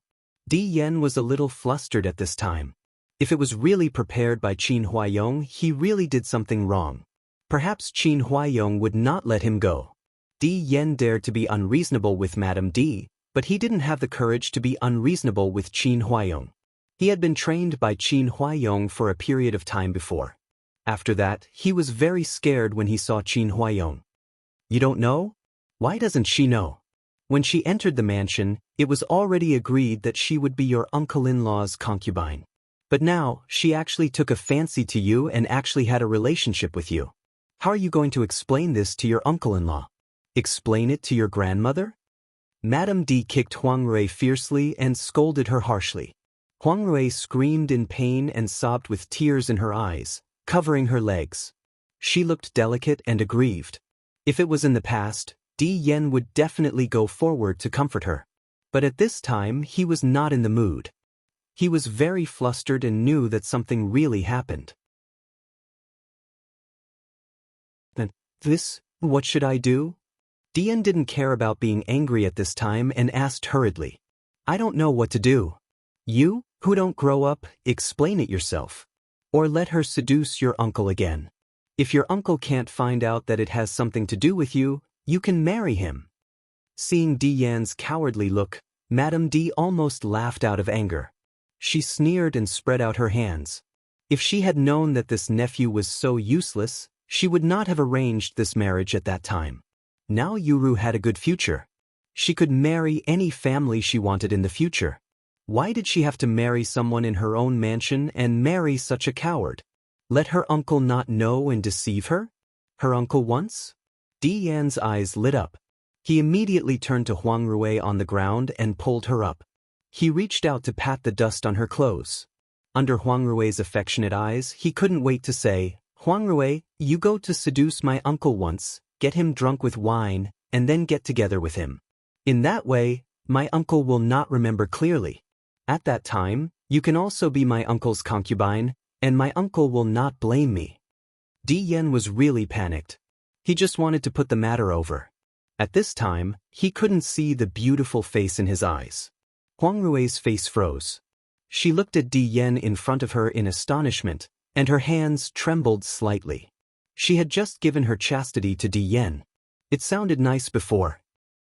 Di Yen was a little flustered at this time. If it was really prepared by Qin Huaiyong, he really did something wrong. Perhaps Qin Huaiyong would not let him go. Di Yen dared to be unreasonable with Madame D, but he didn't have the courage to be unreasonable with Qin Huaiyong. He had been trained by Qin Huaiyong for a period of time before. After that, he was very scared when he saw Qin Huaiyong. You don't know? Why doesn't she know? When she entered the mansion, it was already agreed that she would be your uncle-in-law's concubine. But now, she actually took a fancy to you and actually had a relationship with you. How are you going to explain this to your uncle-in-law? Explain it to your grandmother? Madame D kicked Huang Rui fiercely and scolded her harshly. Huang Rui screamed in pain and sobbed with tears in her eyes, covering her legs. She looked delicate and aggrieved. If it was in the past, Di Yen would definitely go forward to comfort her. But at this time, he was not in the mood. He was very flustered and knew that something really happened. What should I do? Di Yen didn't care about being angry at this time and asked hurriedly. I don't know what to do. You, who don't grow up, explain it yourself. Or let her seduce your uncle again. If your uncle can't find out that it has something to do with you, you can marry him. Seeing Di Yan's cowardly look, Madame D almost laughed out of anger. She sneered and spread out her hands. If she had known that this nephew was so useless, she would not have arranged this marriage at that time. Now Yuru had a good future. She could marry any family she wanted in the future. Why did she have to marry someone in her own mansion and marry such a coward? Let her uncle not know and deceive her? Her uncle once? Di Yan's eyes lit up. He immediately turned to Huang Rui on the ground and pulled her up. He reached out to pat the dust on her clothes. Under Huang Rui's affectionate eyes, he couldn't wait to say, Huang Rui, you go to seduce my uncle once, get him drunk with wine, and then get together with him. In that way, my uncle will not remember clearly. At that time, you can also be my uncle's concubine, and my uncle will not blame me. Di Yen was really panicked. He just wanted to put the matter over. At this time, he couldn't see the beautiful face in his eyes. Huang Rui's face froze. She looked at Di Yen in front of her in astonishment, and her hands trembled slightly. She had just given her chastity to Di Yen. It sounded nice before.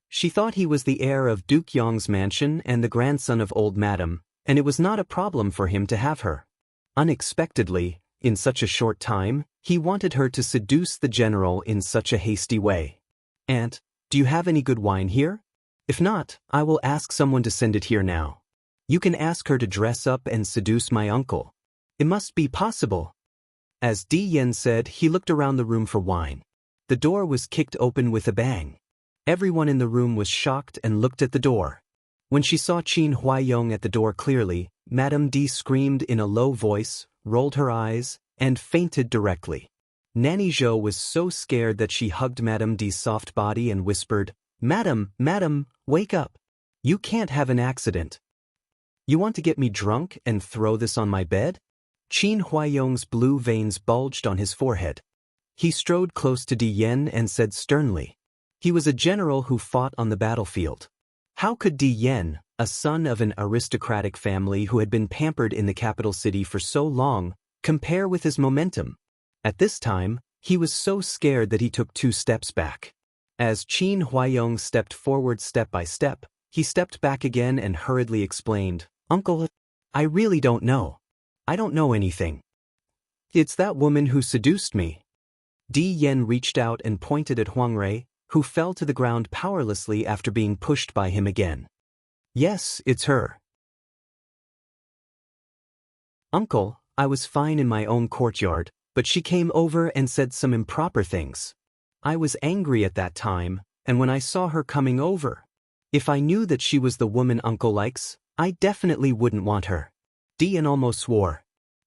She thought he was the heir of Duke Yong's mansion and the grandson of old Madam, and it was not a problem for him to have her. Unexpectedly, in such a short time, he wanted her to seduce the general in such a hasty way. Aunt, do you have any good wine here? If not, I will ask someone to send it here now. You can ask her to dress up and seduce my uncle. It must be possible. As Di Yen said, he looked around the room for wine. The door was kicked open with a bang. Everyone in the room was shocked and looked at the door. When she saw Qin Huaiyong at the door clearly, Madame D screamed in a low voice, rolled her eyes, and fainted directly. Nanny Zhou was so scared that she hugged Madame D's soft body and whispered, Madam, wake up. You can't have an accident. You want to get me drunk and throw this on my bed? Qin Huaiyong's blue veins bulged on his forehead. He strode close to Di Yen and said sternly. He was a general who fought on the battlefield. How could Di Yen, a son of an aristocratic family who had been pampered in the capital city for so long, compare with his momentum? At this time, he was so scared that he took 2 steps back. As Qin Huaiyong stepped forward step by step, he stepped back again and hurriedly explained, Uncle, I really don't know. I don't know anything. It's that woman who seduced me. Di Yen reached out and pointed at Huang Rui, who fell to the ground powerlessly after being pushed by him again. Yes, it's her. Uncle, I was fine in my own courtyard, but she came over and said some improper things. I was angry at that time, and when I saw her coming over, If I knew that she was the woman Uncle likes, I definitely wouldn't want her. Dian almost swore.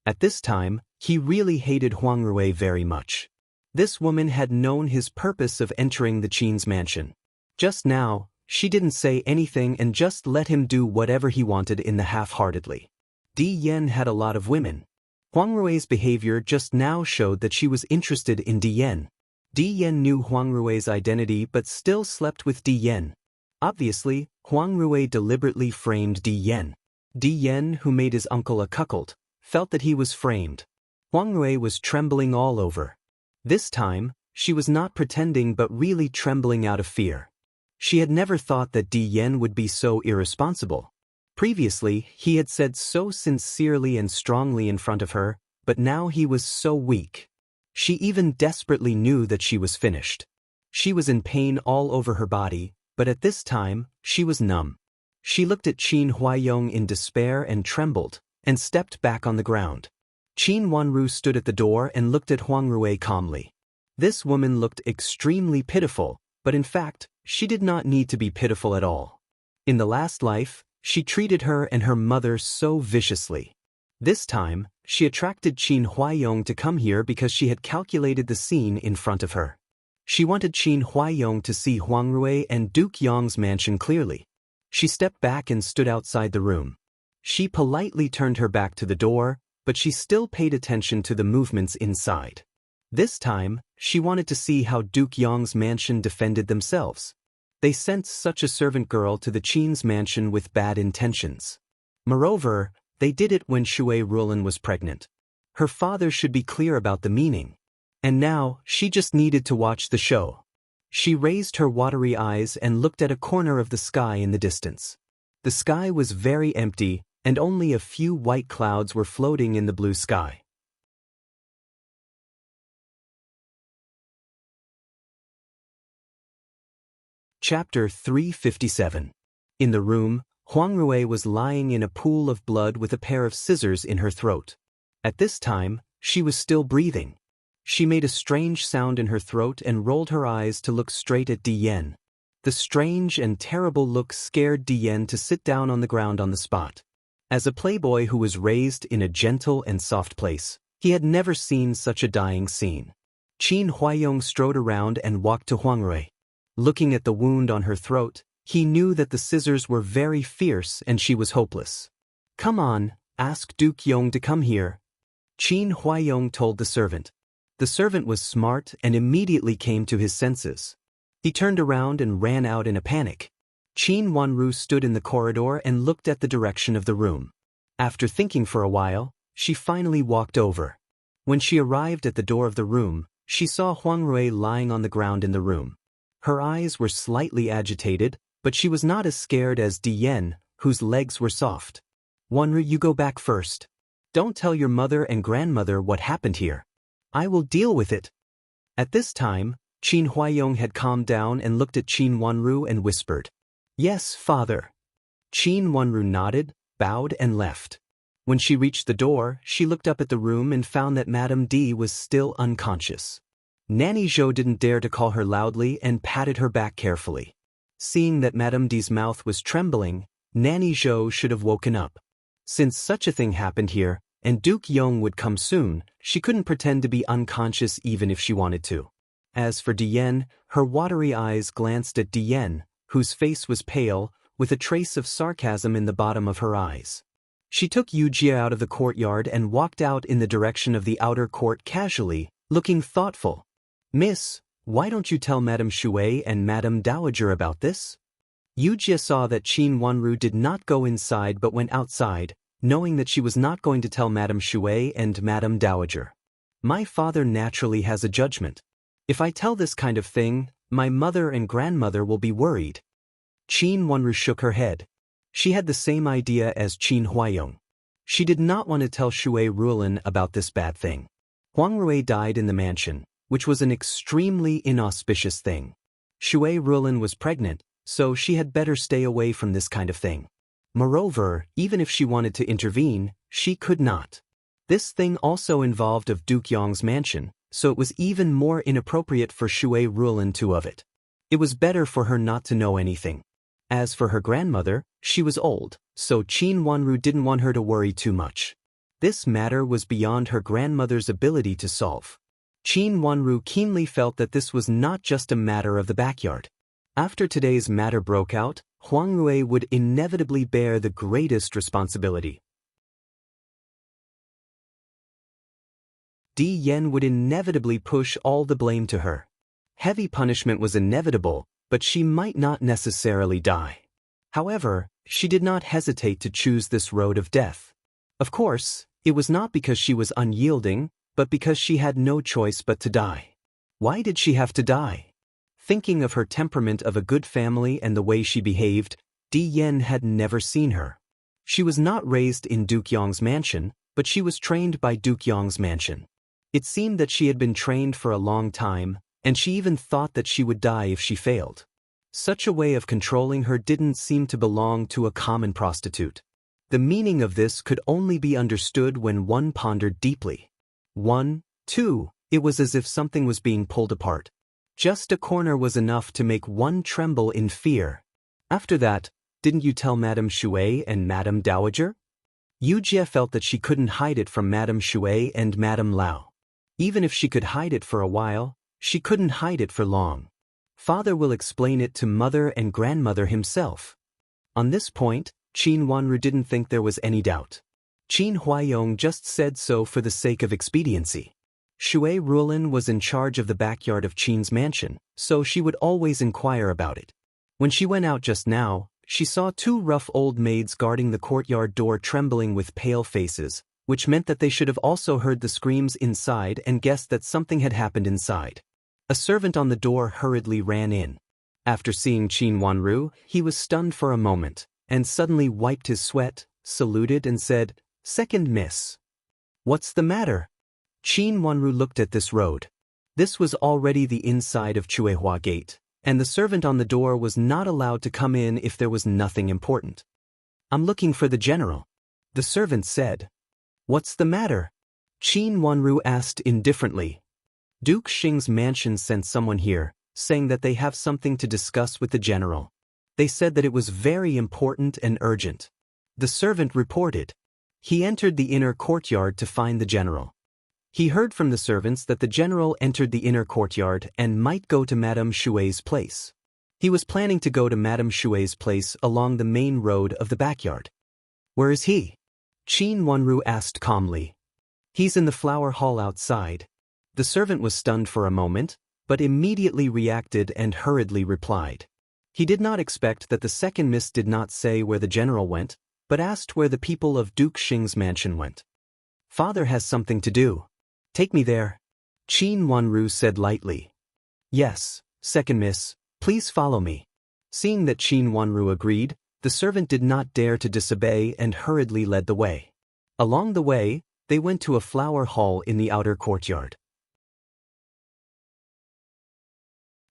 At this time, he really hated Huang Rui very much. This woman had known his purpose of entering the Qin's mansion. Just now, she didn't say anything and just let him do whatever he wanted in the half-heartedly. Dian had a lot of women. Huang Rui's behavior just now showed that she was interested in Dian. Dian knew Huang Rui's identity but still slept with Dian. Obviously, Huang Rui deliberately framed Dian. Dian, who made his uncle a cuckold, felt that he was framed. Huang Rui was trembling all over. This time, she was not pretending but really trembling out of fear. She had never thought that Dian would be so irresponsible. Previously, he had said so sincerely and strongly in front of her, but now he was so weak. She even desperately knew that she was finished. She was in pain all over her body, but at this time, she was numb. She looked at Qin Huaiyong in despair and trembled, and stepped back on the ground. Qin Wanru stood at the door and looked at Huang Rui calmly. This woman looked extremely pitiful, but in fact, she did not need to be pitiful at all. In the last life, she treated her and her mother so viciously. This time, she attracted Qin Huaiyong to come here because she had calculated the scene in front of her. She wanted Qin Huaiyong to see Huang Rui and Duke Yong's mansion clearly. She stepped back and stood outside the room. She politely turned her back to the door, but she still paid attention to the movements inside. This time, she wanted to see how Duke Yong's mansion defended themselves. They sent such a servant girl to the Qin's mansion with bad intentions. Moreover, they did it when Shui Rulin was pregnant. Her father should be clear about the meaning. And now, she just needed to watch the show. She raised her watery eyes and looked at a corner of the sky in the distance. The sky was very empty, and only a few white clouds were floating in the blue sky. Chapter 357. In the room, Huang Rui was lying in a pool of blood with a pair of scissors in her throat. At this time, she was still breathing. She made a strange sound in her throat and rolled her eyes to look straight at Dian. The strange and terrible look scared Dian to sit down on the ground on the spot. As a playboy who was raised in a gentle and soft place, he had never seen such a dying scene. Qin Huaiyong strode around and walked to Huang Rui. Looking at the wound on her throat, he knew that the scissors were very fierce and she was hopeless. "Come on, ask Duke Yong to come here," Qin Huaiyong told the servant. The servant was smart and immediately came to his senses. He turned around and ran out in a panic. Qin Wanru stood in the corridor and looked at the direction of the room. After thinking for a while, she finally walked over. When she arrived at the door of the room, she saw Huang Rui lying on the ground in the room. Her eyes were slightly agitated, but she was not as scared as Dian, whose legs were soft. "Wanru, you go back first. Don't tell your mother and grandmother what happened here. I will deal with it." At this time, Qin Huaiyong had calmed down and looked at Qin Wanru and whispered, "Yes, father." Qin Wanru nodded, bowed and left. When she reached the door, she looked up at the room and found that Madame D was still unconscious. Nanny Zhou didn't dare to call her loudly and patted her back carefully. Seeing that Madame D's mouth was trembling, Nanny Zhou should have woken up. Since such a thing happened here, and Duke Yong would come soon, she couldn't pretend to be unconscious even if she wanted to. As for Dian, her watery eyes glanced at Dian, whose face was pale, with a trace of sarcasm in the bottom of her eyes. She took Yujia out of the courtyard and walked out in the direction of the outer court casually, looking thoughtful. "Miss, why don't you tell Madame Shui and Madame Dowager about this?" Yujia saw that Qin Wanru did not go inside but went outside, knowing that she was not going to tell Madame Shui and Madame Dowager. "My father naturally has a judgment. If I tell this kind of thing, my mother and grandmother will be worried." Qin Wanru shook her head. She had the same idea as Qin Huaiyong. She did not want to tell Shui Rulin about this bad thing. Huang Rui died in the mansion, which was an extremely inauspicious thing. Shui Rulin was pregnant, so she had better stay away from this kind of thing. Moreover, even if she wanted to intervene, she could not. This thing also involved of Duke Yong's mansion, so it was even more inappropriate for Shui Rulin to of it. It was better for her not to know anything. As for her grandmother, she was old, so Qin Wanru didn't want her to worry too much. This matter was beyond her grandmother's ability to solve. Qin Wanru keenly felt that this was not just a matter of the backyard. After today's matter broke out, Huang Rui would inevitably bear the greatest responsibility. Di Yen would inevitably push all the blame to her. Heavy punishment was inevitable, but she might not necessarily die. However, she did not hesitate to choose this road of death. Of course, it was not because she was unyielding, but because she had no choice but to die. Why did she have to die? Thinking of her temperament of a good family and the way she behaved, Di Yen had never seen her. She was not raised in Duke Yong's mansion, but she was trained by Duke Yong's mansion. It seemed that she had been trained for a long time, and she even thought that she would die if she failed. Such a way of controlling her didn't seem to belong to a common prostitute. The meaning of this could only be understood when one pondered deeply. 1, 2, it was as if something was being pulled apart. Just a corner was enough to make one tremble in fear. After that, didn't you tell Madame Shui and Madame Dowager? Yu Jie felt that she couldn't hide it from Madame Shui and Madame Lao. Even if she could hide it for a while, she couldn't hide it for long. Father will explain it to mother and grandmother himself. On this point, Qin Wanru didn't think there was any doubt. Qin Huayong just said so for the sake of expediency. Shui Rulin was in charge of the backyard of Qin's mansion, so she would always inquire about it. When she went out just now, she saw 2 rough old maids guarding the courtyard door trembling with pale faces, which meant that they should have also heard the screams inside and guessed that something had happened inside. A servant on the door hurriedly ran in. After seeing Qin Wanru, he was stunned for a moment, and suddenly wiped his sweat, saluted and said, "Second miss." "What's the matter?" Qin Wanru looked at this road. This was already the inside of Chuehua Gate, and the servant on the door was not allowed to come in if there was nothing important. "I'm looking for the general," the servant said. "What's the matter?" Qin Wanru asked indifferently. Duke Xing's mansion sent someone here, saying that they have something to discuss with the general. They said that it was very important and urgent. The servant reported. He entered the inner courtyard to find the general. He heard from the servants that the general entered the inner courtyard and might go to Madame Shui's place. He was planning to go to Madame Shui's place along the main road of the backyard. "Where is he?" Qin Wanru asked calmly. "He's in the flower hall outside." The servant was stunned for a moment, but immediately reacted and hurriedly replied. He did not expect that the second miss did not say where the general went, but asked where the people of Duke Xing's mansion went. "Father has something to do. Take me there," Qin Wanru said lightly. "Yes, second miss, please follow me." Seeing that Qin Wanru agreed, the servant did not dare to disobey and hurriedly led the way. Along the way, they went to a flower hall in the outer courtyard.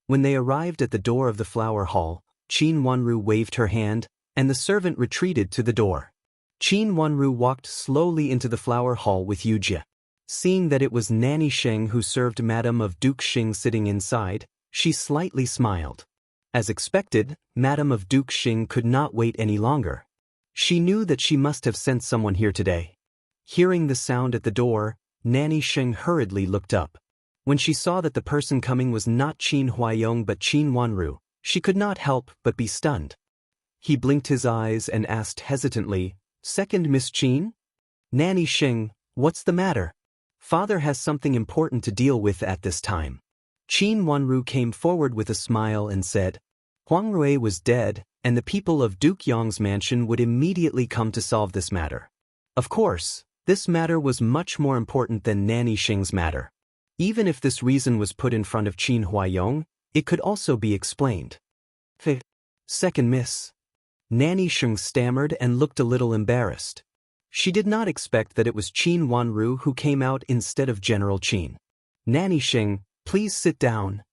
When they arrived at the door of the flower hall, Qin Wanru waved her hand, and the servant retreated to the door. Qin Wanru walked slowly into the flower hall with Yu Jie. Seeing that it was Nanny Sheng who served Madame of Duke Xing sitting inside, she slightly smiled. As expected, Madame of Duke Xing could not wait any longer. She knew that she must have sent someone here today. Hearing the sound at the door, Nanny Sheng hurriedly looked up. When she saw that the person coming was not Qin Huayong but Qin Wanru, she could not help but be stunned. He blinked his eyes and asked hesitantly, "Second Miss Qin?" "Nanny Sheng, what's the matter?" "Father has something important to deal with at this time." Qin Wanru came forward with a smile and said, "Huang Rui was dead, and the people of Duke Yong's mansion would immediately come to solve this matter. Of course, this matter was much more important than Nanny Sheng's matter. Even if this reason was put in front of Qin Huayong, it could also be explained." "Second miss." Nanny Sheng stammered and looked a little embarrassed. She did not expect that it was Qin Wanru who came out instead of General Qin. "Nanny Sheng, please sit down."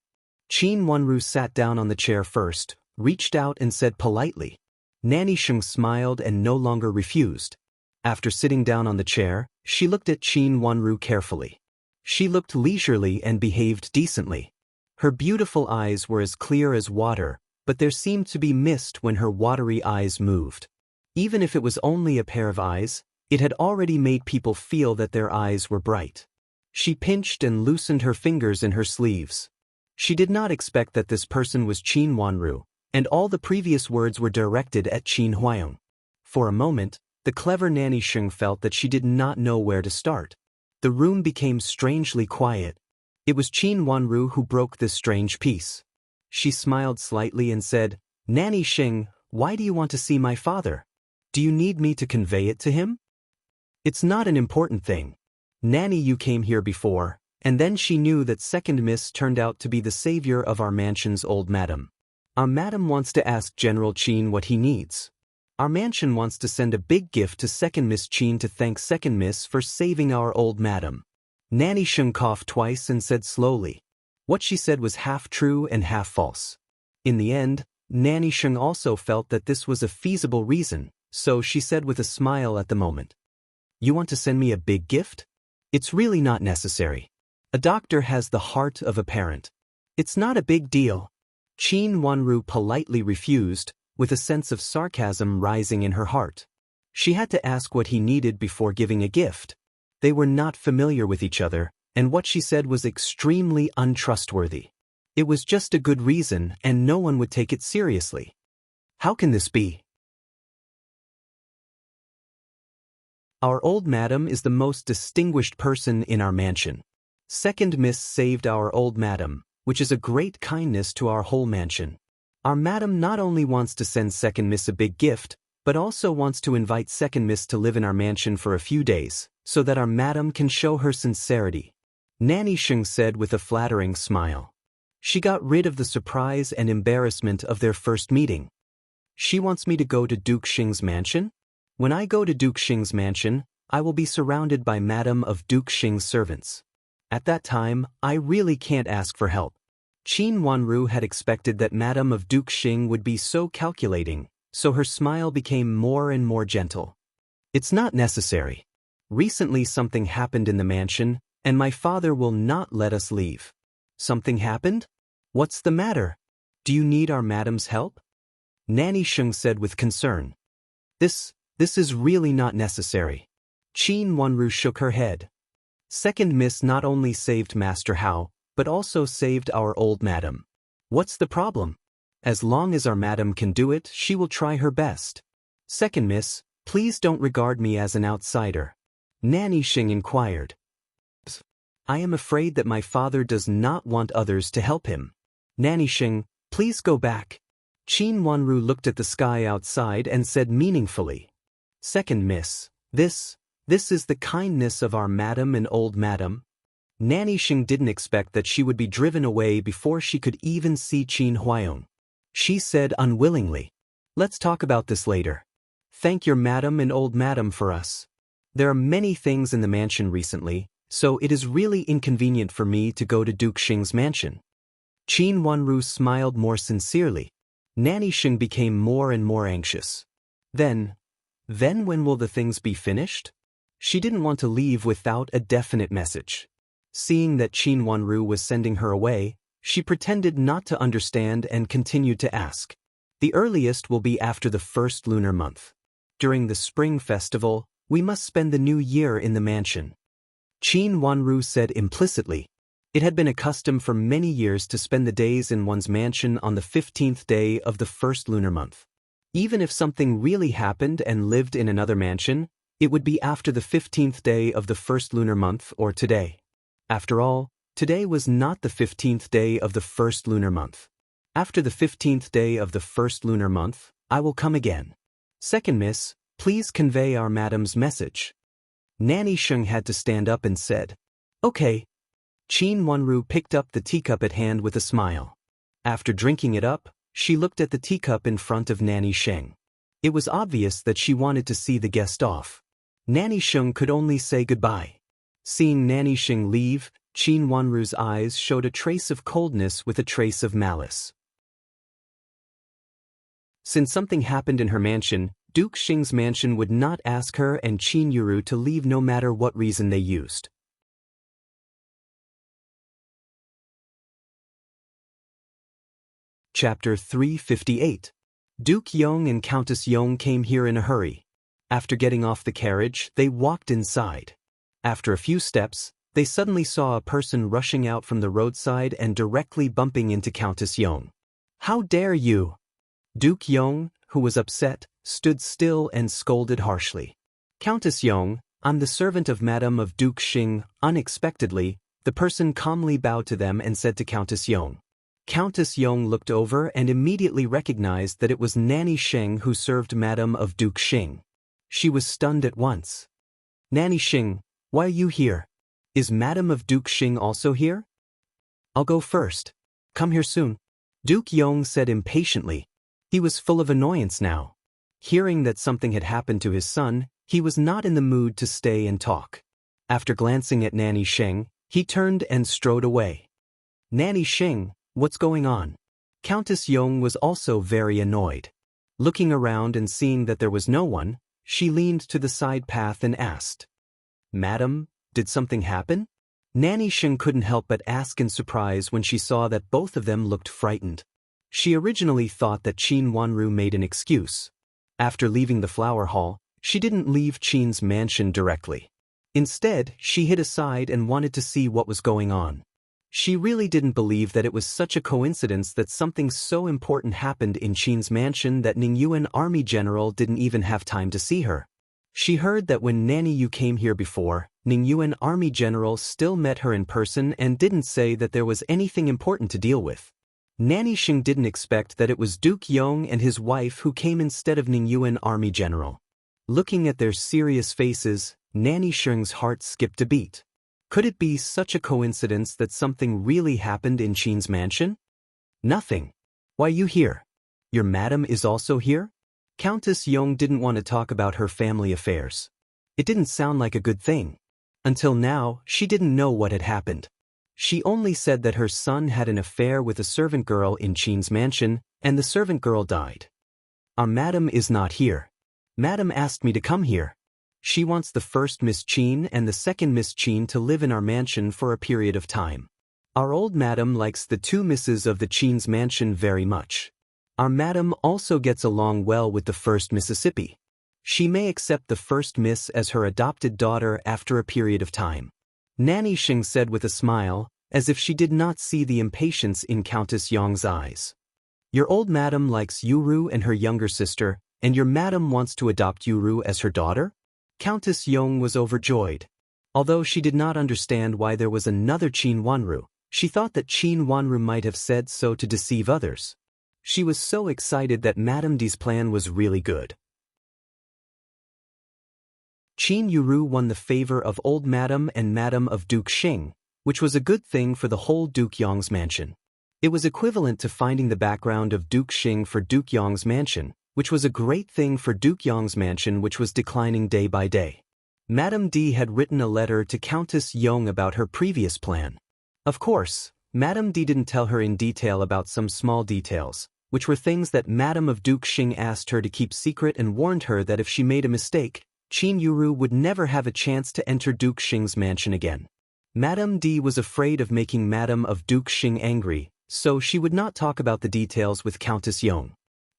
Qin Wanru sat down on the chair first, reached out and said politely. Nanny Sheng smiled and no longer refused. After sitting down on the chair, she looked at Qin Wanru carefully. She looked leisurely and behaved decently. Her beautiful eyes were as clear as water, but there seemed to be mist when her watery eyes moved. Even if it was only a pair of eyes, it had already made people feel that their eyes were bright. She pinched and loosened her fingers in her sleeves. She did not expect that this person was Qin Wanru, and all the previous words were directed at Qin Huayong. For a moment, the clever Nanny Sheng felt that she did not know where to start. The room became strangely quiet. It was Qin Wanru who broke this strange peace. She smiled slightly and said, "Nanny Sheng, why do you want to see my father? Do you need me to convey it to him?" "It's not an important thing. Nanny, you came here before," and then she knew that Second Miss turned out to be the savior of our mansion's old madam. "Our madam wants to ask General Qin what he needs. Our mansion wants to send a big gift to Second Miss Qin to thank Second Miss for saving our old madam." Nanny Sheng coughed twice and said slowly. What she said was half true and half false. In the end, Nanny Sheng also felt that this was a feasible reason, so she said with a smile at the moment, "You want to send me a big gift? It's really not necessary. A doctor has the heart of a parent. It's not a big deal." Qin Wanru politely refused, with a sense of sarcasm rising in her heart. She had to ask what he needed before giving a gift. They were not familiar with each other, and what she said was extremely untrustworthy. It was just a good reason, and no one would take it seriously. How can this be? Our old madam is the most distinguished person in our mansion. Second Miss saved our old madam, which is a great kindness to our whole mansion. Our madam not only wants to send Second Miss a big gift, but also wants to invite Second Miss to live in our mansion for a few days, so that our madam can show her sincerity. Nanny Sheng said with a flattering smile. She got rid of the surprise and embarrassment of their first meeting. She wants me to go to Duke Xing's mansion? When I go to Duke Xing's mansion, I will be surrounded by Madam of Duke Xing's servants. At that time, I really can't ask for help. Qin Wanru had expected that Madam of Duke Xing would be so calculating, so her smile became more and more gentle. It's not necessary. Recently something happened in the mansion, and my father will not let us leave. Something happened? What's the matter? Do you need our madam's help? Nanny Sheng said with concern. This is really not necessary. Qin Wanru shook her head. Second Miss not only saved Master Hao, but also saved our old madam. What's the problem? As long as our madam can do it, she will try her best. Second Miss, please don't regard me as an outsider. Nanny Sheng inquired. I am afraid that my father does not want others to help him. Nanny Sheng, please go back. Qin Wanru looked at the sky outside and said meaningfully. Second Miss, this is the kindness of our madam and old madam. Nanny Sheng didn't expect that she would be driven away before she could even see Qin Huayong. She said unwillingly, "Let's talk about this later. Thank your madam and old madam for us. There are many things in the mansion recently, so it is really inconvenient for me to go to Duke Xing's mansion." Qin Wanru smiled more sincerely. Nanny Sheng became more and more anxious. Then when will the things be finished? She didn't want to leave without a definite message. Seeing that Qin Wanru was sending her away, she pretended not to understand and continued to ask. The earliest will be after the first lunar month. During the spring festival, we must spend the new year in the mansion. Qin Wanru said implicitly. It had been a custom for many years to spend the days in one's mansion on the 15th day of the first lunar month. Even if something really happened and lived in another mansion, it would be after the 15th day of the first lunar month or today. After all, today was not the 15th day of the first lunar month. After the 15th day of the first lunar month, I will come again. Second Miss, please convey our madam's message. Nanny Sheng had to stand up and said, "Okay." Qin Wanru picked up the teacup at hand with a smile. After drinking it up, she looked at the teacup in front of Nanny Sheng. It was obvious that she wanted to see the guest off. Nanny Sheng could only say goodbye. Seeing Nanny Sheng leave, Qin Wanru's eyes showed a trace of coldness with a trace of malice. Since something happened in her mansion, Duke Xing's mansion would not ask her and Qin Yuru to leave no matter what reason they used. Chapter 358. Duke Yong and Countess Yong came here in a hurry. After getting off the carriage, they walked inside. After a few steps, they suddenly saw a person rushing out from the roadside and directly bumping into Countess Yong. "How dare you!" Duke Yong, who was upset, stood still and scolded harshly. "Countess Yong, I'm the servant of Madame of Duke Xing." Unexpectedly, the person calmly bowed to them and said to Countess Yong. Countess Yong looked over and immediately recognized that it was Nanny Sheng who served Madame of Duke Xing. She was stunned at once. "Nanny Sheng, why are you here? Is Madame of Duke Xing also here?" "I'll go first. Come here soon," Duke Yong said impatiently. He was full of annoyance now. Hearing that something had happened to his son, he was not in the mood to stay and talk. After glancing at Nanny Sheng, he turned and strode away. "Nanny Sheng, what's going on?" Countess Yong was also very annoyed. Looking around and seeing that there was no one, she leaned to the side path and asked, "Madam, did something happen?" Nanny Sheng couldn't help but ask in surprise when she saw that both of them looked frightened. She originally thought that Qin Wanru made an excuse. After leaving the flower hall, she didn't leave Qin's mansion directly. Instead, she hid aside and wanted to see what was going on. She really didn't believe that it was such a coincidence that something so important happened in Qin's mansion that Ningyuan army general didn't even have time to see her. She heard that when Nanny Yu came here before, Ningyuan army general still met her in person and didn't say that there was anything important to deal with. Nanny Sheng didn't expect that it was Duke Yong and his wife who came instead of Ningyuan army general. Looking at their serious faces, Nanny Sheng's heart skipped a beat. Could it be such a coincidence that something really happened in Qin's mansion? "Nothing. Why are you here? Your madam is also here?" Countess Yong didn't want to talk about her family affairs. It didn't sound like a good thing. Until now, she didn't know what had happened. She only said that her son had an affair with a servant girl in Qin's mansion, and the servant girl died. "Our madam is not here. Madam asked me to come here. She wants the first Miss Qin and the second Miss Qin to live in our mansion for a period of time. Our old madam likes the two misses of the Qin's mansion very much. Our madam also gets along well with the first Mississippi. She may accept the first miss as her adopted daughter after a period of time." Nanny Sheng said with a smile, as if she did not see the impatience in Countess Yong's eyes. "Your old madam likes Yuru and her younger sister, and your madam wants to adopt Yuru as her daughter?" Countess Yong was overjoyed. Although she did not understand why there was another Qin Wanru, she thought that Qin Wanru might have said so to deceive others. She was so excited that Madame D's plan was really good. Qin Yuru won the favor of old Madame and Madame of Duke Xing, which was a good thing for the whole Duke Yong's mansion. It was equivalent to finding the background of Duke Xing for Duke Yong's mansion, which was a great thing for Duke Yong's mansion, which was declining day by day. Madame D had written a letter to Countess Yong about her previous plan. Of course, Madame D didn't tell her in detail about some small details, which were things that Madame of Duke Xing asked her to keep secret and warned her that if she made a mistake, Qin Yuru would never have a chance to enter Duke Xing's mansion again. Madame D was afraid of making Madame of Duke Xing angry, so she would not talk about the details with Countess Yong.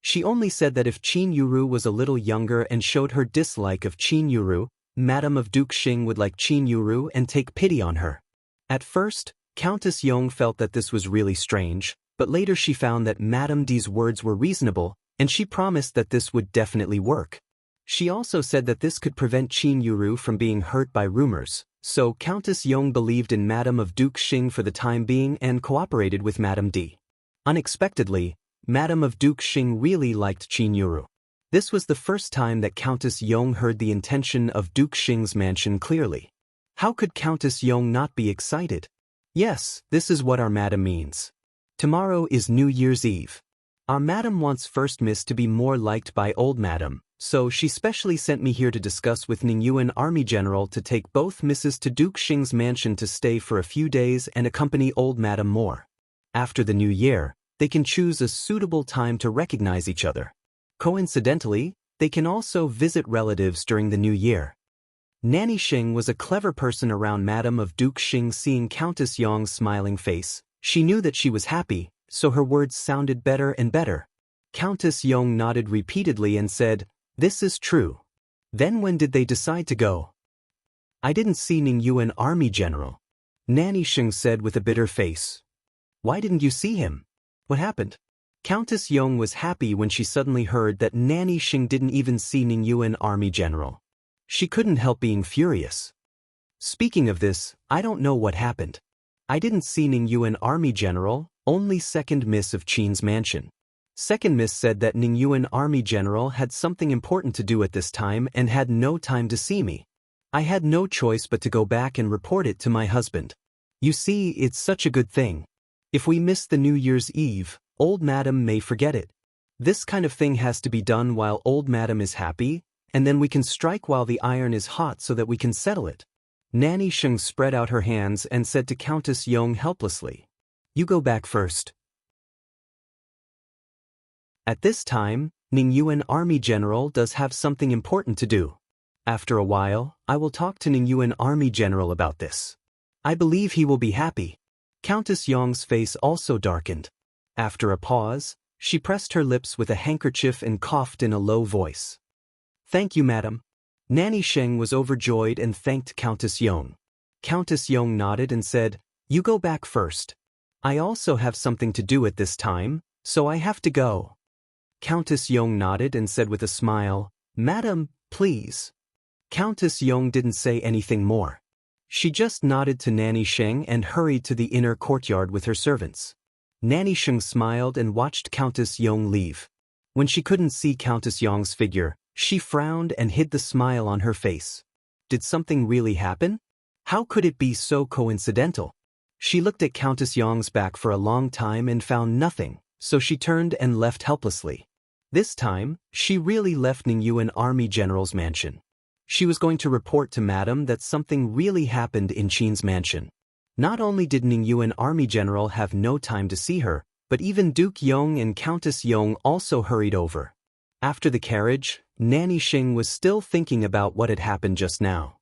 She only said that if Qin Yuru was a little younger and showed her dislike of Qin Yuru, Madame of Duke Xing would like Qin Yuru and take pity on her. At first, Countess Yong felt that this was really strange, but later she found that Madame D's words were reasonable, and she promised that this would definitely work. She also said that this could prevent Qin Yuru from being hurt by rumors, so Countess Yong believed in Madame of Duke Xing for the time being and cooperated with Madame D. Unexpectedly, Madame of Duke Xing really liked Qin Yuru. This was the first time that Countess Yong heard the intention of Duke Xing's mansion clearly. How could Countess Yong not be excited? Yes, this is what our madam means. Tomorrow is New Year's Eve. Our madam wants First Miss to be more liked by old madam, so she specially sent me here to discuss with Ningyuan army general to take both misses to Duke Xing's mansion to stay for a few days and accompany old madam more. After the new year, they can choose a suitable time to recognize each other. Coincidentally, they can also visit relatives during the new year. Nanny Xing was a clever person around Madame of Duke Xing. Seeing Countess Yong's smiling face, she knew that she was happy, so her words sounded better and better. Countess Yong nodded repeatedly and said, "This is true." "Then when did they decide to go?" "I didn't see Ning Yuan army general," Nanny Sheng said with a bitter face. "Why didn't you see him? What happened?" Countess Yong was happy when she suddenly heard that Nanny Sheng didn't even see Ning Yuan army general. She couldn't help being furious. "Speaking of this, I don't know what happened. I didn't see Ning Yuan army general, only second miss of Qin's mansion. Second miss said that Ning Yuan army general had something important to do at this time and had no time to see me. I had no choice but to go back and report it to my husband. You see, it's such a good thing. If we miss the New Year's Eve, old madam may forget it. This kind of thing has to be done while old madam is happy, and then we can strike while the iron is hot so that we can settle it." Nanny Sheng spread out her hands and said to Countess Yong helplessly, "You go back first." At this time, Ning Yuan army general does have something important to do. After a while, I will talk to Ning Yuan army general about this. I believe he will be happy. Countess Yong's face also darkened. After a pause, she pressed her lips with a handkerchief and coughed in a low voice. "Thank you, madam." Nanny Sheng was overjoyed and thanked Countess Yong. Countess Yong nodded and said, "You go back first. I also have something to do at this time, so I have to go." Countess Yong nodded and said with a smile, "Madam, please." Countess Yong didn't say anything more. She just nodded to Nanny Sheng and hurried to the inner courtyard with her servants. Nanny Sheng smiled and watched Countess Yong leave. When she couldn't see Countess Yong's figure, she frowned and hid the smile on her face. Did something really happen? How could it be so coincidental? She looked at Countess Yong's back for a long time and found nothing, so she turned and left helplessly. This time, she really left Ning Yuan army general's mansion. She was going to report to madam that something really happened in Qin's mansion. Not only did Ning Yuan army general have no time to see her, but even Duke Yong and Countess Yong also hurried over. After the carriage, Nanny Sheng was still thinking about what had happened just now.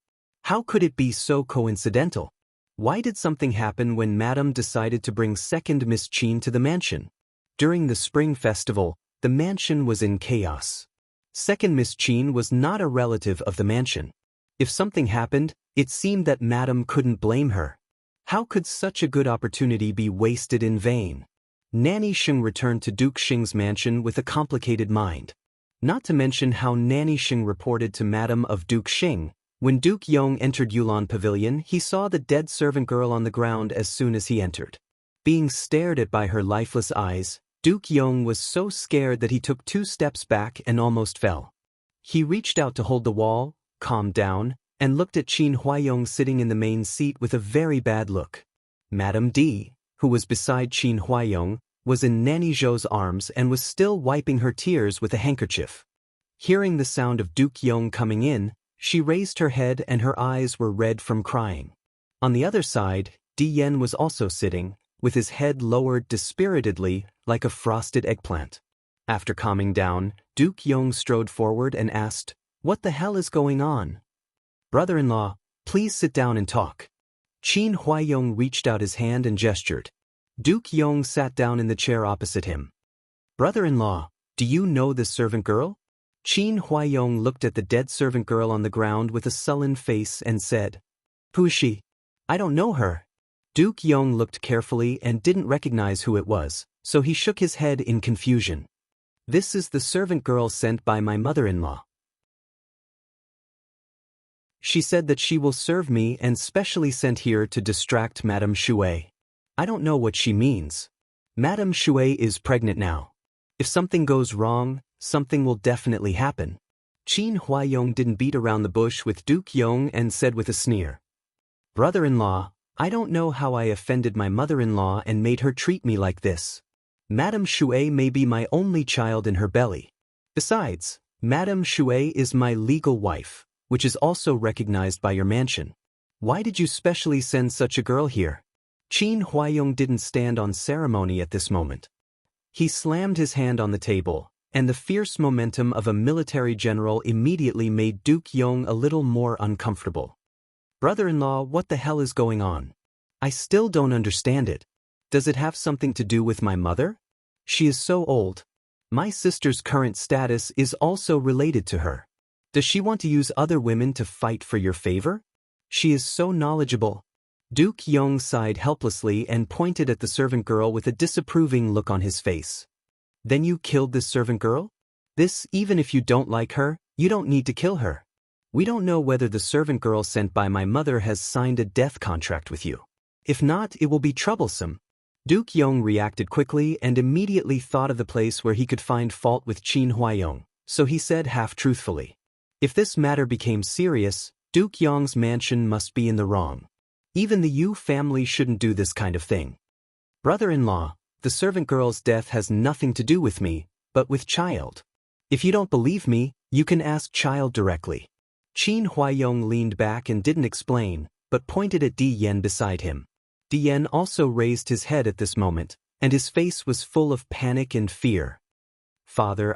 How could it be so coincidental? Why did something happen when madam decided to bring second Miss Qin to the mansion? During the spring festival, the mansion was in chaos. Second Miss Qin was not a relative of the mansion. If something happened, it seemed that madam couldn't blame her. How could such a good opportunity be wasted in vain? Nanny Sheng returned to Duke Xing's mansion with a complicated mind. Not to mention how Nanny Sheng reported to madam of Duke Xing. When Duke Yong entered Yulan Pavilion, he saw the dead servant girl on the ground as soon as he entered. Being stared at by her lifeless eyes, Duke Yong was so scared that he took 2 steps back and almost fell. He reached out to hold the wall, calmed down, and looked at Qin Huaiyong sitting in the main seat with a very bad look. Madame D, who was beside Qin Huaiyong, was in Nanny Zhou's arms and was still wiping her tears with a handkerchief. Hearing the sound of Duke Yong coming in, she raised her head and her eyes were red from crying. On the other side, Di Yen was also sitting, with his head lowered dispiritedly like a frosted eggplant. After calming down, Duke Yong strode forward and asked, "What the hell is going on?" "Brother-in-law, please sit down and talk." Qin Huaiyong reached out his hand and gestured. Duke Yong sat down in the chair opposite him. "Brother-in-law, do you know this servant girl?" Qin Huaiyong looked at the dead servant girl on the ground with a sullen face and said, "Who is she? I don't know her." Duke Yong looked carefully and didn't recognize who it was, so he shook his head in confusion. "This is the servant girl sent by my mother-in-law. She said that she will serve me and specially sent here to distract Madame Shui. I don't know what she means. Madame Shui is pregnant now. If something goes wrong, something will definitely happen." Qin Huaiyong didn't beat around the bush with Duke Yong and said with a sneer, "Brother-in-law, I don't know how I offended my mother-in-law and made her treat me like this. Madame Shui may be my only child in her belly. Besides, Madame Shui is my legal wife, which is also recognized by your mansion. Why did you specially send such a girl here?" Qin Huaiyong didn't stand on ceremony at this moment. He slammed his hand on the table, and the fierce momentum of a military general immediately made Duke Yong a little more uncomfortable. "Brother-in-law, what the hell is going on? I still don't understand it. Does it have something to do with my mother? She is so old. My sister's current status is also related to her. Does she want to use other women to fight for your favor? She is so knowledgeable. Duke Yong sighed helplessly and pointed at the servant girl with a disapproving look on his face. Then you killed this servant girl? Even if you don't like her, you don't need to kill her. We don't know whether the servant girl sent by my mother has signed a death contract with you. If not, it will be troublesome. Duke Yong reacted quickly and immediately thought of the place where he could find fault with Qin Huayong, so he said half-truthfully. If this matter became serious, Duke Yong's mansion must be in the wrong. Even the Yu family shouldn't do this kind of thing. Brother-in-law, the servant girl's death has nothing to do with me, but with Child. If you don't believe me, you can ask Child directly. Qin Huayong leaned back and didn't explain, but pointed at Di Yan beside him. Di Yan also raised his head at this moment, and his face was full of panic and fear. Father,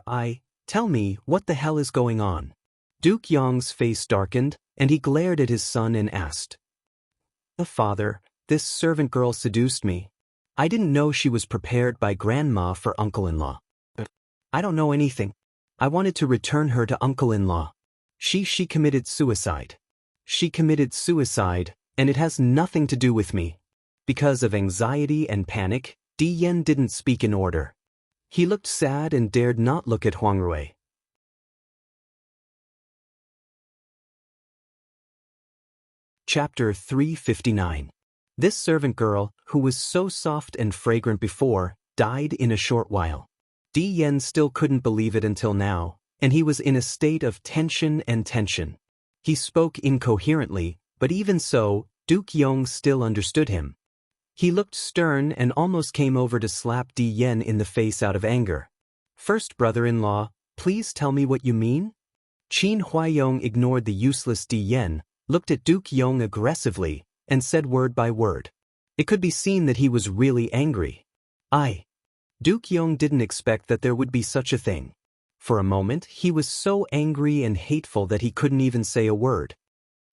tell me, what the hell is going on? Duke Yong's face darkened, and he glared at his son and asked. Father, this servant girl seduced me. I didn't know she was prepared by grandma for uncle-in-law. I don't know anything. I wanted to return her to uncle-in-law. She committed suicide. She committed suicide, and it has nothing to do with me. Because of anxiety and panic, Di Yan didn't speak in order. He looked sad and dared not look at Huang Rui. Chapter 359. This servant girl, who was so soft and fragrant before, died in a short while. Di Yan still couldn't believe it until now, and he was in a state of tension and tension. He spoke incoherently, but even so, Duke Yong still understood him. He looked stern and almost came over to slap Di Yan in the face out of anger. First brother-in-law, please tell me what you mean? Qin Huayong ignored the useless Di Yan, looked at Duke Yong aggressively, and said word by word. It could be seen that he was really angry. Duke Yong didn't expect that there would be such a thing. For a moment, he was so angry and hateful that he couldn't even say a word.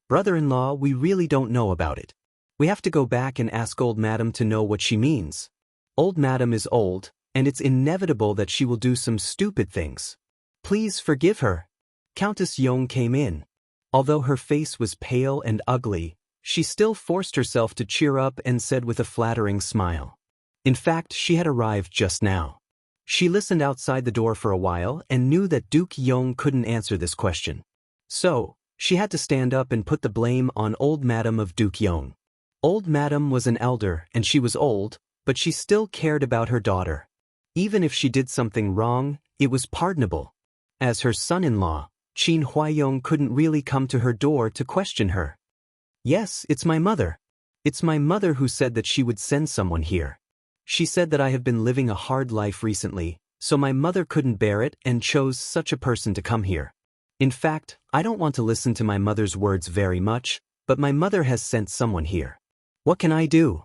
Brother-in-law, we really don't know about it. We have to go back and ask old madam to know what she means. Old madam is old, and it's inevitable that she will do some stupid things. Please forgive her. Countess Yong came in. Although her face was pale and ugly, she still forced herself to cheer up and said with a flattering smile. In fact, she had arrived just now. She listened outside the door for a while and knew that Duke Yong couldn't answer this question. So, she had to stand up and put the blame on old madam of Duke Yong. Old madam was an elder and she was old, but she still cared about her daughter. Even if she did something wrong, it was pardonable. As her son-in-law, Qin Huayong couldn't really come to her door to question her. Yes, it's my mother. It's my mother who said that she would send someone here. She said that I have been living a hard life recently, so my mother couldn't bear it and chose such a person to come here. In fact, I don't want to listen to my mother's words very much, but my mother has sent someone here. What can I do?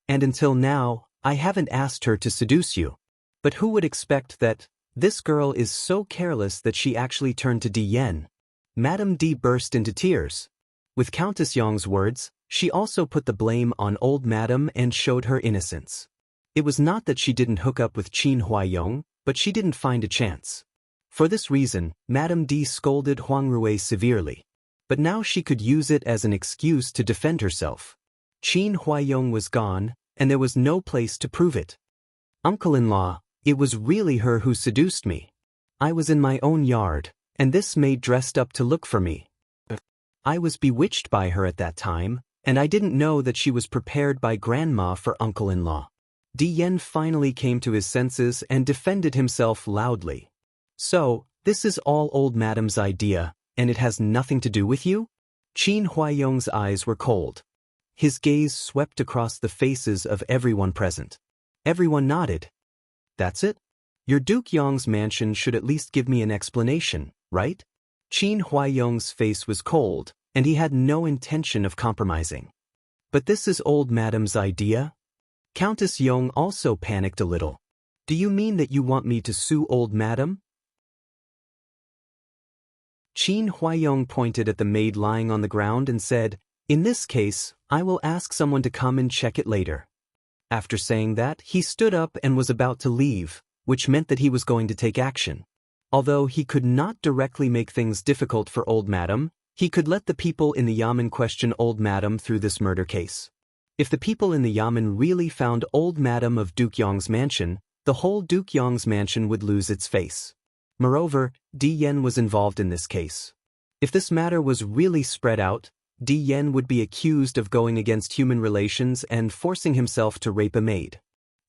And until now, I haven't asked her to seduce you. But who would expect that? This girl is so careless that she actually turned to Di Yan. Madame Di burst into tears. With Countess Yong's words, she also put the blame on old madam and showed her innocence. It was not that she didn't hook up with Qin Huayong, but she didn't find a chance. For this reason, Madame Di scolded Huang Rui severely. But now she could use it as an excuse to defend herself. Qin Huayong was gone, and there was no place to prove it. Uncle-in-law, it was really her who seduced me. I was in my own yard, and this maid dressed up to look for me. I was bewitched by her at that time, and I didn't know that she was prepared by grandma for uncle-in-law. Di Yan finally came to his senses and defended himself loudly. So, this is all old madam's idea, and it has nothing to do with you? Qin Huayong's eyes were cold. His gaze swept across the faces of everyone present. Everyone nodded. That's it? Your Duke Yong's mansion should at least give me an explanation, right? Qin Huayong's face was cold, and he had no intention of compromising. But this is old madam's idea? Countess Yong also panicked a little. Do you mean that you want me to sue old madam? Qin Huayong pointed at the maid lying on the ground and said, in this case, I will ask someone to come and check it later. After saying that, he stood up and was about to leave, which meant that he was going to take action. Although he could not directly make things difficult for old Madam, he could let the people in the Yamen question old Madam through this murder case. If the people in the Yamen really found old Madam of Duke Yong's mansion, the whole Duke Yong's mansion would lose its face. Moreover, Di Yen was involved in this case. If this matter was really spread out, Di Yen would be accused of going against human relations and forcing himself to rape a maid.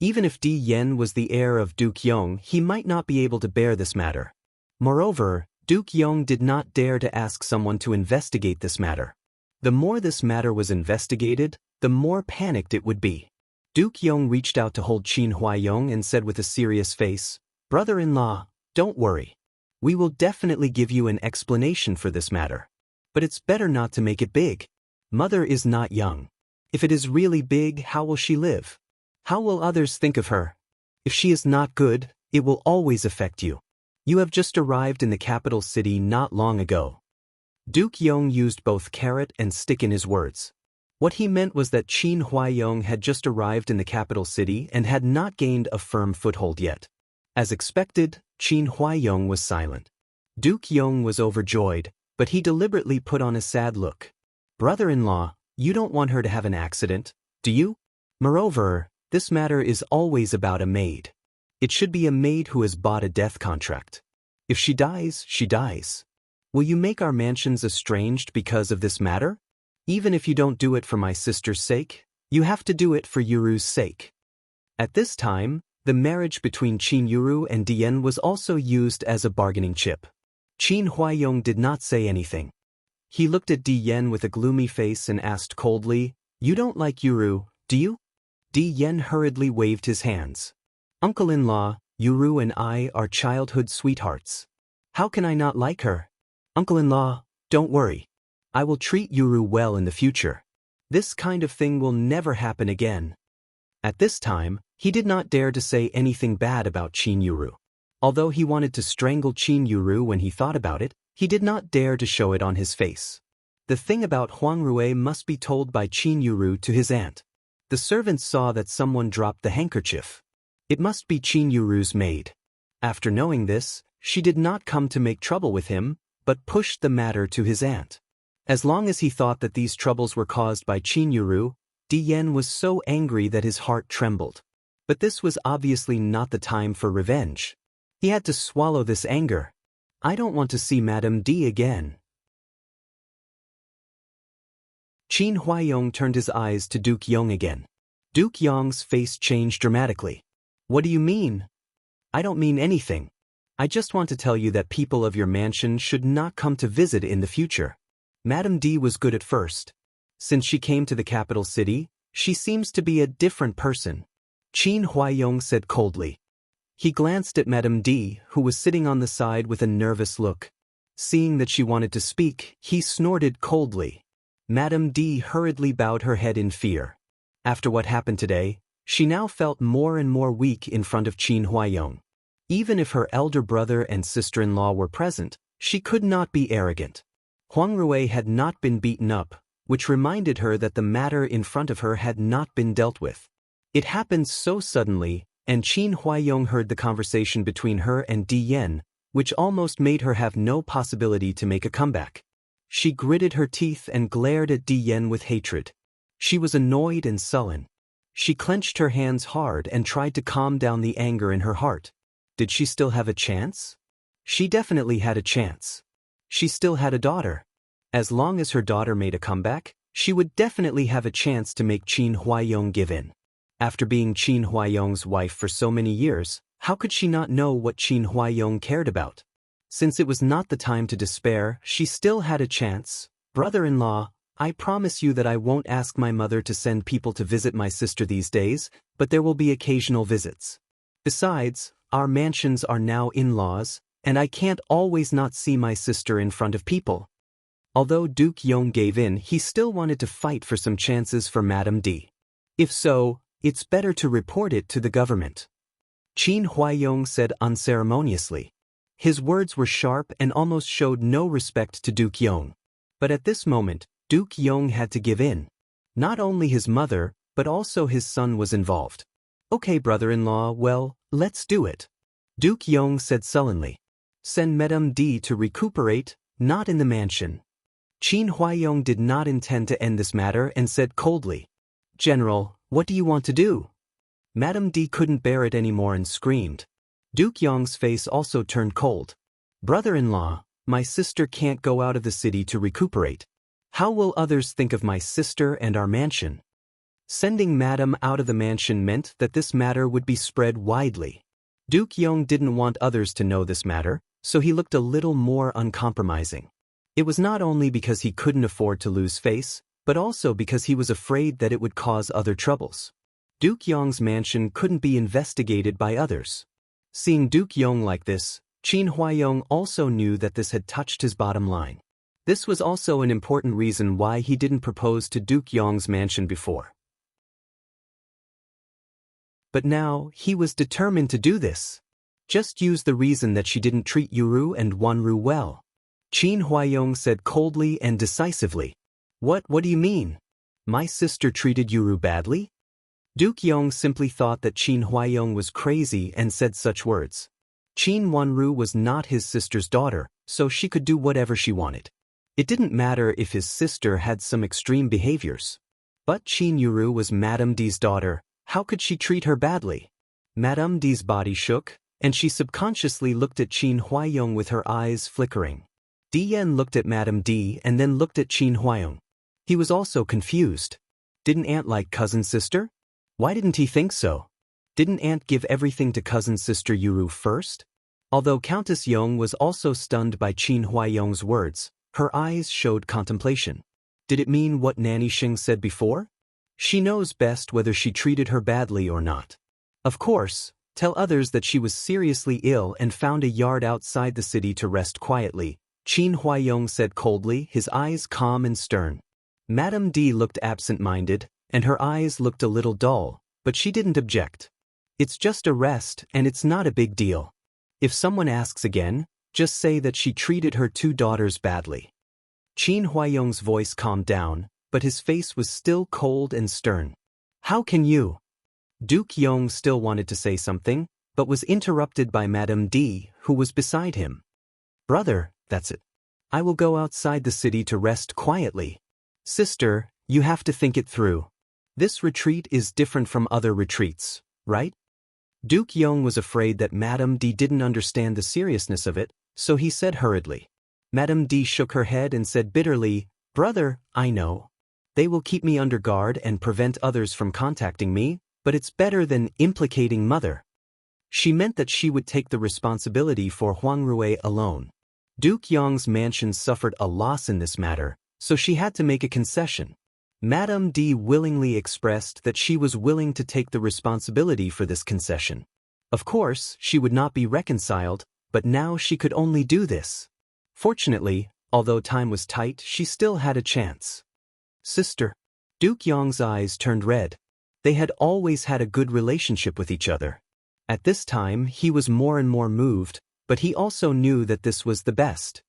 Even if Di Yen was the heir of Duke Yong, he might not be able to bear this matter. Moreover, Duke Yong did not dare to ask someone to investigate this matter. The more this matter was investigated, the more panicked it would be. Duke Yong reached out to hold Qin Huaiyong and said with a serious face, "Brother-in-law, don't worry. We will definitely give you an explanation for this matter. But it's better not to make it big. Mother is not young. If it is really big, how will she live? How will others think of her? If she is not good, it will always affect you. You have just arrived in the capital city not long ago." Duke Yong used both carrot and stick in his words. What he meant was that Qin Huaiyong had just arrived in the capital city and had not gained a firm foothold yet. As expected, Qin Huaiyong was silent. Duke Yong was overjoyed, but he deliberately put on a sad look. "Brother-in-law, you don't want her to have an accident, do you? Moreover, this matter is always about a maid. It should be a maid who has bought a death contract. If she dies, she dies. Will you make our mansions estranged because of this matter? Even if you don't do it for my sister's sake, you have to do it for Yuru's sake." At this time, the marriage between Qin Yuru and Di Yen was also used as a bargaining chip. Qin Huaiyong did not say anything. He looked at Di Yen with a gloomy face and asked coldly, "You don't like Yuru, do you?" Di Yen hurriedly waved his hands. "Uncle-in-law, Yuru and I are childhood sweethearts. How can I not like her? Uncle-in-law, don't worry. I will treat Yuru well in the future. This kind of thing will never happen again." At this time, he did not dare to say anything bad about Qin Yuru. Although he wanted to strangle Qin Yuru when he thought about it, he did not dare to show it on his face. The thing about Huang Rui must be told by Qin Yuru to his aunt. The servants saw that someone dropped the handkerchief. It must be Qin Yuru's maid. After knowing this, she did not come to make trouble with him, but pushed the matter to his aunt. As long as he thought that these troubles were caused by Qin Yuru, Di Yen was so angry that his heart trembled. But this was obviously not the time for revenge. He had to swallow this anger. "I don't want to see Madame Di again." Qin Huaiyong turned his eyes to Duke Yong again. Duke Yong's face changed dramatically. "What do you mean?" "I don't mean anything. I just want to tell you that people of your mansion should not come to visit in the future. Madame Di was good at first. Since she came to the capital city, she seems to be a different person," Qin Huaiyong said coldly. He glanced at Madame Di, who was sitting on the side with a nervous look. Seeing that she wanted to speak, he snorted coldly. Madame Di hurriedly bowed her head in fear. After what happened today, she now felt more and more weak in front of Qin Huaiyong. Even if her elder brother and sister-in-law were present, she could not be arrogant. Huang Rui had not been beaten up, which reminded her that the matter in front of her had not been dealt with. It happened so suddenly, and Qin Huaiyong heard the conversation between her and Di Yen, which almost made her have no possibility to make a comeback. She gritted her teeth and glared at Di Yen with hatred. She was annoyed and sullen. She clenched her hands hard and tried to calm down the anger in her heart. Did she still have a chance? She definitely had a chance. She still had a daughter. As long as her daughter made a comeback, she would definitely have a chance to make Qin Huaiyong give in. After being Qin Huaiyong's wife for so many years, how could she not know what Qin Huaiyong cared about? Since it was not the time to despair, she still had a chance. "Brother-in-law, I promise you that I won't ask my mother to send people to visit my sister these days, but there will be occasional visits. Besides, our mansions are now in-laws, and I can't always not see my sister in front of people." Although Duke Yong gave in, he still wanted to fight for some chances for Madame Di. If so, it's better to report it to the government, Qin Huaiyong said unceremoniously. His words were sharp and almost showed no respect to Duke Yong. But at this moment, Duke Yong had to give in. Not only his mother, but also his son was involved. Okay, brother-in-law, well, let's do it. Duke Yong said sullenly. Send Madame D to recuperate, not in the mansion. Qin Huaiyong did not intend to end this matter and said coldly, General, what do you want to do? Madame D couldn't bear it anymore and screamed. Duke Yong's face also turned cold. Brother-in-law, my sister can't go out of the city to recuperate. How will others think of my sister and our mansion? Sending Madame out of the mansion meant that this matter would be spread widely. Duke Yong didn't want others to know this matter, so he looked a little more uncompromising. It was not only because he couldn't afford to lose face, but also because he was afraid that it would cause other troubles. Duke Yong's mansion couldn't be investigated by others. Seeing Duke Yong like this, Qin Huaiyong also knew that this had touched his bottom line. This was also an important reason why he didn't propose to Duke Yong's mansion before. But now, he was determined to do this. Just use the reason that she didn't treat Yuru and Wanru well. Qin Huaiyong said coldly and decisively. What do you mean? My sister treated Yuru badly? Duke Yong simply thought that Qin Huaiyong was crazy and said such words. Qin Wanru was not his sister's daughter, so she could do whatever she wanted. It didn't matter if his sister had some extreme behaviors. But Qin Yuru was Madame D's daughter. How could she treat her badly? Madame D's body shook, and she subconsciously looked at Qin Huaiyong with her eyes flickering. Dian looked at Madame D and then looked at Qin Huaiyong. He was also confused. Didn't Aunt like cousin sister? Why didn't he think so? Didn't Aunt give everything to cousin sister Yuru first? Although Countess Yong was also stunned by Qin Huaiyong's words, her eyes showed contemplation. Did it mean what Nanny Xing said before? She knows best whether she treated her badly or not. Of course, tell others that she was seriously ill and found a yard outside the city to rest quietly, Qin Huaiyong said coldly, his eyes calm and stern. Madame D looked absent-minded, and her eyes looked a little dull, but she didn't object. It's just a rest, and it's not a big deal. If someone asks again, just say that she treated her two daughters badly. Qin Huaiyong's voice calmed down, but his face was still cold and stern. How can you? Duke Yong still wanted to say something, but was interrupted by Madame D, who was beside him. Brother, that's it. I will go outside the city to rest quietly. Sister, you have to think it through. This retreat is different from other retreats, right? Duke Yong was afraid that Madame D didn't understand the seriousness of it, so he said hurriedly. Madame D shook her head and said bitterly, Brother, I know. They will keep me under guard and prevent others from contacting me, but it's better than implicating Mother. She meant that she would take the responsibility for Huang Rui alone. Duke Yong's mansion suffered a loss in this matter, so she had to make a concession. Madame D willingly expressed that she was willing to take the responsibility for this concession. Of course, she would not be reconciled, but now she could only do this. Fortunately, although time was tight, she still had a chance. Sister. Duke Yong's eyes turned red. They had always had a good relationship with each other. At this time, he was more and more moved, but he also knew that this was the best.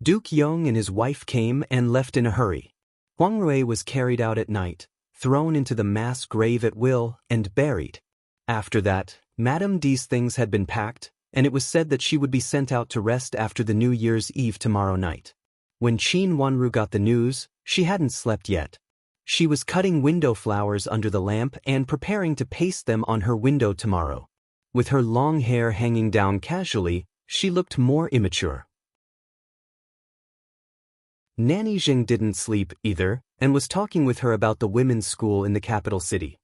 Duke Yong and his wife came and left in a hurry. Huang Rui was carried out at night, thrown into the mass grave at will, and buried. After that, Madame D's things had been packed, and it was said that she would be sent out to rest after the New Year's Eve tomorrow night. When Qin Wanru got the news, she hadn't slept yet. She was cutting window flowers under the lamp and preparing to paste them on her window tomorrow. With her long hair hanging down casually, she looked more immature. Nanny Xing didn't sleep either, and was talking with her about the women's school in the capital city.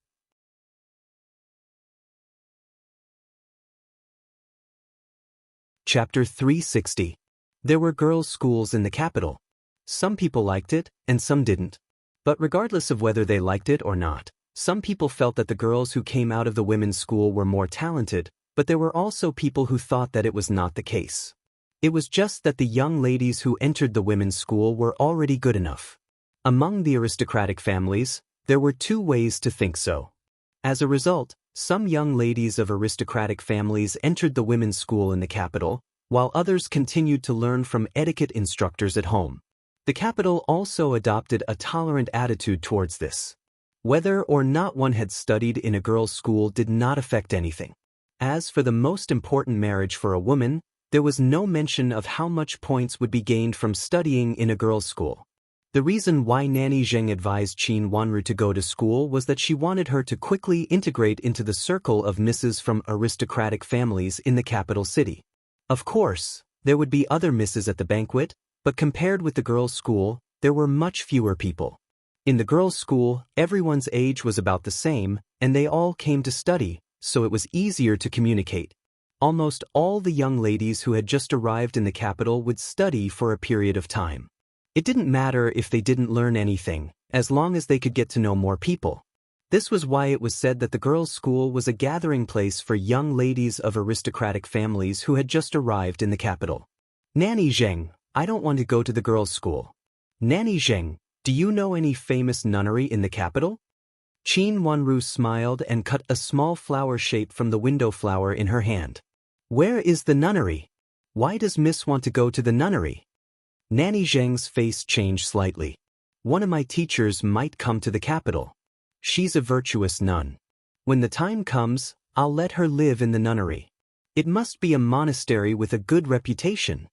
Chapter 360. There were girls' schools in the capital. Some people liked it, and some didn't. But regardless of whether they liked it or not, some people felt that the girls who came out of the women's school were more talented, but there were also people who thought that it was not the case. It was just that the young ladies who entered the women's school were already good enough. Among the aristocratic families, there were two ways to think so. As a result, some young ladies of aristocratic families entered the women's school in the capital, while others continued to learn from etiquette instructors at home. The capital also adopted a tolerant attitude towards this. Whether or not one had studied in a girls' school did not affect anything. As for the most important marriage for a woman, there was no mention of how much points would be gained from studying in a girls' school. The reason why Nanny Zheng advised Qin Wanru to go to school was that she wanted her to quickly integrate into the circle of misses from aristocratic families in the capital city. Of course, there would be other misses at the banquet, but compared with the girls' school, there were much fewer people. In the girls' school, everyone's age was about the same, and they all came to study, so it was easier to communicate. Almost all the young ladies who had just arrived in the capital would study for a period of time. It didn't matter if they didn't learn anything, as long as they could get to know more people. This was why it was said that the girls' school was a gathering place for young ladies of aristocratic families who had just arrived in the capital. Nanny Zheng, I don't want to go to the girls' school. Nanny Zheng, do you know any famous nunnery in the capital? Qin Wanru smiled and cut a small flower shape from the window flower in her hand. Where is the nunnery? Why does Miss want to go to the nunnery? Nanny Zheng's face changed slightly. One of my teachers might come to the capital. She's a virtuous nun. When the time comes, I'll let her live in the nunnery. It must be a monastery with a good reputation.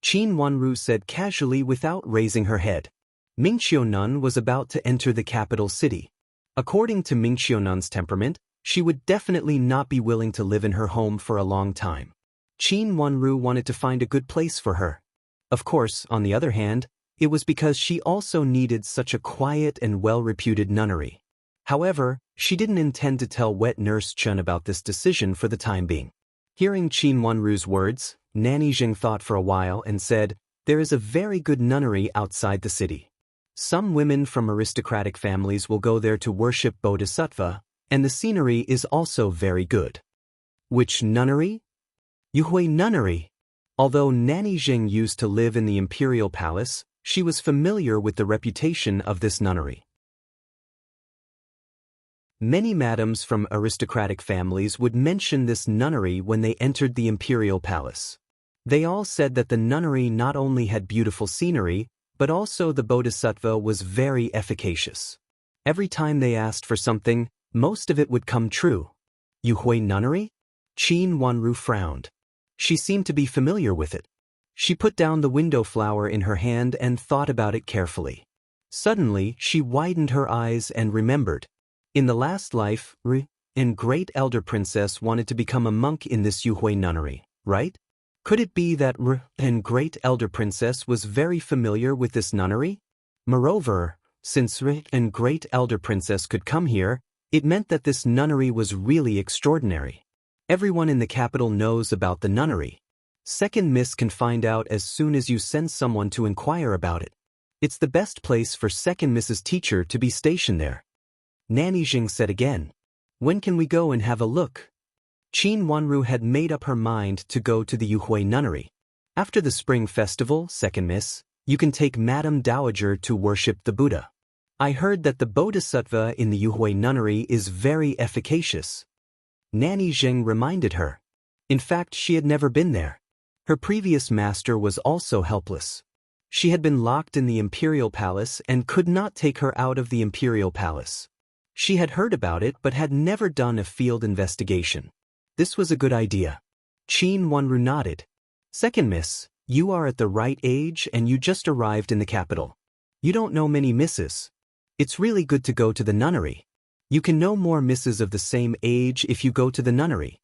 Qin Wanru said casually without raising her head. Mingqiu Nun was about to enter the capital city. According to Mingqiu Nun's temperament, she would definitely not be willing to live in her home for a long time. Qin Wanru wanted to find a good place for her. Of course, on the other hand, it was because she also needed such a quiet and well-reputed nunnery. However, she didn't intend to tell wet nurse Chun about this decision for the time being. Hearing Qin Wanru's words, Nanny Zheng thought for a while and said, there is a very good nunnery outside the city. Some women from aristocratic families will go there to worship Bodhisattva, and the scenery is also very good. Which nunnery? Yuhui Nunnery. Although Nanny Zheng used to live in the Imperial Palace, she was familiar with the reputation of this nunnery. Many madams from aristocratic families would mention this nunnery when they entered the Imperial Palace. They all said that the nunnery not only had beautiful scenery, but also the Bodhisattva was very efficacious. Every time they asked for something, most of it would come true. Yuhui Nunnery? Qin Wanru frowned. She seemed to be familiar with it. She put down the window flower in her hand and thought about it carefully. Suddenly, she widened her eyes and remembered. In the last life, and Great Elder Princess wanted to become a monk in this Yuhui Nunnery, right? Could it be that and Great Elder Princess was very familiar with this nunnery? Moreover, since and Great Elder Princess could come here, it meant that this nunnery was really extraordinary. Everyone in the capital knows about the nunnery. Second Miss can find out as soon as you send someone to inquire about it. It's the best place for Second Miss's teacher to be stationed there. Nanny Zheng said again. When can we go and have a look? Qin Wanru had made up her mind to go to the Yuhui Nunnery. After the spring festival, Second Miss, you can take Madame Dowager to worship the Buddha. I heard that the Bodhisattva in the Yuhui Nunnery is very efficacious. Nanny Zheng reminded her. In fact, she had never been there. Her previous master was also helpless. She had been locked in the Imperial Palace and could not take her out of the Imperial Palace. She had heard about it but had never done a field investigation. This was a good idea. Qin Wanru nodded. Second Miss, you are at the right age and you just arrived in the capital. You don't know many misses. It's really good to go to the nunnery. You can know more misses of the same age if you go to the nunnery.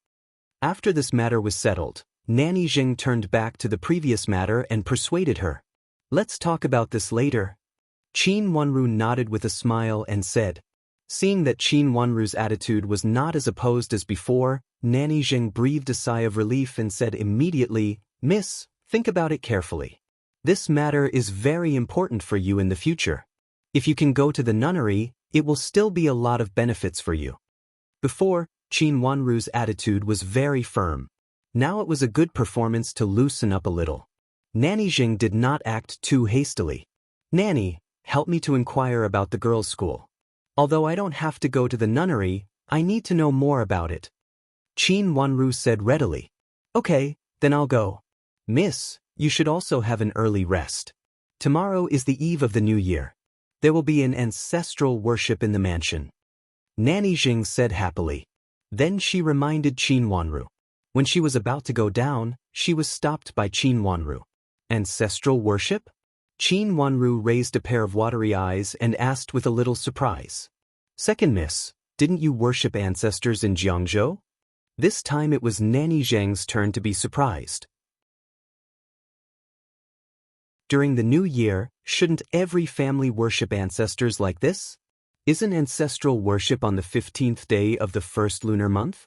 After this matter was settled, Nanny Zheng turned back to the previous matter and persuaded her. Let's talk about this later. Qin Wanru nodded with a smile and said. Seeing that Qin Wanru's attitude was not as opposed as before, Nanny Zheng breathed a sigh of relief and said immediately, Miss, think about it carefully. This matter is very important for you in the future. If you can go to the nunnery, it will still be a lot of benefits for you. Before, Qin Wanru's attitude was very firm. Now it was a good performance to loosen up a little. Nanny Zheng did not act too hastily. Nanny, help me to inquire about the girls' school. Although I don't have to go to the nunnery, I need to know more about it. Qin Wanru said readily. Okay, then I'll go. Miss, you should also have an early rest. Tomorrow is the eve of the new year. There will be an ancestral worship in the mansion. Nanny Jing said happily. Then she reminded Qin Wanru. When she was about to go down, she was stopped by Qin Wanru. Ancestral worship? Qin Wanru raised a pair of watery eyes and asked with a little surprise. Second miss, didn't you worship ancestors in Jiangzhou? This time it was Nanny Zheng's turn to be surprised. During the new year, shouldn't every family worship ancestors like this? Isn't ancestral worship on the 15th day of the first lunar month?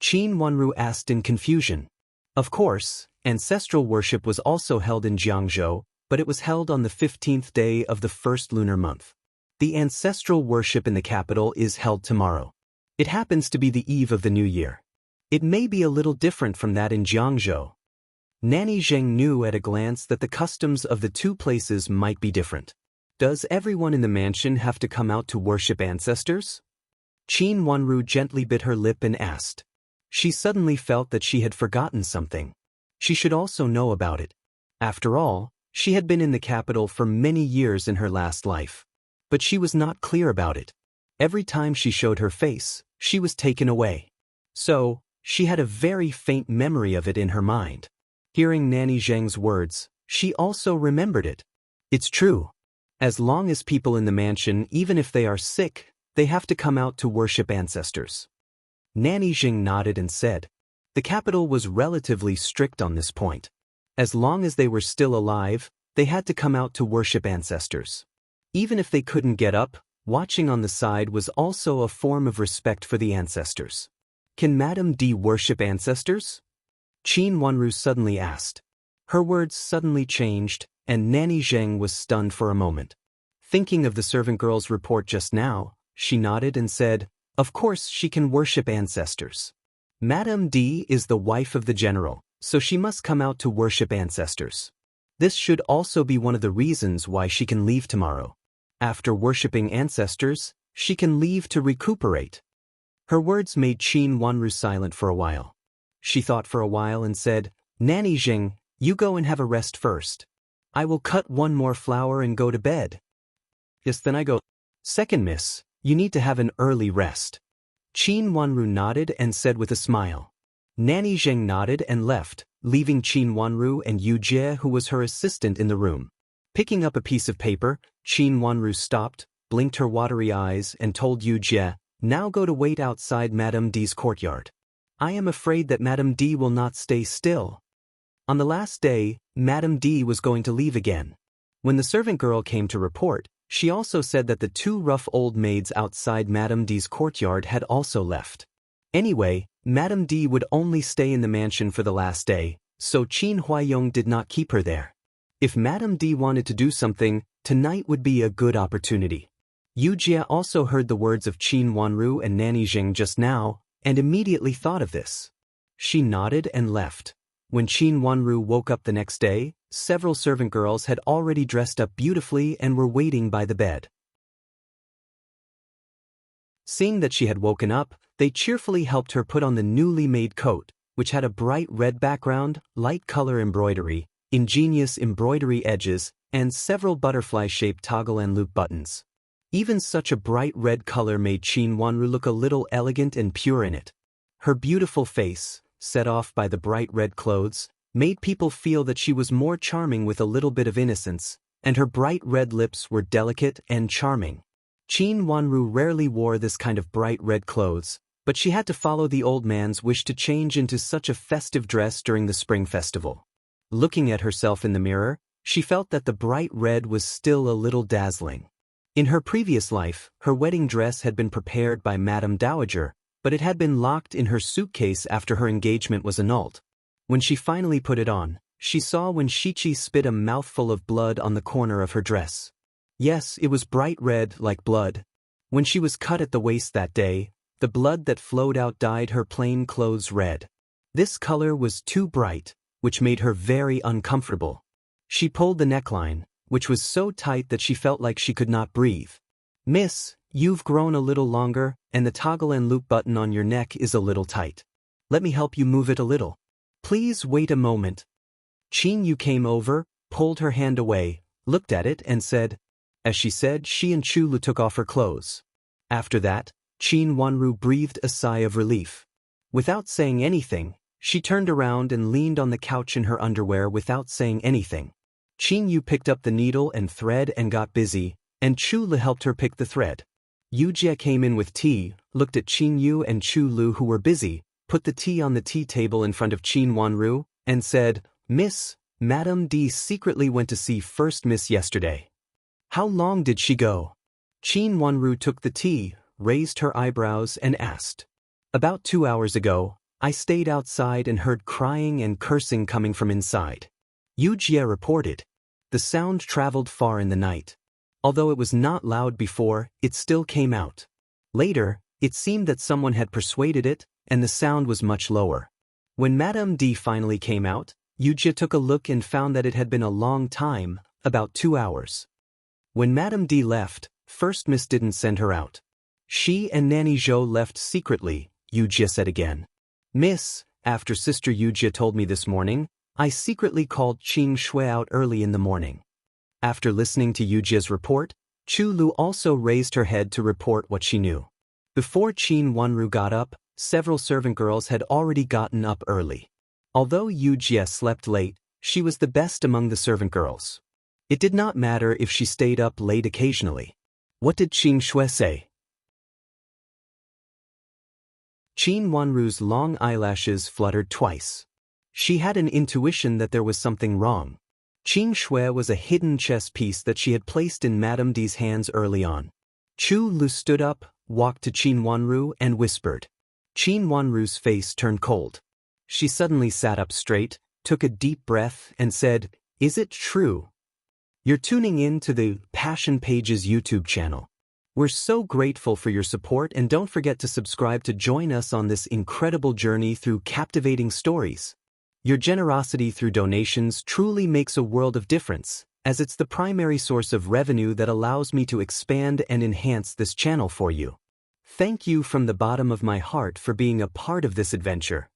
Qin Wanru asked in confusion. Of course, ancestral worship was also held in Jiangzhou, but it was held on the 15th day of the first lunar month. The ancestral worship in the capital is held tomorrow. It happens to be the eve of the new year. It may be a little different from that in Jiangzhou. Nanny Zheng knew at a glance that the customs of the two places might be different. Does everyone in the mansion have to come out to worship ancestors? Qin Wanru gently bit her lip and asked. She suddenly felt that she had forgotten something. She should also know about it. After all, she had been in the capital for many years in her last life. But she was not clear about it. Every time she showed her face, she was taken away. So, she had a very faint memory of it in her mind. Hearing Nanny Zheng's words, she also remembered it. It's true. As long as people in the mansion, even if they are sick, they have to come out to worship ancestors. Nanny Zheng nodded and said. The capital was relatively strict on this point. As long as they were still alive, they had to come out to worship ancestors. Even if they couldn't get up, watching on the side was also a form of respect for the ancestors. Can Madame D worship ancestors? Qin Wanru suddenly asked. Her words suddenly changed, and Nanny Zheng was stunned for a moment. Thinking of the servant girl's report just now, she nodded and said, Of course she can worship ancestors. Madame D is the wife of the general, so she must come out to worship ancestors. This should also be one of the reasons why she can leave tomorrow. After worshipping ancestors, she can leave to recuperate. Her words made Qin Wanru silent for a while. She thought for a while and said, Nanny Zheng, you go and have a rest first. I will cut one more flower and go to bed. Yes, then I go. Second miss, you need to have an early rest. Qin Wanru nodded and said with a smile. Nanny Zheng nodded and left, leaving Qin Wanru and Yu Jie, who was her assistant, in the room. Picking up a piece of paper, Qin Wanru stopped, blinked her watery eyes, and told Yu Jie, Now go to wait outside Madame D's courtyard. I am afraid that Madame D will not stay still. On the last day, Madame D was going to leave again. When the servant girl came to report, she also said that the two rough old maids outside Madame D's courtyard had also left. Anyway, Madame D would only stay in the mansion for the last day, so Qin Huaiyong did not keep her there. If Madame D wanted to do something, tonight would be a good opportunity. Yu Jie also heard the words of Qin Wanru and Nanny Zheng just now, and immediately thought of this. She nodded and left. When Qin Wanru woke up the next day, several servant girls had already dressed up beautifully and were waiting by the bed. Seeing that she had woken up, they cheerfully helped her put on the newly made coat, which had a bright red background, light color embroidery, ingenious embroidery edges, and several butterfly-shaped toggle and loop buttons. Even such a bright red color made Qin Wanru look a little elegant and pure in it. Her beautiful face, set off by the bright red clothes, made people feel that she was more charming with a little bit of innocence, and her bright red lips were delicate and charming. Qin Wanru rarely wore this kind of bright red clothes, but she had to follow the old man's wish to change into such a festive dress during the spring festival. Looking at herself in the mirror, she felt that the bright red was still a little dazzling. In her previous life, her wedding dress had been prepared by Madame Dowager, but it had been locked in her suitcase after her engagement was annulled. When she finally put it on, she saw when Shichi spit a mouthful of blood on the corner of her dress. Yes, it was bright red like blood. When she was cut at the waist that day, the blood that flowed out dyed her plain clothes red. This color was too bright, which made her very uncomfortable. She pulled the neckline, which was so tight that she felt like she could not breathe. Miss, you've grown a little longer, and the toggle and loop button on your neck is a little tight. Let me help you move it a little. Please wait a moment. Qin Yu came over, pulled her hand away, looked at it and said, As she said, she and Chulu took off her clothes. After that, Chin Wanru breathed a sigh of relief. Without saying anything, she turned around and leaned on the couch in her underwear without saying anything. Chin Yu picked up the needle and thread and got busy, and Chulu helped her pick the thread. Yujie came in with tea, looked at Chin Yu and Chulu who were busy, put the tea on the tea table in front of Chin Wanru, and said, "Miss, Madame D secretly went to see First Miss yesterday. How long did she go?" Chin Wanru took the tea, raised her eyebrows and asked. "About 2 hours ago, I stayed outside and heard crying and cursing coming from inside." Yujie reported. The sound traveled far in the night. Although it was not loud before, it still came out. Later, it seemed that someone had persuaded it, and the sound was much lower. When Madame D finally came out, Yujie took a look and found that it had been a long time, about 2 hours. When Madame D left, First Miss didn't send her out. She and Nanny Zhou left secretly, Yujie said again. "Miss, after Sister Yujie told me this morning, I secretly called Qing Shui out early in the morning." After listening to Yujie's report, Chulu also raised her head to report what she knew. Before Chin Wanru got up, several servant girls had already gotten up early. Although Yujie slept late, she was the best among the servant girls. It did not matter if she stayed up late occasionally. What did Qing Shui say? Chin Wanru's long eyelashes fluttered twice. She had an intuition that there was something wrong. Qing Shui was a hidden chess piece that she had placed in Madame D's hands early on. Chu Lu stood up, walked to Chin Wanru and whispered. Chin Wanru's face turned cold. She suddenly sat up straight, took a deep breath and said, "Is it true? You're tuning in to the Passion Pages YouTube channel. We're so grateful for your support and don't forget to subscribe to join us on this incredible journey through captivating stories. Your generosity through donations truly makes a world of difference, as it's the primary source of revenue that allows me to expand and enhance this channel for you. Thank you from the bottom of my heart for being a part of this adventure.